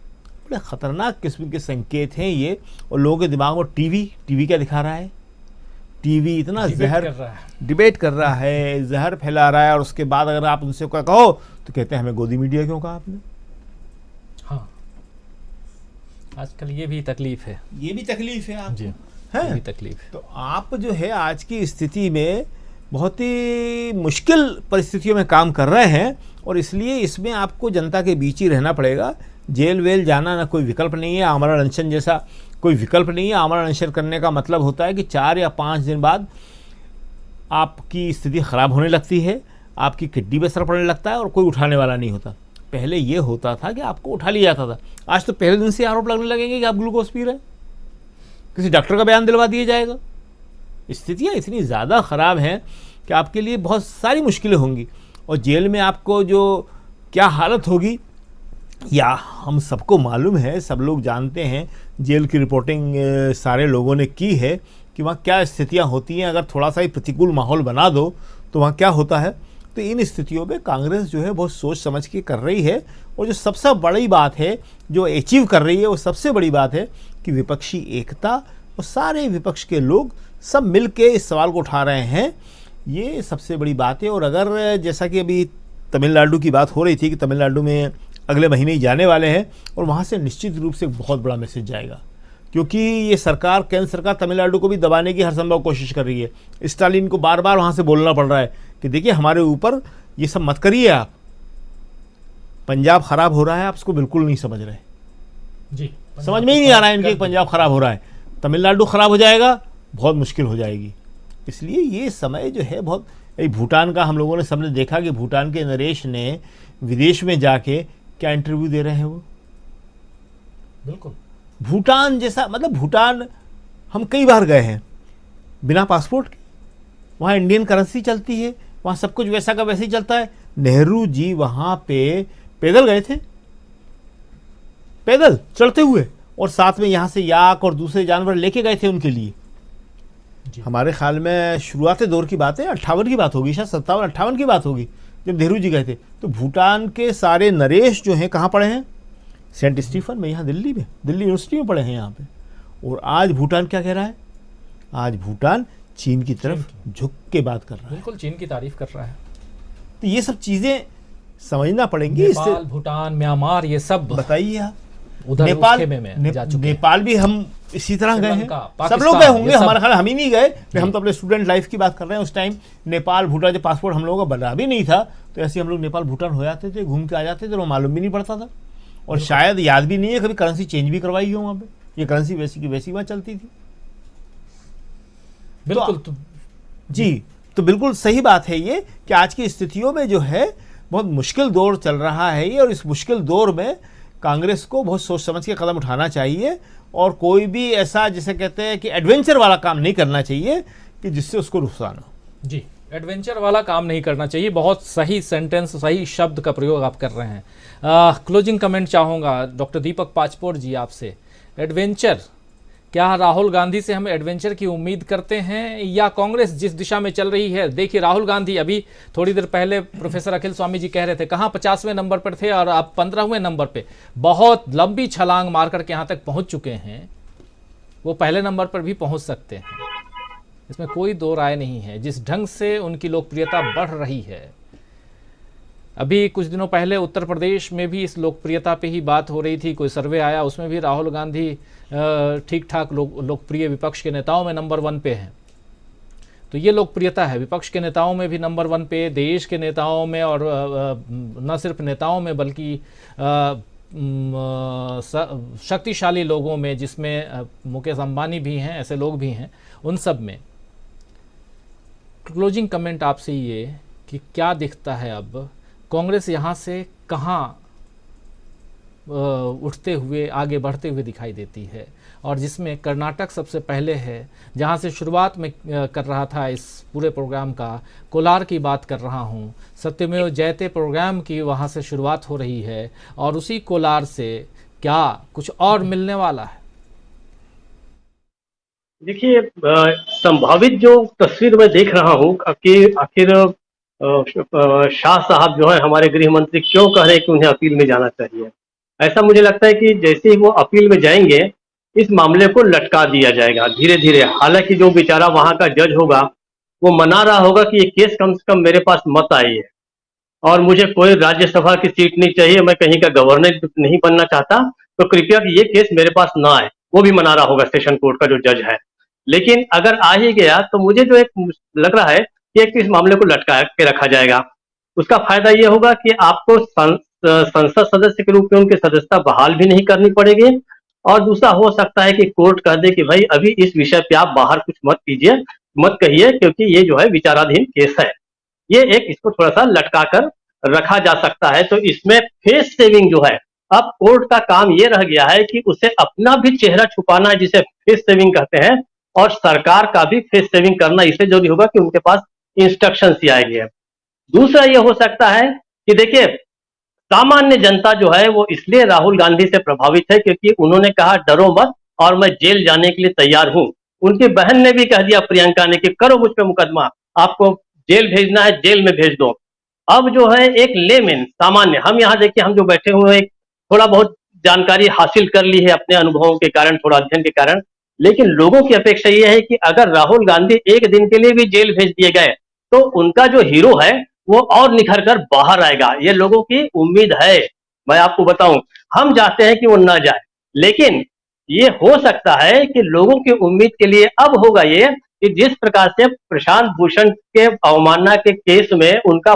बड़े ख़तरनाक किस्म के संकेत हैं ये। और लोगों के दिमाग में टीवी क्या दिखा रहा है, टीवी इतना जहर डिबेट कर रहा है, जहर फैला रहा है। और उसके बाद अगर आप उनसे कोई कहो तो कहते हैं हमें गोदी मीडिया क्यों कहा आपने। हाँ, आजकल ये भी तकलीफ है, ये भी तकलीफ है आपको, जी है भी तकलीफ है। तो आप जो है आज की स्थिति में बहुत ही मुश्किल परिस्थितियों में काम कर रहे हैं, और इसलिए इसमें आपको जनता के बीच ही रहना पड़ेगा। जेल वेल जाना ना कोई विकल्प नहीं है, आमरण अनशन जैसा कोई विकल्प नहीं है। आमरण अनशन करने का मतलब होता है कि 4 या 5 दिन बाद आपकी स्थिति ख़राब होने लगती है, आपकी किडनी पर असर पड़ने लगता है और कोई उठाने वाला नहीं होता। पहले ये होता था कि आपको उठा लिया जाता था, आज तो पहले दिन से आरोप लगने लगेंगे कि आप ग्लूकोज पी रहे हैं, किसी डॉक्टर का बयान दिलवा दिया जाएगा। स्थितियाँ इतनी ज़्यादा ख़राब हैं कि आपके लिए बहुत सारी मुश्किलें होंगी। और जेल में आपको जो क्या हालत होगी, या हम सबको मालूम है, सब लोग जानते हैं, जेल की रिपोर्टिंग सारे लोगों ने की है कि वहाँ क्या स्थितियाँ होती हैं। अगर थोड़ा सा ही प्रतिकूल माहौल बना दो तो वहाँ क्या होता है। तो इन स्थितियों में कांग्रेस जो है बहुत सोच समझ के कर रही है। और जो सबसे बड़ी बात है जो अचीव कर रही है, वो सबसे बड़ी बात है कि विपक्षी एकता, और सारे विपक्ष के लोग सब मिल के इस सवाल को उठा रहे हैं, ये सबसे बड़ी बात है। और अगर जैसा कि अभी तमिलनाडु की बात हो रही थी कि तमिलनाडु में अगले महीने ही जाने वाले हैं, और वहाँ से निश्चित रूप से बहुत बड़ा मैसेज जाएगा, क्योंकि ये सरकार, केंद्र सरकार तमिलनाडु को भी दबाने की हर संभव कोशिश कर रही है। स्टालिन को बार बार वहाँ से बोलना पड़ रहा है कि देखिए हमारे ऊपर ये सब मत करिए, आप पंजाब खराब हो रहा है, आप इसको बिल्कुल नहीं समझ रहे जी, समझ में ही नहीं आ रहा है इनके पंजाब खराब हो रहा है, तमिलनाडु खराब हो जाएगा, बहुत मुश्किल हो जाएगी। इसलिए ये समय जो है बहुत, भूटान का हम लोगों ने सबने देखा कि भूटान के नरेश ने विदेश में जाके क्या इंटरव्यू दे रहे हैं वो, बिल्कुल भूटान जैसा, मतलब भूटान हम कई बार गए हैं बिना पासपोर्ट के, वहाँ इंडियन करेंसी चलती है, वहाँ सब कुछ वैसा का वैसे ही चलता है। नेहरू जी वहाँ पे पैदल गए थे, पैदल चलते हुए, और साथ में यहाँ से याक और दूसरे जानवर लेके गए थे उनके लिए। हमारे ख्याल में शुरुआती दौर की बात है, 58 की बात होगी, शायद 57-58 की बात होगी, जब नेहरू जी गए थे। तो भूटान के सारे नरेश जो हैं कहाँ पढ़े हैं, सेंट स्टीफन में, यहाँ दिल्ली में, दिल्ली यूनिवर्सिटी में पढ़े हैं यहाँ पे। और आज भूटान क्या कह रहा है, आज भूटान चीन की तरफ झुक के बात कर रहा है, बिल्कुल चीन की तारीफ कर रहा है। तो ये सब चीज़ें समझना पड़ेंगी। नेपाल, भूटान, म्यांमार, ये सब बताइए आप, उधर नेपाल में जा चुके हैं। नेपाल भी हम इसी तरह गए हैं, श्रीलंका, सब पाकिस्तान, लोग गए होंगे, ये सब। हमारा ख्याल हम ही नहीं गए, लेकिन हम तो अपने स्टूडेंट लाइफ की बात कर रहे हैं। उस टाइम नेपाल भूटान जब पासपोर्ट हम लोगों का बना भी नहीं था, तो ऐसे हम लोग नेपाल भूटान हो जाते थे, घूम के आ जाते थे, वो मालूम भी नहीं पड़ता था, और शायद याद भी नहीं है कभी करेंसी चेंज भी करवाई हो वहाँ पे, ये करेंसी वैसी की वैसी वहाँ चलती थी। बिल्कुल। जी, तो बिल्कुल सही बात है ये कि आज की स्थितियों में जो है बहुत मुश्किल दौर चल रहा है ये, और इस मुश्किल दौर में कांग्रेस को बहुत सोच समझ के कदम उठाना चाहिए, और कोई भी ऐसा जिसे कहते हैं कि एडवेंचर वाला काम नहीं करना चाहिए कि जिससे उसको नुकसान हो। जी, एडवेंचर वाला काम नहीं करना चाहिए। बहुत सही सेंटेंस, सही शब्द का प्रयोग आप कर रहे हैं। क्लोजिंग कमेंट चाहूँगा डॉक्टर दीपक पाचपोर जी आपसे। एडवेंचर, क्या राहुल गांधी से हम एडवेंचर की उम्मीद करते हैं, या कांग्रेस जिस दिशा में चल रही है? देखिए, राहुल गांधी अभी थोड़ी देर पहले प्रोफेसर अखिल स्वामी जी कह रहे थे कहाँ 50वें नंबर पर थे और अब 15वें नंबर पे, बहुत लंबी छलांग मार करके यहाँ तक पहुँच चुके हैं। वो पहले नंबर पर भी पहुँच सकते हैं, इसमें कोई दो राय नहीं है। जिस ढंग से उनकी लोकप्रियता बढ़ रही है, अभी कुछ दिनों पहले उत्तर प्रदेश में भी इस लोकप्रियता पे ही बात हो रही थी, कोई सर्वे आया उसमें भी राहुल गांधी ठीक ठाक लोकप्रिय विपक्ष के नेताओं में नंबर 1 पे हैं। तो ये लोकप्रियता है, विपक्ष के नेताओं में भी नंबर 1 पे, देश के नेताओं में, और न सिर्फ नेताओं में बल्कि शक्तिशाली लोगों में, जिसमें मुकेश अंबानी भी हैं, ऐसे लोग भी हैं, उन सब में। क्लोजिंग कमेंट आपसे ये कि क्या दिखता है अब कांग्रेस यहाँ से कहाँ उठते हुए, आगे बढ़ते हुए दिखाई देती है, और जिसमें कर्नाटक सबसे पहले है, जहाँ से शुरुआत में कर रहा था इस पूरे प्रोग्राम का, कोलार की बात कर रहा हूँ, सत्यमेव जयते प्रोग्राम की वहाँ से शुरुआत हो रही है, और उसी कोलार से क्या कुछ और मिलने वाला है? देखिए, संभावित जो तस्वीर मैं देख रहा हूँ कि आखिर शाह साहब जो है हमारे गृह मंत्री क्यों कह रहे हैं कि उन्हें अपील में जाना चाहिए। ऐसा मुझे लगता है कि जैसे ही वो अपील में जाएंगे, इस मामले को लटका दिया जाएगा धीरे धीरे। हालांकि जो बेचारा वहां का जज होगा वो मना रहा होगा कि ये केस कम से कम मेरे पास मत आई है, और मुझे कोई राज्यसभा की सीट नहीं चाहिए, मैं कहीं का गवर्नर नहीं बनना चाहता, तो कृपया कि ये केस मेरे पास ना आए। वो भी मना रहा होगा सेशन कोर्ट का जो जज है। लेकिन अगर आ ही गया तो मुझे जो एक लग रहा है कि एक इस मामले को लटका के रखा जाएगा। उसका फायदा ये होगा कि आपको संसद सदस्य के रूप में उनकी सदस्यता बहाल भी नहीं करनी पड़ेगी, और दूसरा हो सकता है कि कोर्ट कह दे कि भाई अभी इस विषय पे आप बाहर कुछ मत कीजिए, मत कहिए, क्योंकि ये जो है विचाराधीन केस है। ये एक इसको थोड़ा सा लटका कर रखा जा सकता है। तो इसमें फेस सेविंग जो है, अब कोर्ट का काम ये रह गया है कि उसे अपना भी चेहरा छुपाना है, जिसे फेस सेविंग कहते हैं, और सरकार का भी फेस सेविंग करना इसलिए जरूरी होगा कि उनके पास इंस्ट्रक्शंस ही आएंगे। दूसरा ये हो सकता है कि देखिए, सामान्य जनता जो है वो इसलिए राहुल गांधी से प्रभावित है क्योंकि उन्होंने कहा डरो मत और मैं जेल जाने के लिए तैयार हूं। उनकी बहन ने भी कह दिया, प्रियंका ने, कि करो मुझ पे मुकदमा, आपको जेल भेजना है जेल में भेज दो। अब जो है एक लेमैन, सामान्य, हम यहाँ देखिए, हम जो बैठे हुए हैं, थोड़ा बहुत जानकारी हासिल कर ली है अपने अनुभवों के कारण, थोड़ा अध्ययन के कारण, लेकिन लोगों की अपेक्षा यह है कि अगर राहुल गांधी एक दिन के लिए भी जेल भेज दिए गए तो उनका जो हीरो है वो और निखर कर बाहर आएगा। ये लोगों की उम्मीद है। मैं आपको बताऊं, हम चाहते हैं कि वो ना जाए, लेकिन ये हो सकता है कि लोगों की उम्मीद के लिए अब होगा ये कि जिस प्रकार से प्रशांत भूषण के अवमानना के केस में उनका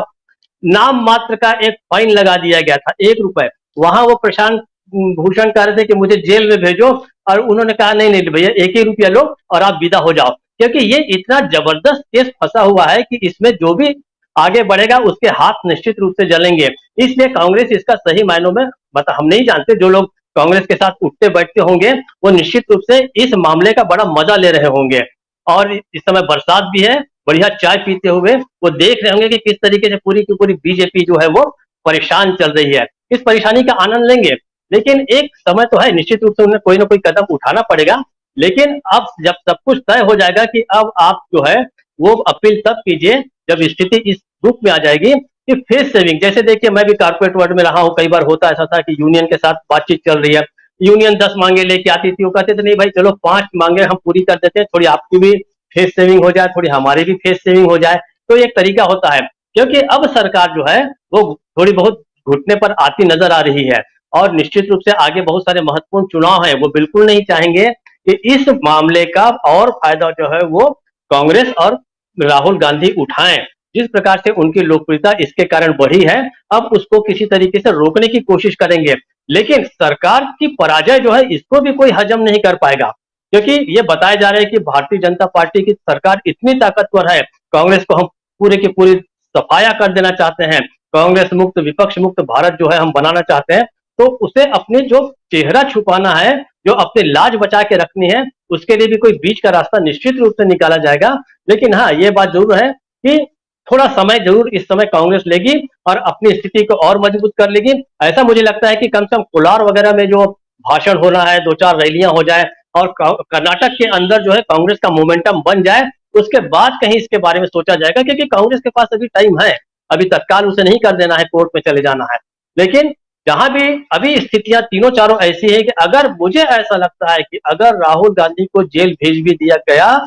नाम मात्र का एक फाइन लगा दिया गया था, 1 रुपए, वहां वो प्रशांत भूषण कह रहे थे कि मुझे जेल में भेजो, और उन्होंने कहा नहीं नहीं भैया, 1 ही रुपया लो और आप विदा हो जाओ, क्योंकि ये इतना जबरदस्त केस फंसा हुआ है कि इसमें जो भी आगे बढ़ेगा उसके हाथ निश्चित रूप से जलेंगे। इसलिए कांग्रेस इसका सही मायनों में हम नहीं जानते, जो लोग कांग्रेस के साथ उठते बैठते होंगे वो निश्चित रूप से इस मामले का बड़ा मजा ले रहे होंगे। और इस समय बरसात भी है, बढ़िया चाय पीते हुए वो देख रहे होंगे कि किस तरीके से पूरी की पूरी बीजेपी जो है वो परेशान चल रही है। इस परेशानी का आनंद लेंगे, लेकिन एक समय तो है, निश्चित रूप से उन्हें कोई ना कोई कदम उठाना पड़ेगा। लेकिन अब जब सब कुछ तय हो जाएगा कि अब आप जो है वो अपील तब कीजिए जब स्थिति इस रूप में आ जाएगी कि फेस सेविंग, जैसे देखिए मैं भी कारपोरेट वर्ल्ड में रहा हूं, कई बार होता ऐसा था कि यूनियन के साथ बातचीत चल रही है, यूनियन 10 मांगे लेके आती थी, वो कहते थे नहीं भाई चलो 5 मांगे हम पूरी कर देते हैं, थोड़ी आपकी भी फेस सेविंग हो जाए, थोड़ी हमारी भी फेस सेविंग हो जाए। तो एक तरीका होता है, क्योंकि अब सरकार जो है वो थोड़ी बहुत घुटने पर आती नजर आ रही है, और निश्चित रूप से आगे बहुत सारे महत्वपूर्ण चुनाव हैं, वो बिल्कुल नहीं चाहेंगे कि इस मामले का और फायदा जो है वो कांग्रेस और राहुल गांधी उठाएं। जिस प्रकार से उनकी लोकप्रियता इसके कारण बढ़ी है, अब उसको किसी तरीके से रोकने की कोशिश करेंगे, लेकिन सरकार की पराजय जो है इसको भी कोई हजम नहीं कर पाएगा, क्योंकि ये बताया जा रहा है कि भारतीय जनता पार्टी की सरकार इतनी ताकतवर है, कांग्रेस को हम पूरे की पूरी सफाया कर देना चाहते हैं, कांग्रेस मुक्त विपक्ष मुक्त भारत जो है हम बनाना चाहते हैं, तो उसे अपने जो चेहरा छुपाना है, जो अपनी लाज बचा के रखनी है, उसके लिए भी कोई बीच का रास्ता निश्चित रूप से निकाला जाएगा। लेकिन हाँ, ये बात जरूर है कि थोड़ा समय जरूर इस समय कांग्रेस लेगी और अपनी स्थिति को और मजबूत कर लेगी। ऐसा मुझे लगता है कि कम से कम कोलार वगैरह में जो भाषण होना है, 2-4 रैलियां हो जाए और कर्नाटक के अंदर जो है कांग्रेस का मोमेंटम बन जाए, उसके बाद कहीं इसके बारे में सोचा जाएगा, क्योंकि कांग्रेस के पास अभी टाइम है, अभी तत्काल उसे नहीं कर देना है, कोर्ट में चले जाना है। लेकिन जहां भी अभी स्थितियां तीनों चारों ऐसी है कि अगर मुझे ऐसा लगता है कि अगर राहुल गांधी को जेल भेज भी दिया गया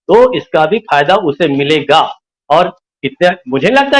तो इसका भी फायदा उसे मिलेगा, और इतने मुझे लगता है